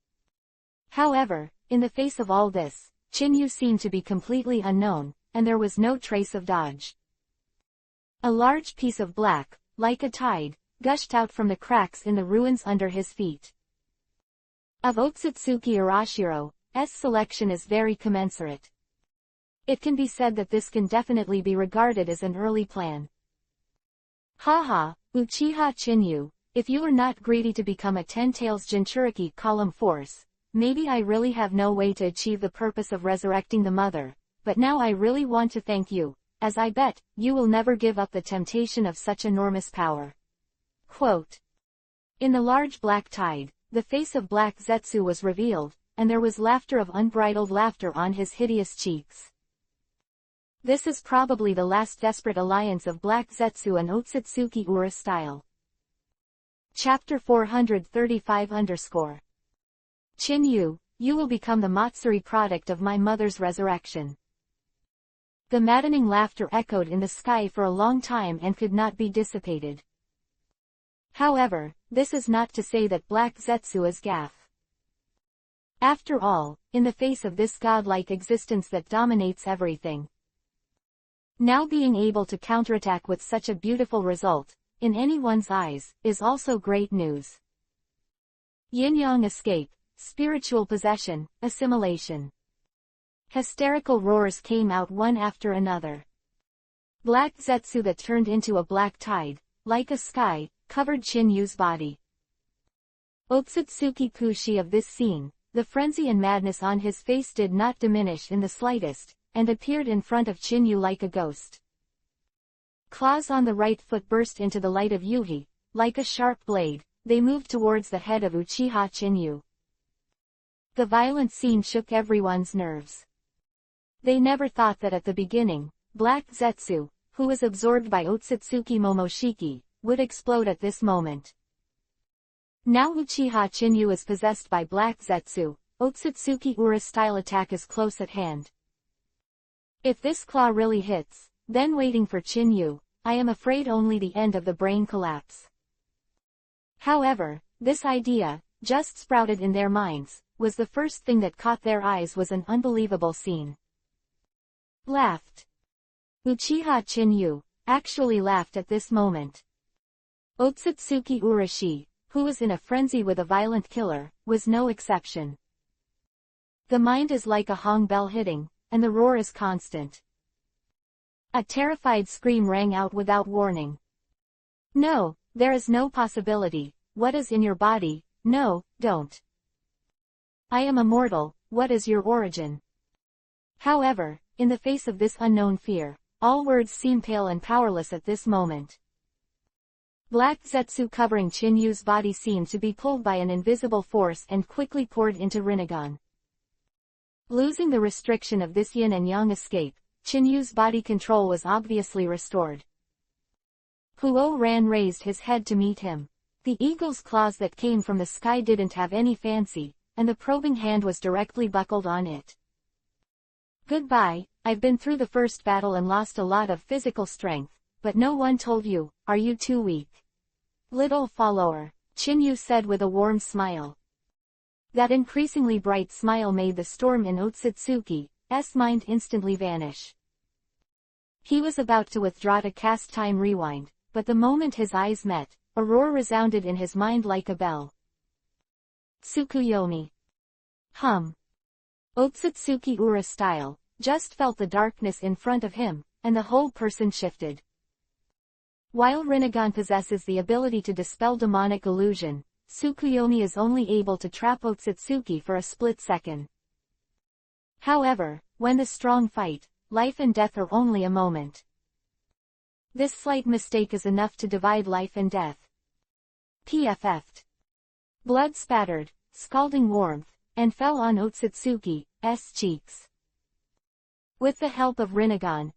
S1: However, in the face of all this, Chinyu seemed to be completely unknown, and there was no trace of dodge. A large piece of black, like a tide, gushed out from the cracks in the ruins under his feet. Of Otsutsuki Arashiro's selection is very commensurate. It can be said that this can definitely be regarded as an early plan. Haha, Uchiha Chinyu, if you were not greedy to become a Ten-Tails Jinchuriki column force, maybe I really have no way to achieve the purpose of resurrecting the mother, but now I really want to thank you, as I bet, you will never give up the temptation of such enormous power. Quote. In the large black tide, the face of Black Zetsu was revealed, and there was laughter of unbridled laughter on his hideous cheeks. This is probably the last desperate alliance of Black Zetsu and Otsutsuki Ura style. Chapter 435 Chinyu, you will become the Matsuri product of my mother's resurrection. The maddening laughter echoed in the sky for a long time and could not be dissipated. However, this is not to say that Black Zetsu is gaff. After all, in the face of this godlike existence that dominates everything, now being able to counterattack with such a beautiful result, in anyone's eyes, is also great news. Yin-yang escape, spiritual possession, assimilation. Hysterical roars came out one after another. Black Zetsu that turned into a black tide, like a sky, covered Chinyu's body. Otsutsuki Kushi of this scene, the frenzy and madness on his face did not diminish in the slightest, and appeared in front of Chinyu like a ghost. Claws on the right foot burst into the light of Yuhi, like a sharp blade, they moved towards the head of Uchiha Chinyu. The violent scene shook everyone's nerves. They never thought that at the beginning, Black Zetsu, who was absorbed by Otsutsuki Momoshiki, would explode at this moment. Now Uchiha Chinyu is possessed by Black Zetsu, Otsutsuki Ura's style attack is close at hand. If this claw really hits, then waiting for Chinyu, I am afraid only the end of the brain collapse. However, this idea, just sprouted in their minds, was the first thing that caught their eyes was an unbelievable scene. Laughed. Uchiha Chinyu actually laughed at this moment. Otsutsuki Urashi, who was in a frenzy with a violent killer, was no exception. The mind is like a hong bell hitting, and the roar is constant. A terrified scream rang out without warning. No, there is no possibility. What is in your body? No, don't. I am immortal. What is your origin? However, in the face of this unknown fear, all words seem pale and powerless at this moment. Black zetsu covering Chinyu's body seemed to be pulled by an invisible force and quickly poured into Rinnegan. Losing the restriction of this yin and yang escape, Chinyu's body control was obviously restored. Huo Ran raised his head to meet him. The eagle's claws that came from the sky didn't have any fancy, and the probing hand was directly buckled on it. Goodbye, I've been through the first battle and lost a lot of physical strength, but no one told you, are you too weak? Little follower, Chinyu said with a warm smile. That increasingly bright smile made the storm in Otsutsuki's mind instantly vanish. He was about to withdraw to cast time rewind, but the moment his eyes met, a roar resounded in his mind like a bell. Tsukuyomi. Otsutsuki Ura style, just felt the darkness in front of him, and the whole person shifted. While Rinnegan possesses the ability to dispel demonic illusion, Tsukuyomi is only able to trap Otsutsuki for a split second. However, when the strong fight, life and death are only a moment. This slight mistake is enough to divide life and death. PFF'd. Blood spattered, scalding warmth, and fell on Otsutsuki's cheeks. With the help of Rinnegan's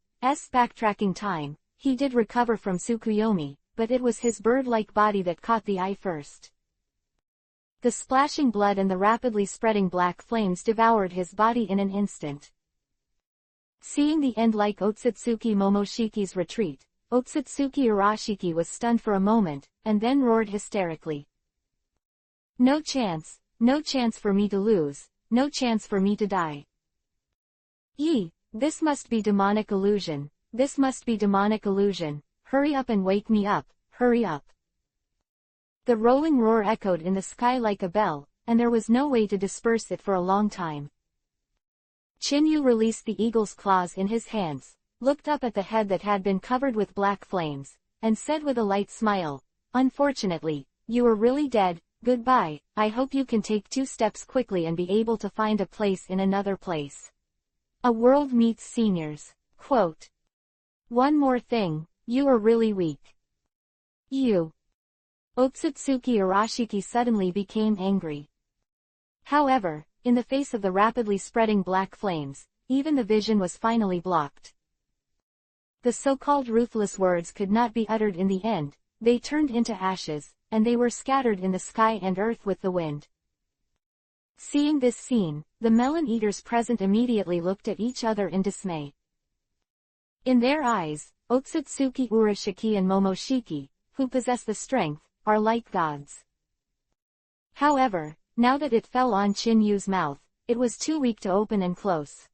S1: backtracking time, he did recover from Tsukuyomi, but it was his bird-like body that caught the eye first. The splashing blood and the rapidly spreading black flames devoured his body in an instant. Seeing the end like Otsutsuki Momoshiki's retreat, Otsutsuki Arashiki was stunned for a moment, and then roared hysterically. No chance for me to lose, no chance for me to die. This must be demonic illusion, this must be demonic illusion, hurry up and wake me up, hurry up. The rolling roar echoed in the sky like a bell, and there was no way to disperse it for a long time. Chinyu released the eagle's claws in his hands, looked up at the head that had been covered with black flames, and said with a light smile, unfortunately, you are really dead, goodbye, I hope you can take 2 steps quickly and be able to find a place in another place. A world meets seniors. Quote. One more thing, you are really weak. You. Otsutsuki Arashiki suddenly became angry. However, in the face of the rapidly spreading black flames, even the vision was finally blocked. The so-called ruthless words could not be uttered in the end, they turned into ashes, and they were scattered in the sky and earth with the wind. Seeing this scene, the melon eaters present immediately looked at each other in dismay. In their eyes, Otsutsuki Urashiki and Momoshiki, who possess the strength, are like gods. However, now that it fell on Chinyu's mouth, it was too weak to open and close.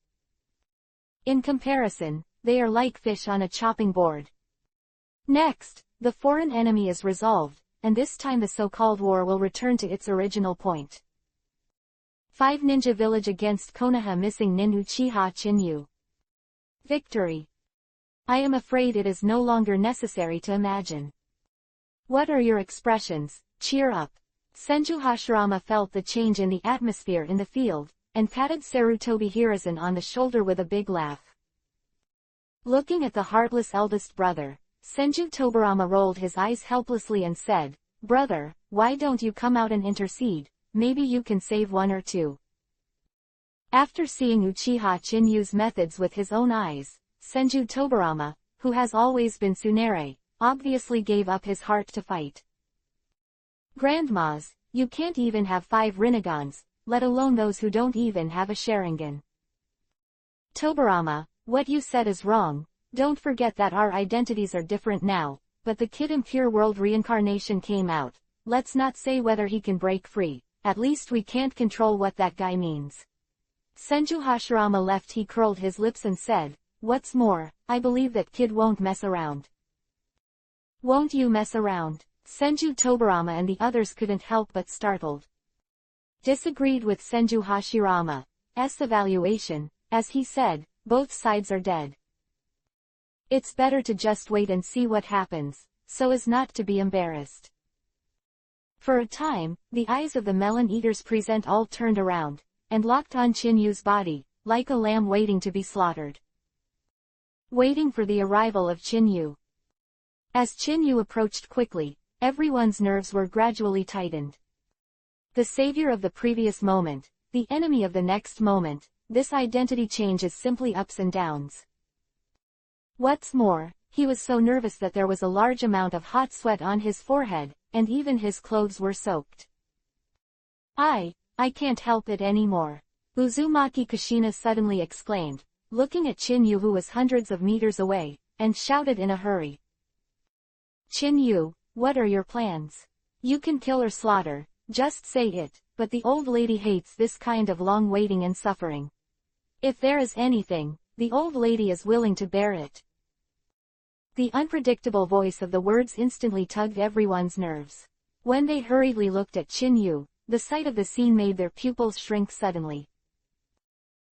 S1: In comparison, they are like fish on a chopping board. Next, the foreign enemy is resolved, and this time the so-called war will return to its original point. 5 Ninja Village against Konoha missing Nin Uchiha Chinyu. Victory. I am afraid it is no longer necessary to imagine. What are your expressions? Cheer up. Senju Hashirama felt the change in the atmosphere in the field, and patted Sarutobi Hiruzen on the shoulder with a big laugh. Looking at the heartless eldest brother, Senju Tobarama rolled his eyes helplessly and said, Brother, why don't you come out and intercede, maybe you can save 1 or 2. After seeing Uchiha Chinyu's methods with his own eyes, Senju Tobarama, who has always been Tsunere, obviously gave up his heart to fight. Grandmas, you can't even have 5 Rinnegans, let alone those who don't even have a Sharingan. Tobarama, what you said is wrong, don't forget that our identities are different now, but the Kid Impure World reincarnation came out, let's not say whether he can break free, at least we can't control what that guy means. Senju Hashirama left. He curled his lips and said, what's more, I believe that kid won't mess around. Won't you mess around? Senju Tobarama and the others couldn't help but startled. Disagreed with Senju Hashirama. evaluation, as he said, both sides are dead. It's better to just wait and see what happens, so as not to be embarrassed. For a time, the eyes of the melon eaters present all turned around, and locked on Qinyu's body, like a lamb waiting to be slaughtered. Waiting for the arrival of Qinyu. As Qinyu approached quickly, everyone's nerves were gradually tightened. The savior of the previous moment, the enemy of the next moment, this identity change is simply ups and downs. What's more, he was so nervous that there was a large amount of hot sweat on his forehead, and even his clothes were soaked. I can't help it anymore. Uzumaki Kushina suddenly exclaimed, looking at Qinyu who was hundreds of meters away, and shouted in a hurry. Qinyu, what are your plans? You can kill or slaughter, just say it, but the old lady hates this kind of long waiting and suffering. If there is anything, the old lady is willing to bear it. The unpredictable voice of the words instantly tugged everyone's nerves. When they hurriedly looked at Qinyu, the sight of the scene made their pupils shrink suddenly.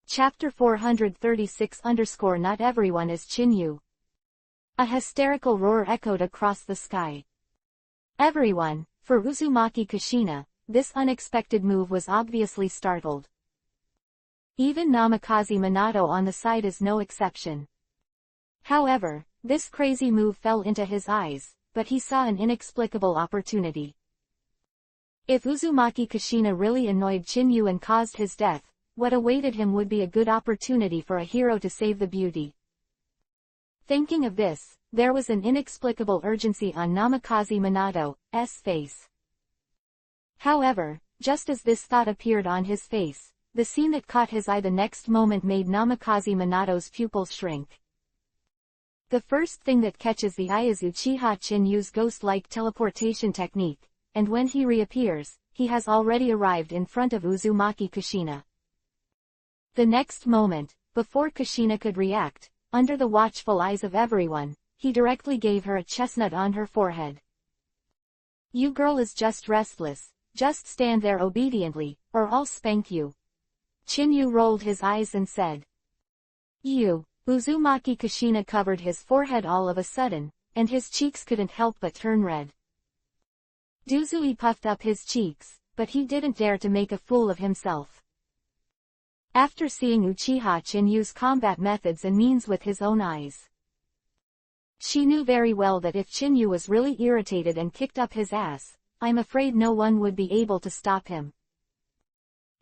S1: Chapter 436 _ Not everyone is Qinyu. A hysterical roar echoed across the sky. Everyone, for Uzumaki Kushina, this unexpected move was obviously startled. Even Namikaze Minato on the side is no exception. However, this crazy move fell into his eyes, but he saw an inexplicable opportunity. If Uzumaki Kushina really annoyed Qinyu and caused his death, what awaited him would be a good opportunity for a hero to save the beauty. Thinking of this, there was an inexplicable urgency on Namikaze Minato's face. However, just as this thought appeared on his face, the scene that caught his eye the next moment made Namikaze Minato's pupils shrink. The first thing that catches the eye is Uchiha Qinyu's ghost-like teleportation technique, and when he reappears, he has already arrived in front of Uzumaki Kushina. The next moment, before Kushina could react, under the watchful eyes of everyone, he directly gave her a chestnut on her forehead. You girl is just restless, just stand there obediently, or I'll spank you. Qinyu rolled his eyes and said. You. Uzumaki Kushina covered his forehead all of a sudden, and his cheeks couldn't help but turn red. Duzui puffed up his cheeks, but he didn't dare to make a fool of himself. After seeing Uchiha Qinyu's combat methods and means with his own eyes, she knew very well that if Qinyu was really irritated and kicked up his ass, I'm afraid no one would be able to stop him.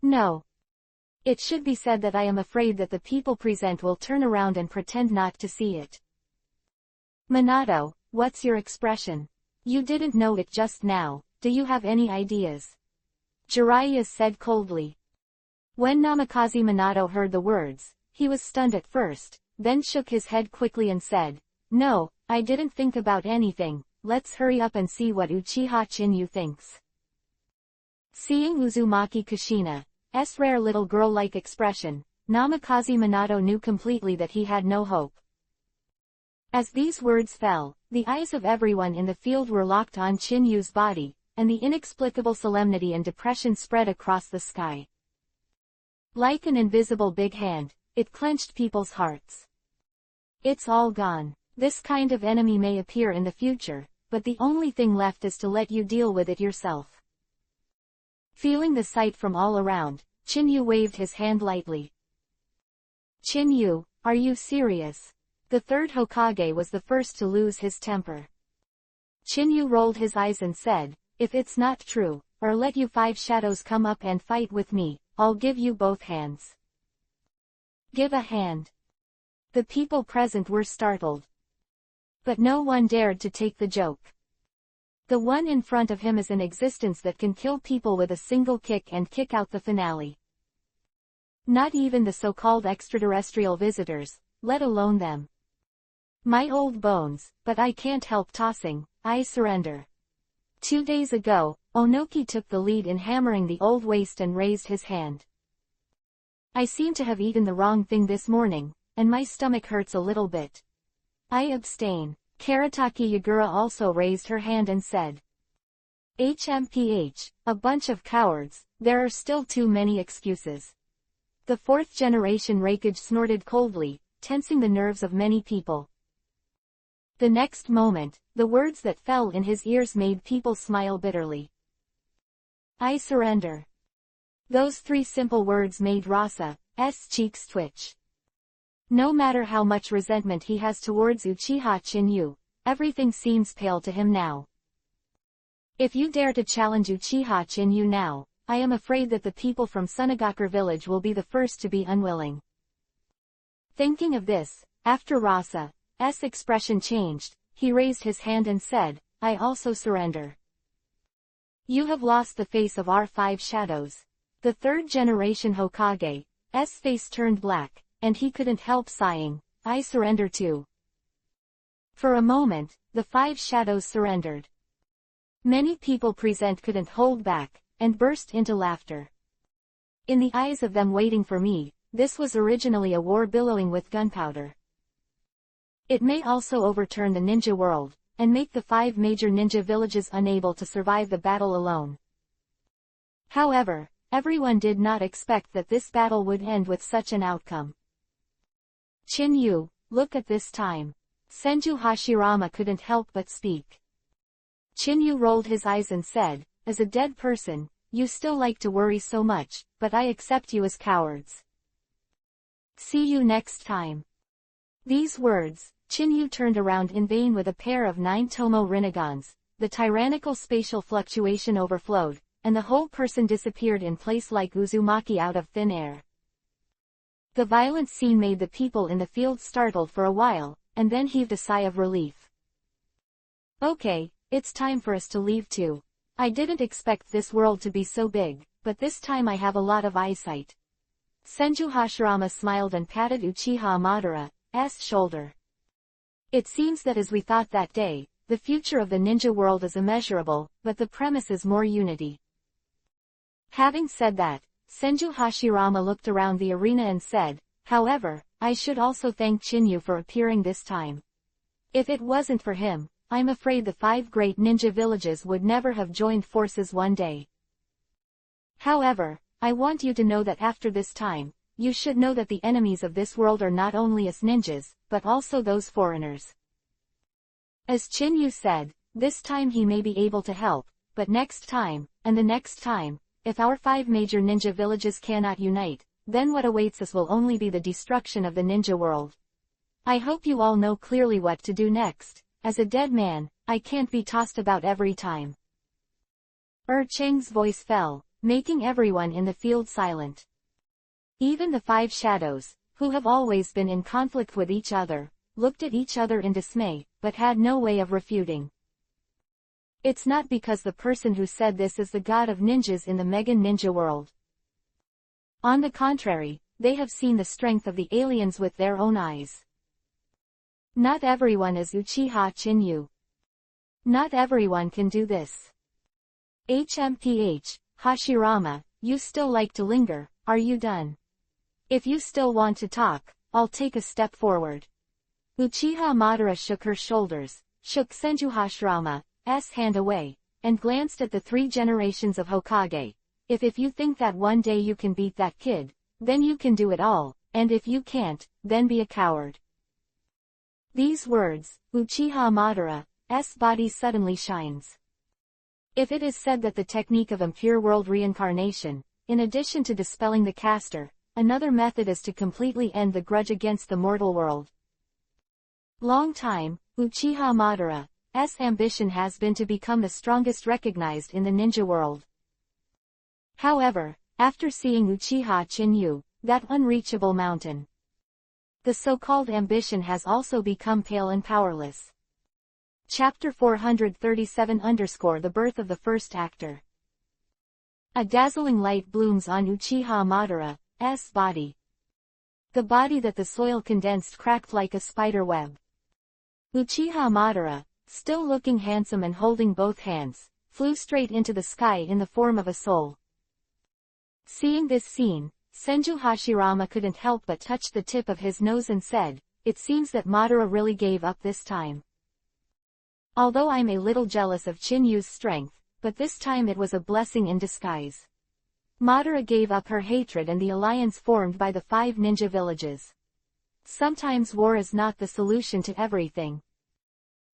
S1: No. It should be said that I am afraid that the people present will turn around and pretend not to see it. Minato, what's your expression? You didn't know it just now, do you have any ideas? Jiraiya said coldly. When Namikaze Minato heard the words, he was stunned at first, then shook his head quickly and said, No, I didn't think about anything, let's hurry up and see what Uchiha Qinyu thinks. Seeing Uzumaki Kushina's rare little girl-like expression, Namikaze Minato knew completely that he had no hope. As these words fell, the eyes of everyone in the field were locked on Qinyu's body, and the inexplicable solemnity and depression spread across the sky. Like an invisible big hand, it clenched people's hearts. It's all gone. This kind of enemy may appear in the future, but the only thing left is to let you deal with it yourself. Feeling the sight from all around, Qinyu waved his hand lightly. Qinyu, are you serious? The third Hokage was the first to lose his temper. Qinyu rolled his eyes and said, If it's not true, or let you 5 shadows come up and fight with me, I'll give you both hands. Give a hand. The people present were startled. But no one dared to take the joke. The one in front of him is an existence that can kill people with a single kick and kick out the finale. Not even the so-called extraterrestrial visitors, let alone them. My old bones, but I can't help tossing, I surrender. 2 days ago, Onoki took the lead in hammering the old waist and raised his hand. I seem to have eaten the wrong thing this morning, and my stomach hurts a little bit. I abstain. Karataki Yagura also raised her hand and said. HMPH, a bunch of cowards, there are still too many excuses. The fourth generation Reikage snorted coldly, tensing the nerves of many people. The next moment, the words that fell in his ears made people smile bitterly. I surrender. Those three simple words made Rasa's cheeks twitch. No matter how much resentment he has towards Uchiha Chinyu, everything seems pale to him now. If you dare to challenge Uchiha Chinyu now, I am afraid that the people from Sunagakure village will be the first to be unwilling. Thinking of this, after Rasa's expression changed, he raised his hand and said, I also surrender. You have lost the face of our five shadows. The third generation Hokage's face turned black, and he couldn't help sighing, I surrender too. For a moment, the five shadows surrendered. Many people present couldn't hold back, and burst into laughter. In the eyes of them waiting for me, this was originally a war billowing with gunpowder. It may also overturn the ninja world, and make the five major ninja villages unable to survive the battle alone. However, everyone did not expect that this battle would end with such an outcome. Chinyu, look at this time. Senju Hashirama couldn't help but speak. Chinyu rolled his eyes and said, as a dead person, you still like to worry so much, but I accept you as cowards. See you next time. These words, Chinyu turned around in vain with a pair of 9 Tomo Rinagans, the tyrannical spatial fluctuation overflowed, and the whole person disappeared in place like Uzumaki out of thin air. The violent scene made the people in the field startled for a while, and then heaved a sigh of relief. Okay, it's time for us to leave too. I didn't expect this world to be so big, but this time I have a lot of eyesight. Senju Hashirama smiled and patted Uchiha Madara's shoulder. It seems that as we thought that day, the future of the ninja world is immeasurable, but the premise is more unity. Having said that, Senju Hashirama looked around the arena and said, however, I should also thank Chinyu for appearing this time. If it wasn't for him, I'm afraid the 5 great ninja villages would never have joined forces one day. However, I want you to know that after this time, you should know that the enemies of this world are not only us ninjas, but also those foreigners. As Chinyu said, this time he may be able to help, but next time, and the next time, if our 5 major ninja villages cannot unite, then what awaits us will only be the destruction of the ninja world. I hope you all know clearly what to do next. As a dead man, I can't be tossed about every time. Cheng's voice fell, making everyone in the field silent. Even the 5 shadows, who have always been in conflict with each other, looked at each other in dismay, but had no way of refuting. It's not because the person who said this is the god of ninjas in the mega ninja world. On the contrary, they have seen the strength of the aliens with their own eyes. Not everyone is Uchiha Chinyu. Not everyone can do this. Hashirama, you still like to linger, are you done? If you still want to talk, I'll take a step forward. Uchiha Madara shook her shoulders, shook Senju Hashirama's hand away, and glanced at the 3 generations of Hokage. If you think that one day you can beat that kid, then you can do it all, and if you can't, then be a coward. These words, Uchiha Madara's body suddenly shines. If it is said that the technique of impure world reincarnation, in addition to dispelling the caster, another method is to completely end the grudge against the mortal world. Long time, Uchiha Madara's ambition has been to become the strongest recognized in the ninja world. However, after seeing Uchiha Chinyu, that unreachable mountain, the so-called ambition has also become pale and powerless. Chapter 437 The birth of the first actor. A dazzling light blooms on Uchiha Madara's body. The body that the soil condensed cracked like a spider web. Uchiha Madara, still looking handsome and holding both hands, flew straight into the sky in the form of a soul. Seeing this scene, Senju Hashirama couldn't help but touch the tip of his nose and said, it seems that Madara really gave up this time. Although I'm a little jealous of Chinyu's strength, but this time it was a blessing in disguise. Madara gave up her hatred and the alliance formed by the 5 ninja villages. Sometimes war is not the solution to everything.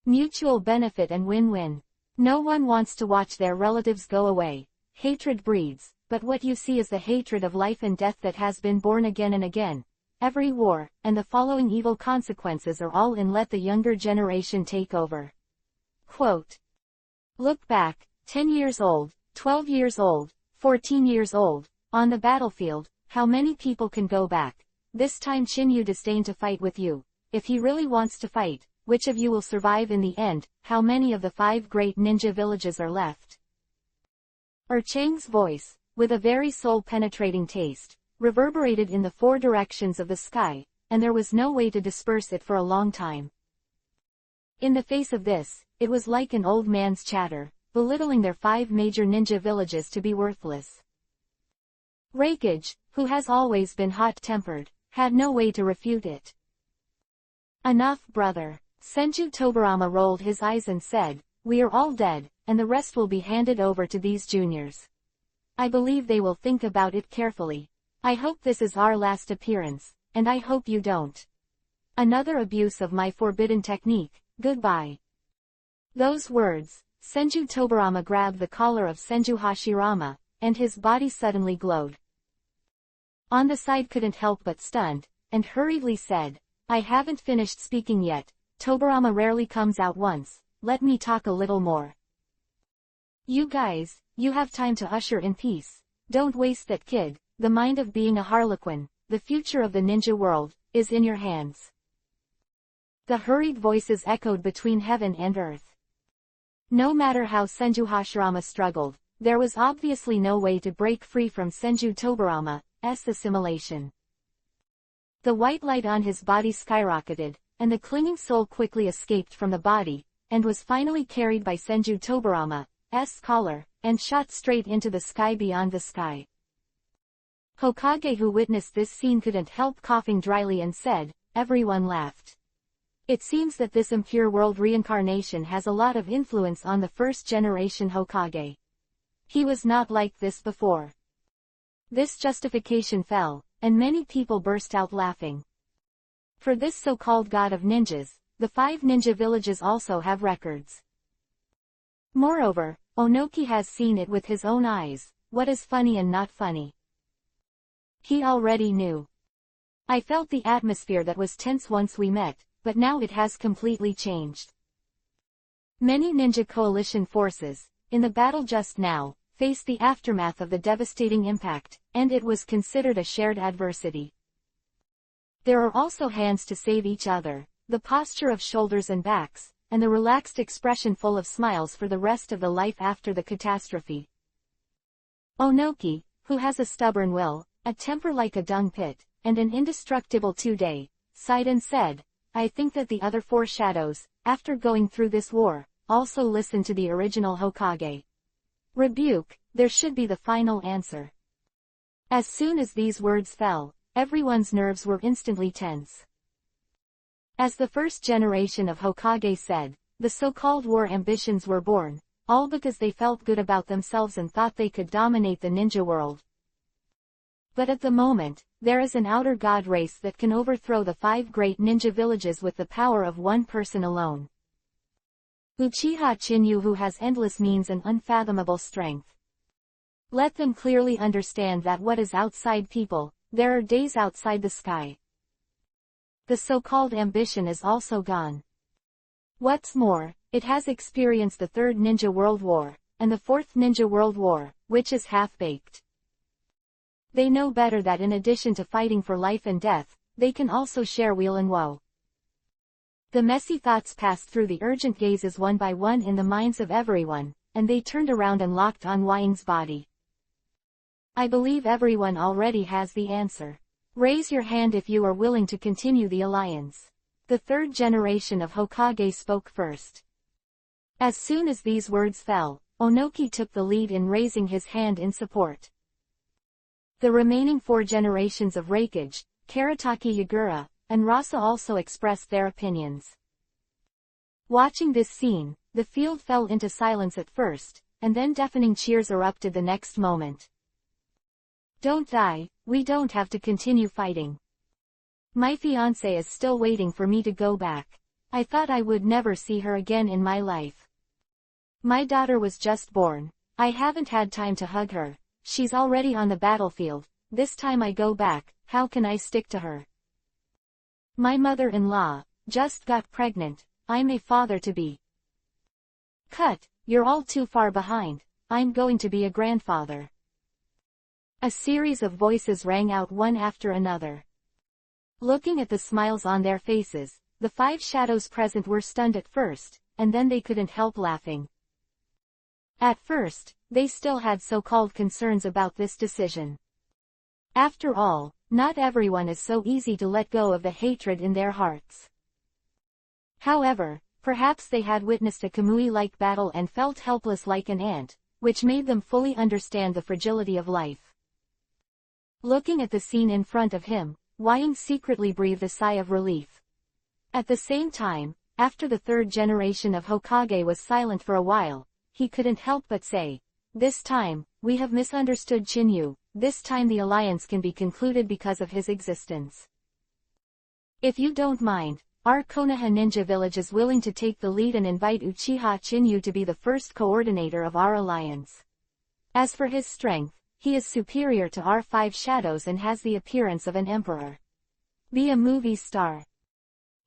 S1: Mutual benefit and win-win. No one wants to watch their relatives go away. Hatred breeds, but what you see is the hatred of life and death that has been born again and again. Every war, and the following evil consequences are all in let the younger generation take over. Quote. Look back, 10 years old, 12 years old, 14 years old, on the battlefield, how many people can go back? This time Chinyu disdained to fight with you. If he really wants to fight, which of you will survive in the end? How many of the 5 great ninja villages are left? Chang's voice, with a very soul-penetrating taste, reverberated in the 4 directions of the sky, and there was no way to disperse it for a long time. In the face of this, it was like an old man's chatter, belittling their 5 major ninja villages to be worthless. Reikage, who has always been hot-tempered, had no way to refute it. Enough, brother. Senju Tobarama rolled his eyes and said, we are all dead, and the rest will be handed over to these juniors. I believe they will think about it carefully. I hope this is our last appearance, and I hope you don't. Another abuse of my forbidden technique, goodbye. Those words, Senju Tobarama grabbed the collar of Senju Hashirama, and his body suddenly glowed. On the side couldn't help but stunned, and hurriedly said, I haven't finished speaking yet. Tobarama rarely comes out once, let me talk a little more. You guys, you have time to usher in peace. Don't waste that kid. The mind of being a harlequin, the future of the ninja world, is in your hands. The hurried voices echoed between heaven and earth. No matter how Senju Hashirama struggled, there was obviously no way to break free from Senju Tobarama's assimilation. The white light on his body skyrocketed, and the clinging soul quickly escaped from the body, and was finally carried by Senju Tobarama's collar, and shot straight into the sky beyond the sky. Hokage, who witnessed this scene, couldn't help coughing dryly and said, everyone laughed. It seems that this impure world reincarnation has a lot of influence on the first-generation Hokage. He was not like this before. This justification fell, and many people burst out laughing. For this so-called god of ninjas, the 5 ninja villages also have records. Moreover, Onoki has seen it with his own eyes, what is funny and not funny. He already knew. I felt the atmosphere that was tense once we met, but now it has completely changed. Many ninja coalition forces, in the battle just now, faced the aftermath of the devastating impact, and it was considered a shared adversity. There are also hands to save each other, the posture of shoulders and backs, and the relaxed expression full of smiles for the rest of the life after the catastrophe. Onoki, who has a stubborn will, a temper like a dung pit, and an indestructible 2-day, sighed and said, I think that the other 4 shadows, after going through this war, also listened to the original Hokage. Rebuke, there should be the final answer. As soon as these words fell, everyone's nerves were instantly tense. As the first generation of Hokage said, the so-called war ambitions were born, all because they felt good about themselves and thought they could dominate the ninja world. But at the moment, there is an outer god race that can overthrow the 5 great ninja villages with the power of one person alone. Uchiha Chinyu, who has endless means and unfathomable strength. Let them clearly understand that what is outside people, there are days outside the sky. The so-called ambition is also gone. What's more, it has experienced the 3rd Ninja World War, and the 4th Ninja World War, which is half-baked. They know better that in addition to fighting for life and death, they can also share weal and woe. The messy thoughts passed through the urgent gazes one by one in the minds of everyone, and they turned around and locked on Wang's body. I believe everyone already has the answer. Raise your hand if you are willing to continue the alliance. The 3rd generation of Hokage spoke first. As soon as these words fell, Onoki took the lead in raising his hand in support. The remaining 4 generations of Reikage, Karataki Yagura, and Rasa also expressed their opinions. Watching this scene, the field fell into silence at first, and then deafening cheers erupted the next moment. Don't die, we don't have to continue fighting. My fiancé is still waiting for me to go back. I thought I would never see her again in my life. My daughter was just born. I haven't had time to hug her. She's already on the battlefield. This time I go back, how can I stick to her? My mother-in-law just got pregnant. I'm a father-to-be. Cut, you're all too far behind. I'm going to be a grandfather. A series of voices rang out one after another. Looking at the smiles on their faces, the 5 shadows present were stunned at first, and then they couldn't help laughing. At first, they still had so-called concerns about this decision. After all, not everyone is so easy to let go of the hatred in their hearts. However, perhaps they had witnessed a Kamui-like battle and felt helpless like an ant, which made them fully understand the fragility of life. Looking at the scene in front of him, Wayang secretly breathed a sigh of relief. At the same time, after the 3rd generation of Hokage was silent for a while, he couldn't help but say, "This time, we have misunderstood Chinyu. This time the alliance can be concluded because of his existence. If you don't mind, our Konoha ninja village is willing to take the lead and invite Uchiha Chinyu to be the first coordinator of our alliance. As for his strength, he is superior to our 5 shadows and has the appearance of an emperor. Be a movie star."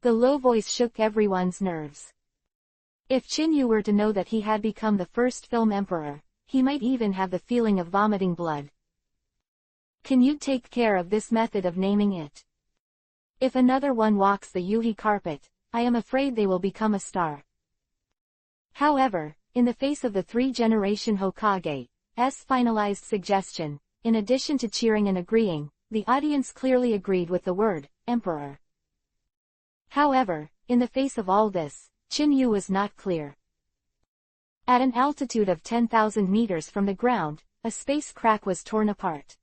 S1: The low voice shook everyone's nerves. If Chinyu were to know that he had become the first film emperor, he might even have the feeling of vomiting blood. Can you take care of this method of naming it? If another one walks the Yuhi carpet, I am afraid they will become a star. However, in the face of the 3-generation Hokage's finalized suggestion, in addition to cheering and agreeing, the audience clearly agreed with the word, emperor. However, in the face of all this, Chinyu was not clear. At an altitude of 10,000 meters from the ground, a space crack was torn apart.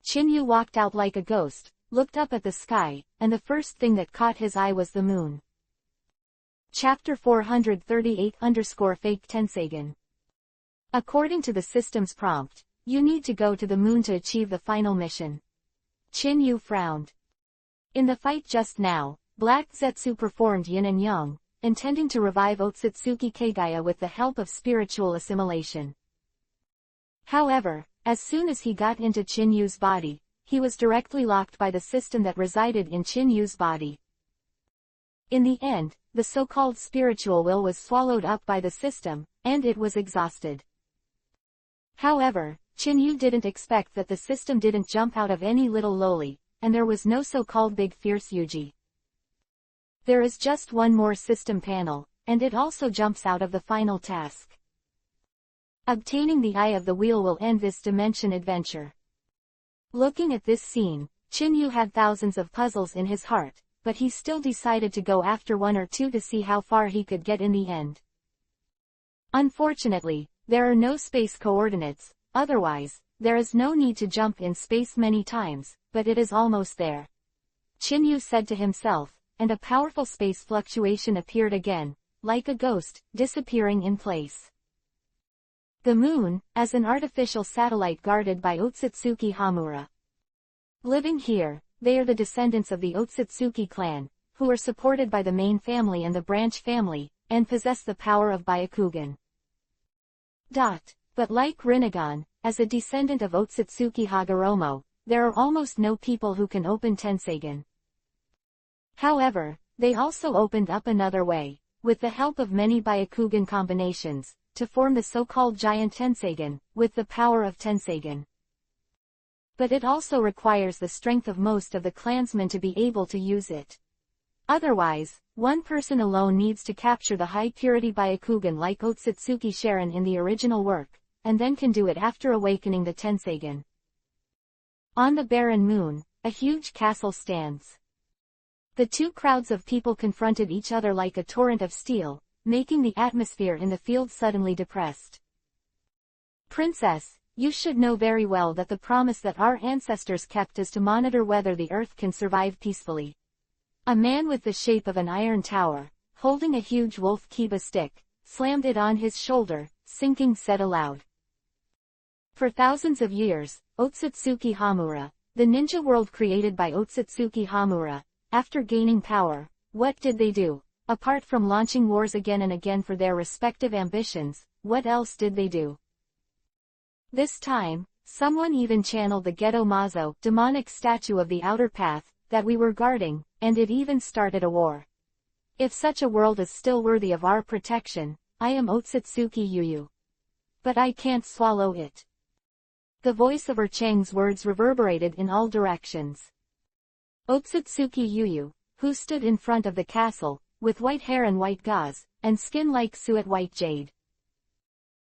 S1: Chinyu walked out like a ghost, looked up at the sky, and the first thing that caught his eye was the moon. Chapter 438-Fake Tenseigen. According to the system's prompt, you need to go to the moon to achieve the final mission. Chinyu frowned. In the fight just now, Black Zetsu performed yin and yang, intending to revive Otsutsuki Kagaya with the help of spiritual assimilation. However, as soon as he got into Chinyu's body, he was directly locked by the system that resided in Chinyu's body. In the end, the so-called spiritual will was swallowed up by the system, and it was exhausted. However, Chinyu didn't expect that the system didn't jump out of any little loli, and there was no so-called big fierce Yuji. There is just one more system panel, and it also jumps out of the final task. Obtaining the Eye of the Wheel will end this dimension adventure. Looking at this scene, Chinyu had thousands of puzzles in his heart, but he still decided to go after 1 or 2 to see how far he could get in the end. Unfortunately, there are no space coordinates, otherwise, there is no need to jump in space many times, but it is almost there. Chinyu said to himself, and a powerful space fluctuation appeared again, like a ghost, disappearing in place. The moon, as an artificial satellite guarded by Otsutsuki Hamura. Living here, they are the descendants of the Otsutsuki clan, who are supported by the main family and the branch family, and possess the power of Byakugan. But like Rinnegan, as a descendant of Otsutsuki Hagoromo, there are almost no people who can open Tenseigen. However, they also opened up another way, with the help of many Byakugan combinations, to form the so-called giant Tenseigen, with the power of Tenseigen. But it also requires the strength of most of the clansmen to be able to use it. Otherwise, one person alone needs to capture the high-purity Byakugan like Otsutsuki Sharon in the original work, and then can do it after awakening the Tenseigen. On the barren moon, a huge castle stands. The 2 crowds of people confronted each other like a torrent of steel, making the atmosphere in the field suddenly depressed. Princess, you should know very well that the promise that our ancestors kept is to monitor whether the earth can survive peacefully. A man with the shape of an iron tower, holding a huge wolf kiba stick, slammed it on his shoulder, Sinking said aloud. For thousands of years, Otsutsuki Hamura, the ninja world created by Otsutsuki Hamura. After gaining power, what did they do? Apart from launching wars again and again for their respective ambitions, what else did they do? This time, someone even channeled the Geto Mazo, demonic statue of the outer path, that we were guarding, and it even started a war. If such a world is still worthy of our protection, I am Otsutsuki Yuyu. But I can't swallow it. The voice of Chang's words reverberated in all directions. Otsutsuki Yuyu, who stood in front of the castle, with white hair and white gauze, and skin like suet white jade.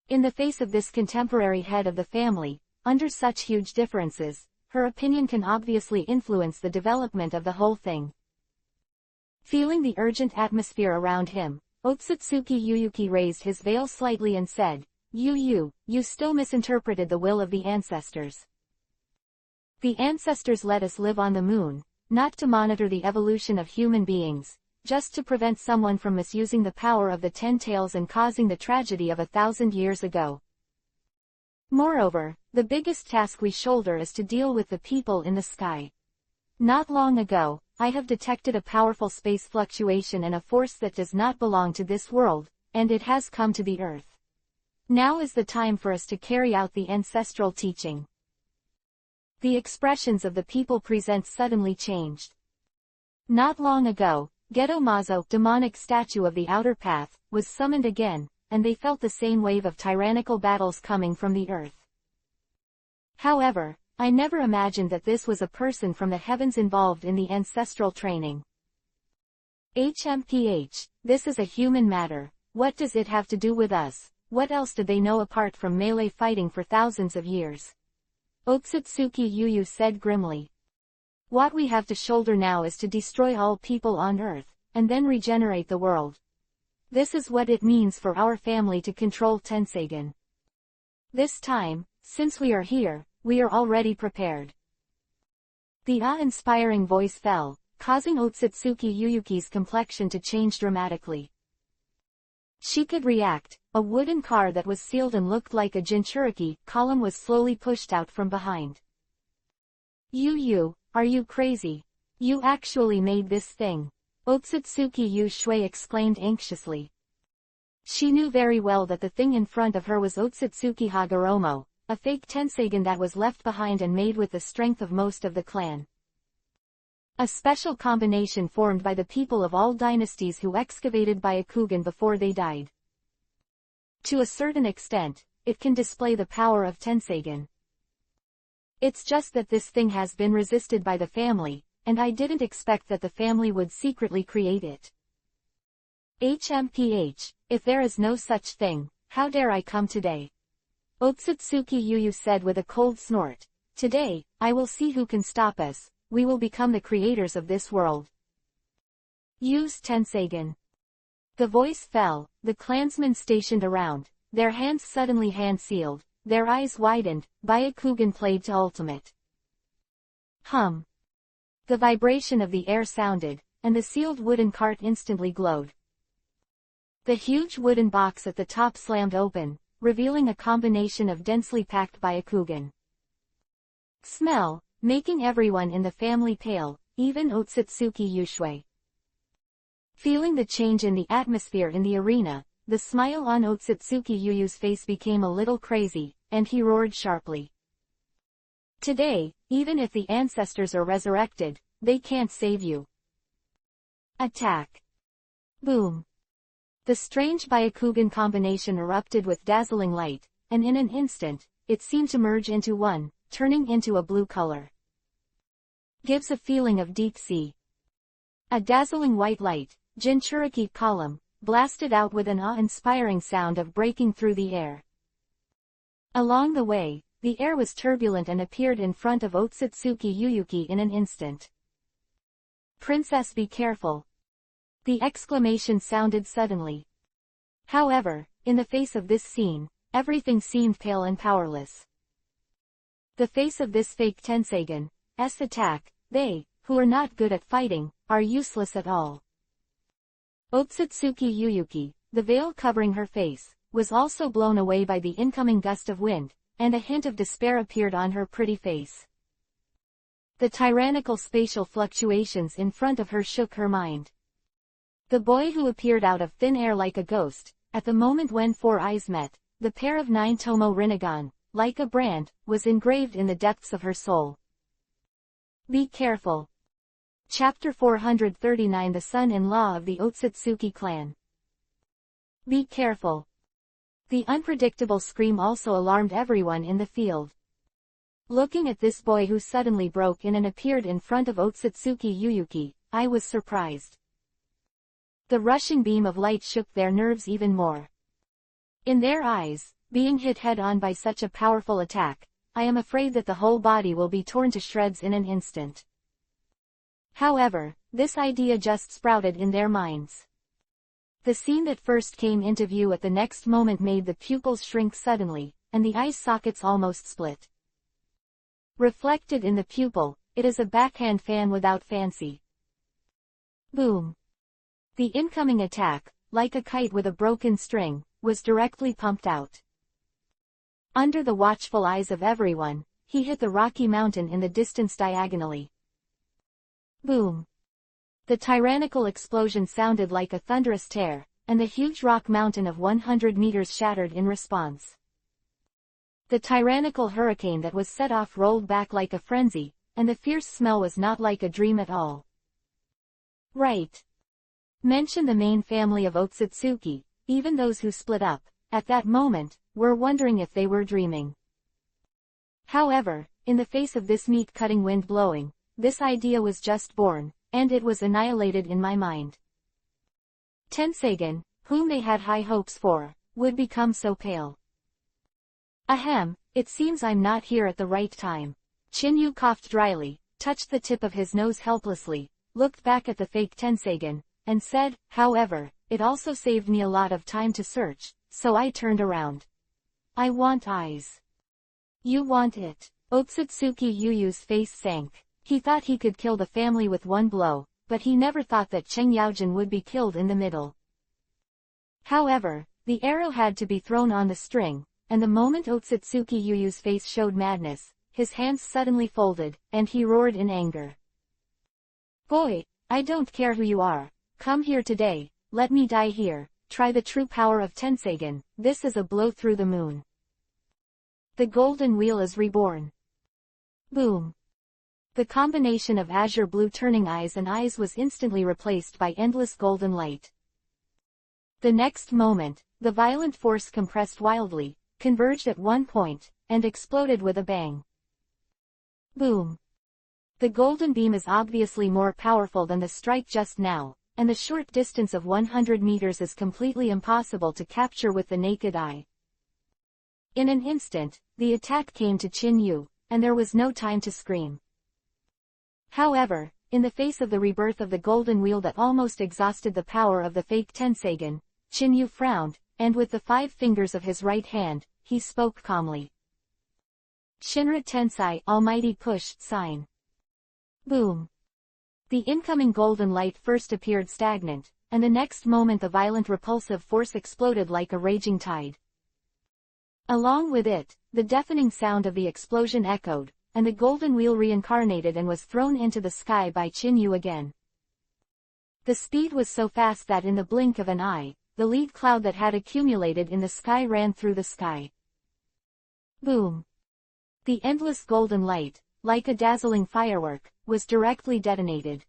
S1: In the face of this contemporary head of the family, under such huge differences, her opinion can obviously influence the development of the whole thing. Feeling the urgent atmosphere around him, Otsutsuki Yuyuki raised his veil slightly and said, You still misinterpreted the will of the ancestors. The ancestors let us live on the moon, not to monitor the evolution of human beings, just to prevent someone from misusing the power of the 10 tails and causing the tragedy of 1,000 years ago. Moreover, the biggest task we shoulder is to deal with the people in the sky. Not long ago, I have detected a powerful space fluctuation and a force that does not belong to this world, and it has come to the Earth. Now is the time for us to carry out the ancestral teaching. The expressions of the people present suddenly changed. Not long ago, Geto Mazo, demonic statue of the outer path, was summoned again, and they felt the same wave of tyrannical battles coming from the earth. However, I never imagined that this was a person from the heavens involved in the ancestral training. HMPH, this is a human matter. What does it have to do with us? What else did they know apart from melee fighting for thousands of years? Otsutsuki Yuyu said grimly. What we have to shoulder now is to destroy all people on Earth, and then regenerate the world. This is what it means for our family to control Tensagen. This time, since we are here, we are already prepared. The awe-inspiring voice fell, causing Otsutsuki Yuyuki's complexion to change dramatically. She could react. A wooden car that was sealed and looked like a Jinchuriki column was slowly pushed out from behind. Yuyu, are you crazy? You actually made this thing. Otsutsuki Yu Shui exclaimed anxiously. She knew very well that the thing in front of her was Otsutsuki Hagoromo, a fake Tensagen that was left behind and made with the strength of most of the clan. A special combination formed by the people of all dynasties who excavated Byakugan before they died. To a certain extent, it can display the power of Tensagen. It's just that this thing has been resisted by the family, and I didn't expect that the family would secretly create it. HMPH, if there is no such thing, how dare I come today? Otsutsuki Yuyu said with a cold snort. Today, I will see who can stop us. We will become the creators of this world. Use Tensagen. The voice fell, the clansmen stationed around, their hands suddenly hand-sealed, their eyes widened, Byakugan played to ultimate. Hum. The vibration of the air sounded, and the sealed wooden cart instantly glowed. The huge wooden box at the top slammed open, revealing a combination of densely packed Byakugan. Smell, making everyone in the family pale, even Otsutsuki Yushui. Feeling the change in the atmosphere in the arena, the smile on Otsutsuki Yuyu's face became a little crazy, and he roared sharply. Today, even if the ancestors are resurrected, they can't save you. Attack. Boom. The strange Byakugan combination erupted with dazzling light, and in an instant, it seemed to merge into one, turning into a blue color. Gives a feeling of deep sea. A dazzling white light, Jinchuriki column, blasted out with an awe-inspiring sound of breaking through the air. Along the way, the air was turbulent and appeared in front of Otsutsuki Yuyuki in an instant. Princess, be careful. The exclamation sounded suddenly. However, in the face of this scene, everything seemed pale and powerless. The face of this fake Tensagen's attack, they, who are not good at fighting, are useless at all. Otsutsuki Yuyuki, the veil covering her face, was also blown away by the incoming gust of wind, and a hint of despair appeared on her pretty face. The tyrannical spatial fluctuations in front of her shook her mind. The boy who appeared out of thin air like a ghost, at the moment when four eyes met, the pair of 9 Tomo Rinnegan, like a brand, was engraved in the depths of her soul. Be careful. Chapter 439 The Son-in-Law of the Otsutsuki Clan. Be careful. The unpredictable scream also alarmed everyone in the field. Looking at this boy who suddenly broke in and appeared in front of Otsutsuki Yuyuki, I was surprised. The rushing beam of light shook their nerves even more. In their eyes, being hit head-on by such a powerful attack, I am afraid that the whole body will be torn to shreds in an instant. However, this idea just sprouted in their minds. The scene that first came into view at the next moment made the pupils shrink suddenly, and the eye sockets almost split. Reflected in the pupil, it is a backhand fan without fancy. Boom. The incoming attack, like a kite with a broken string, was directly pumped out. Under the watchful eyes of everyone, he hit the rocky mountain in the distance diagonally. Boom. The tyrannical explosion sounded like a thunderous tear, and the huge rock mountain of 100 meters shattered in response. The tyrannical hurricane that was set off rolled back like a frenzy, and the fierce smell was not like a dream at all. Right. Mention the main family of Otsutsuki, even those who split up, at that moment, were wondering if they were dreaming. However, in the face of this meat-cutting wind blowing, this idea was just born, and it was annihilated in my mind. Tensagen, whom they had high hopes for, would become so pale. Ahem, it seems I'm not here at the right time. Chinyu coughed dryly, touched the tip of his nose helplessly, looked back at the fake Tensagen, and said, however, it also saved me a lot of time to search, so I turned around. I want eyes. You want it. Otsutsuki Yuyu's face sank. He thought he could kill the family with one blow, but he never thought that Cheng Yaojin would be killed in the middle. However, the arrow had to be thrown on the string, and the moment Otsutsuki Yuyu's face showed madness, his hands suddenly folded, and he roared in anger. Boy, I don't care who you are. Come here today, let me die here, try the true power of Tensagen, this is a blow through the moon. The golden wheel is reborn. Boom. The combination of azure blue turning eyes and eyes was instantly replaced by endless golden light. The next moment, the violent force compressed wildly, converged at one point, and exploded with a bang. Boom. The golden beam is obviously more powerful than the strike just now, and the short distance of 100 meters is completely impossible to capture with the naked eye. In an instant, the attack came to Chinyu, and there was no time to scream. However, in the face of the rebirth of the golden wheel that almost exhausted the power of the fake Tensagen, Chinyu frowned, and with the 5 fingers of his right hand, he spoke calmly. Shinra Tensai, Almighty Push, sign. Boom. The incoming golden light first appeared stagnant, and the next moment the violent repulsive force exploded like a raging tide. Along with it, the deafening sound of the explosion echoed, and the golden wheel reincarnated and was thrown into the sky by Chinyu again. The speed was so fast that in the blink of an eye, the lead cloud that had accumulated in the sky ran through the sky. Boom. The endless golden light, like a dazzling firework, was directly detonated.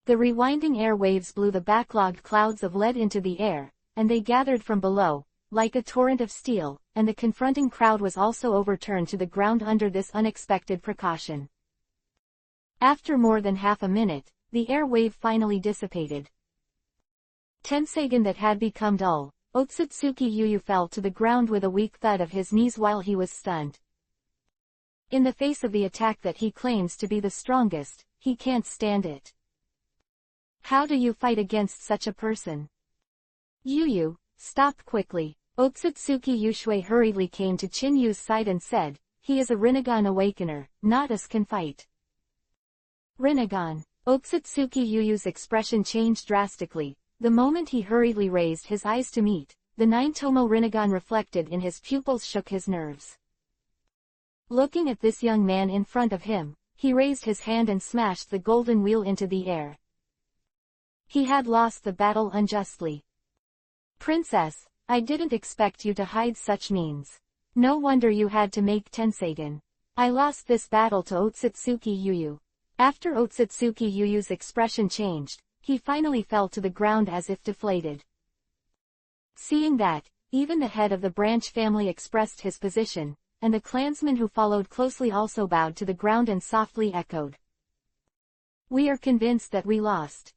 S1: The rewinding air waves blew the backlogged clouds of lead into the air, and they gathered from below, like a torrent of steel, and the confronting crowd was also overturned to the ground under this unexpected precaution. After more than half a minute, the air wave finally dissipated. Tensagen that had become dull, Otsutsuki Yuyu fell to the ground with a weak thud of his knees while he was stunned. In the face of the attack that he claims to be the strongest, he can't stand it. How do you fight against such a person? Yuyu, stop quickly. Otsutsuki Yushui hurriedly came to Chinyu's side and said, he is a Rinnegan awakener, not us can fight. Rinnegan. Otsutsuki Yuyu's expression changed drastically, the moment he hurriedly raised his eyes to meet, the 9-tomo Rinnegan reflected in his pupils shook his nerves. Looking at this young man in front of him, he raised his hand and smashed the golden wheel into the air. He had lost the battle unjustly. Princess, I didn't expect you to hide such means. No wonder you had to make Tensagen. I lost this battle to Otsutsuki Yuyu. After Otsutsuki Yuyu's expression changed, he finally fell to the ground as if deflated. Seeing that, even the head of the branch family expressed his position, and the clansmen who followed closely also bowed to the ground and softly echoed. We are convinced that we lost.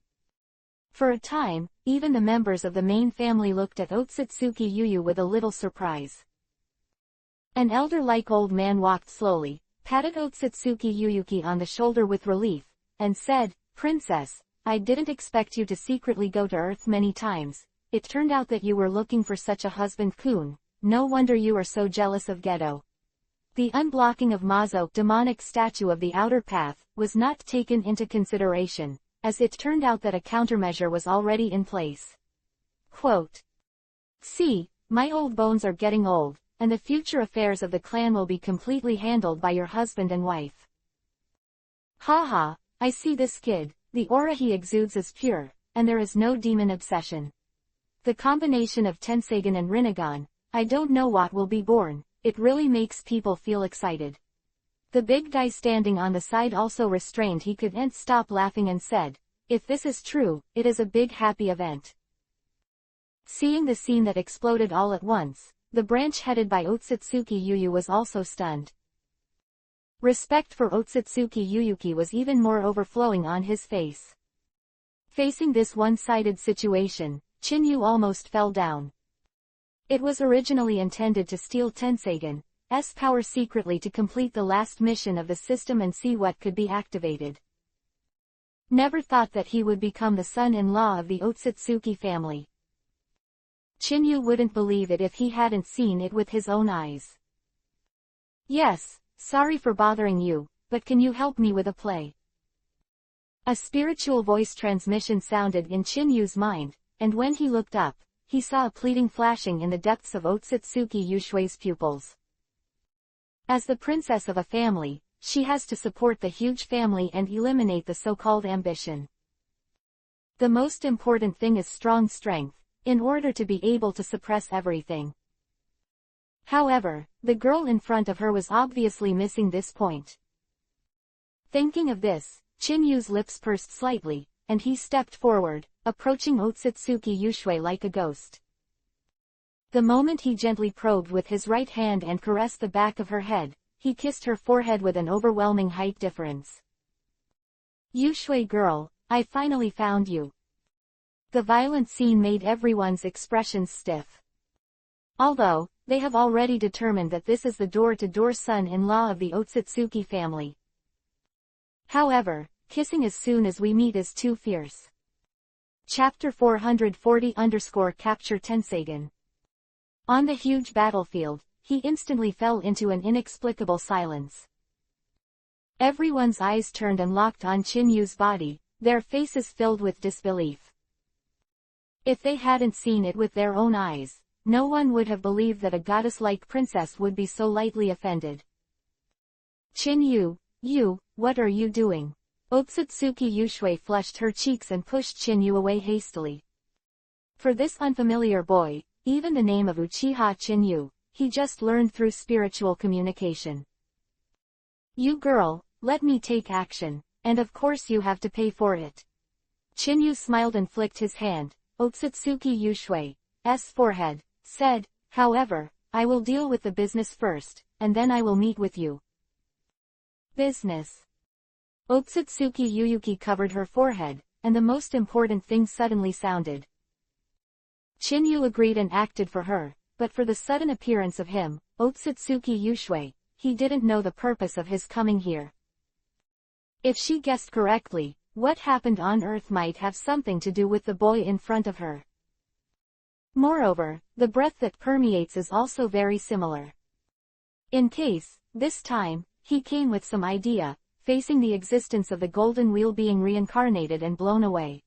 S1: For a time, even the members of the main family looked at Otsutsuki Yuyu with a little surprise. An elder-like old man walked slowly, patted Otsutsuki Yuyuki on the shoulder with relief, and said, Princess, I didn't expect you to secretly go to Earth many times. It turned out that you were looking for such a husband-kun. No wonder you are so jealous of Geto. The unblocking of Mazo, demonic statue of the outer path, was not taken into consideration, as it turned out that a countermeasure was already in place. Quote. See, my old bones are getting old, and the future affairs of the clan will be completely handled by your husband and wife. Haha, I see this kid, the aura he exudes is pure, and there is no demon obsession. The combination of Tensagen and Rinnegan, I don't know what will be born, it really makes people feel excited. The big guy standing on the side also restrained he couldn't stop laughing and said, if this is true, it is a big happy event. Seeing the scene that exploded all at once, the branch headed by Otsutsuki Yuyu was also stunned. Respect for Otsutsuki Yuyuki was even more overflowing on his face. Facing this one-sided situation, Chinyu almost fell down. It was originally intended to steal Tensagen's power secretly to complete the last mission of the system and see what could be activated. Never thought that he would become the son-in-law of the Otsutsuki family. Chinyu wouldn't believe it if he hadn't seen it with his own eyes. Yes, sorry for bothering you, but can you help me with a play? A spiritual voice transmission sounded in Chinyu's mind, and when he looked up, he saw a pleading flashing in the depths of Otsutsuki Yushui's pupils. As the princess of a family, she has to support the huge family and eliminate the so-called ambition. The most important thing is strong strength, in order to be able to suppress everything. However, the girl in front of her was obviously missing this point. Thinking of this, Chinyu's lips pursed slightly, and he stepped forward, approaching Otsutsuki Yushui like a ghost. The moment he gently probed with his right hand and caressed the back of her head, he kissed her forehead with an overwhelming height difference. Yushui girl, I finally found you. The violent scene made everyone's expressions stiff. Although, they have already determined that this is the door-to-door son-in-law of the Otsutsuki family. However, kissing as soon as we meet is too fierce. Chapter 440-Capture Tensagen. On the huge battlefield, he instantly fell into an inexplicable silence. Everyone's eyes turned and locked on Chinyu's body, their faces filled with disbelief. If they hadn't seen it with their own eyes, no one would have believed that a goddess-like princess would be so lightly offended. Chinyu, what are you doing? Otsutsuki Yushui flushed her cheeks and pushed Chinyu away hastily. For this unfamiliar boy, even the name of Uchiha Chinyu, he just learned through spiritual communication. You girl, let me take action, and of course you have to pay for it. Chinyu smiled and flicked his hand. Otsutsuki Yushui's forehead, said, however, I will deal with the business first, and then I will meet with you. Business. Otsutsuki Yuyuki covered her forehead, and the most important thing suddenly sounded. Chinyu agreed and acted for her, but for the sudden appearance of him, Otsutsuki Yushui, he didn't know the purpose of his coming here. If she guessed correctly, what happened on Earth might have something to do with the boy in front of her. Moreover, the breath that permeates is also very similar. In case, this time, he came with some idea, facing the existence of the golden wheel being reincarnated and blown away.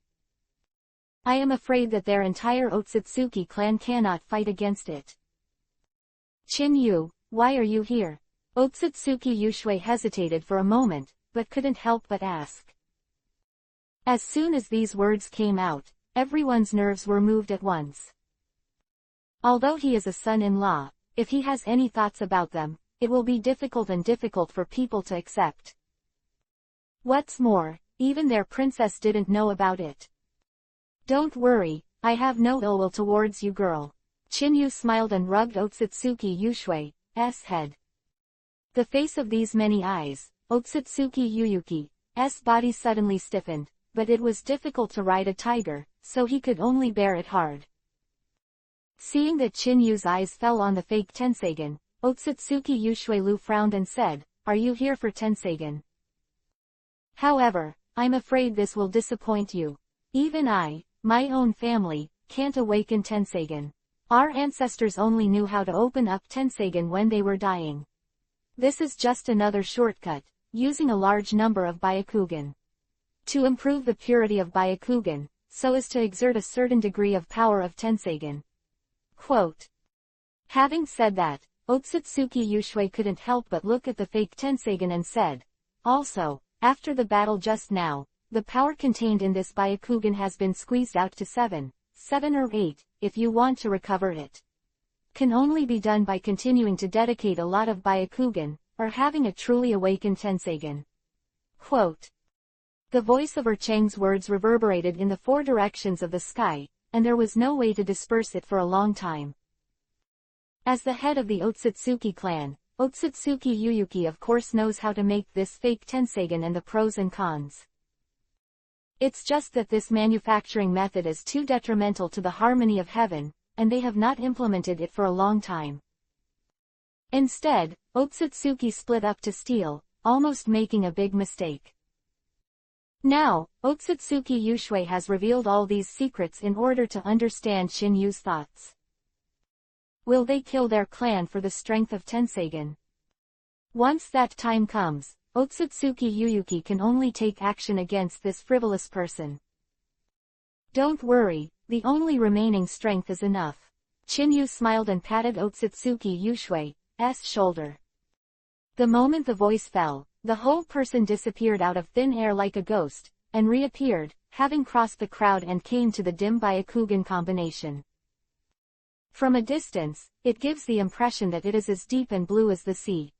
S1: I am afraid that their entire Otsutsuki clan cannot fight against it. Chin-yu, why are you here? Otsutsuki Yushui hesitated for a moment, but couldn't help but ask. As soon as these words came out, everyone's nerves were moved at once. Although he is a son-in-law, if he has any thoughts about them, it will be difficult for people to accept. What's more, even their princess didn't know about it. Don't worry, I have no ill will towards you, girl. Chin-yu smiled and rubbed Otsutsuki Yushui's head. The face of these many eyes, Otsutsuki Yuyuki's body suddenly stiffened, but it was difficult to ride a tiger, so he could only bear it hard. Seeing that Chin-yu's eyes fell on the fake Tenseigen, Otsutsuki Yushui frowned and said, "Are you here for Tenseigen? However, I'm afraid this will disappoint you. Even I, my own family, can't awaken Tenseigen. Our ancestors only knew how to open up Tenseigen when they were dying. This is just another shortcut, using a large number of Byakugan. To improve the purity of Byakugan, so as to exert a certain degree of power of Tenseigen." Quote. Having said that, Otsutsuki Yushui couldn't help but look at the fake Tenseigen and said, "Also, after the battle just now, the power contained in this Byakugan has been squeezed out to 7 or 8, if you want to recover it. Can only be done by continuing to dedicate a lot of Byakugan, or having a truly awakened Tenseigen." Quote. The voice of Chang's words reverberated in the 4 directions of the sky, and there was no way to disperse it for a long time. As the head of the Otsutsuki clan, Otsutsuki Yuyuki of course knows how to make this fake Tenseigen and the pros and cons. It's just that this manufacturing method is too detrimental to the harmony of heaven, and they have not implemented it for a long time. Instead, Otsutsuki split up to steal, almost making a big mistake. Now, Otsutsuki Yushui has revealed all these secrets in order to understand Shin-yu's thoughts. Will they kill their clan for the strength of Tenseigen? Once that time comes, Otsutsuki Yuyuki can only take action against this frivolous person. Don't worry, the only remaining strength is enough. Chin-yu smiled and patted Otsutsuki Yushui's shoulder. The moment the voice fell, the whole person disappeared out of thin air like a ghost, and reappeared, having crossed the crowd and came to the dim Byakugan combination. From a distance, it gives the impression that it is as deep and blue as the sea.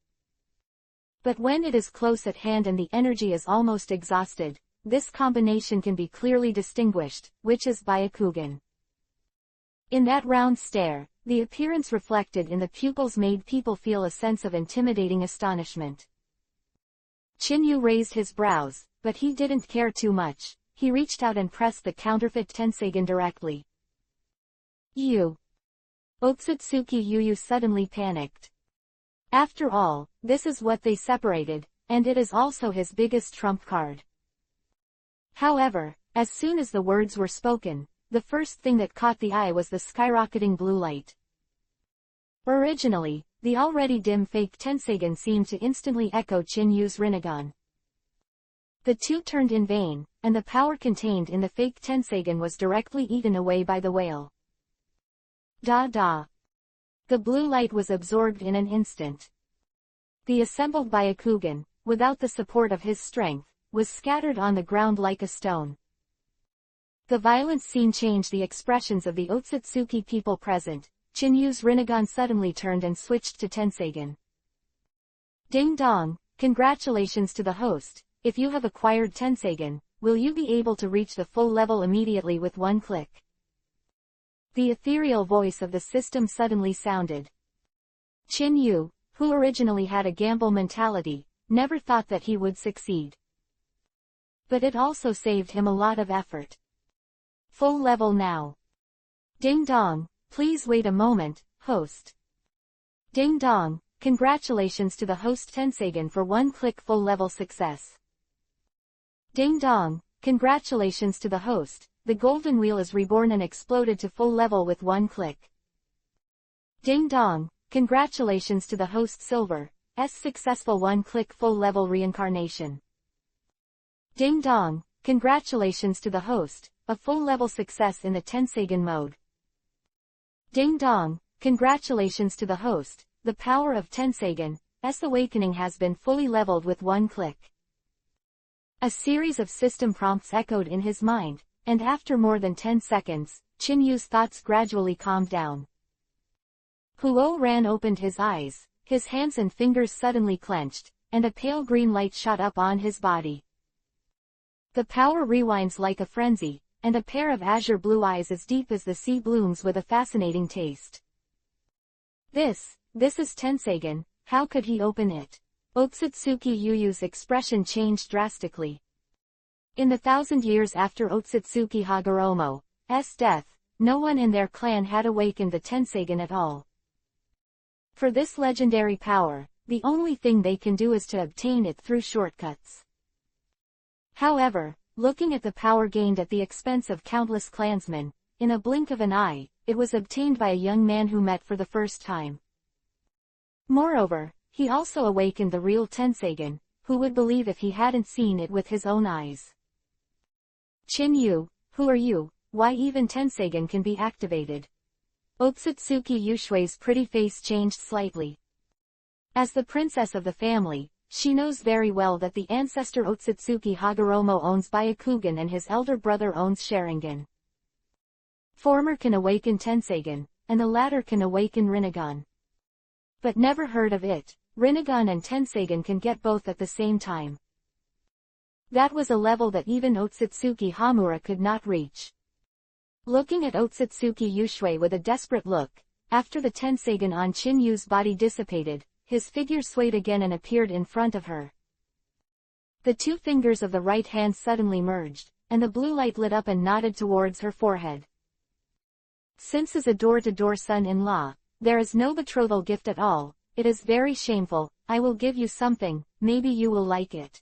S1: But when it is close at hand and the energy is almost exhausted, this combination can be clearly distinguished, which is Byakugan. In that round stare, the appearance reflected in the pupils made people feel a sense of intimidating astonishment. Chin-yu raised his brows, but he didn't care too much. He reached out and pressed the counterfeit Tenseigen directly. Otsutsuki Yuyu suddenly panicked. After all, this is what they separated, and it is also his biggest trump card. However, as soon as the words were spoken, the first thing that caught the eye was the skyrocketing blue light. Originally, the already dim fake Tenseigen seemed to instantly echo Chin-yu's Rinnegan. The two turned in vain, and the power contained in the fake Tenseigen was directly eaten away by the whale. Da. The blue light was absorbed in an instant. The assembled Byakugan, without the support of his strength, was scattered on the ground like a stone. The violent scene changed the expressions of the Otsutsuki people present. Chin-yu's Rinnegan suddenly turned and switched to Tenseigen. Ding dong, congratulations to the host. If you have acquired Tenseigen, will you be able to reach the full level immediately with one click? The ethereal voice of the system suddenly sounded. Chin-yu, who originally had a gamble mentality, never thought that he would succeed. But it also saved him a lot of effort. Full level now. Ding dong, please wait a moment, host. Ding dong, congratulations to the host Tenseigen for one-click full level success. Ding dong, congratulations to the host. The golden wheel is reborn and exploded to full level with one click. Ding dong, congratulations to the host Silver's successful one-click full level reincarnation. Ding dong, congratulations to the host. a full-level success in the Tensagen mode. Ding dong, congratulations to the host, the power of Tensagen's awakening has been fully leveled with one click. A series of system prompts echoed in his mind, and after more than 10 seconds, Qinyu's thoughts gradually calmed down. Huo Ran opened his eyes, his hands and fingers suddenly clenched, and a pale green light shot up on his body. The power rewinds like a frenzy, and a pair of azure blue eyes as deep as the sea blooms with a fascinating taste. This is Tensagen, how could he open it? Otsutsuki Yuyu's expression changed drastically. In the 1,000 years after Otsutsuki Hagoromo's death, no one in their clan had awakened the Tensagen at all. For this legendary power, the only thing they can do is to obtain it through shortcuts. However, looking at the power gained at the expense of countless clansmen, in a blink of an eye, it was obtained by a young man who met for the first time. Moreover, he also awakened the real Tensagen, who would believe if he hadn't seen it with his own eyes. Qinyu, who are you? Why even Tensagen can be activated? Otsutsuki Yushui's pretty face changed slightly. As the princess of the family, she knows very well that the ancestor Otsutsuki Hagoromo owns Byakugan and his elder brother owns Sharingan. Former can awaken Tensagen, and the latter can awaken Rinnegan. But never heard of it, Rinnegan and Tensagen can get both at the same time. That was a level that even Otsutsuki Hamura could not reach. Looking at Otsutsuki Yushui with a desperate look, after the Tensagen on Qinyu's body dissipated, his figure swayed again and appeared in front of her. The two fingers of the right hand suddenly merged, and the blue light lit up and nodded towards her forehead. Since as a door-to-door son-in-law, there is no betrothal gift at all, it is very shameful, I will give you something, maybe you will like it.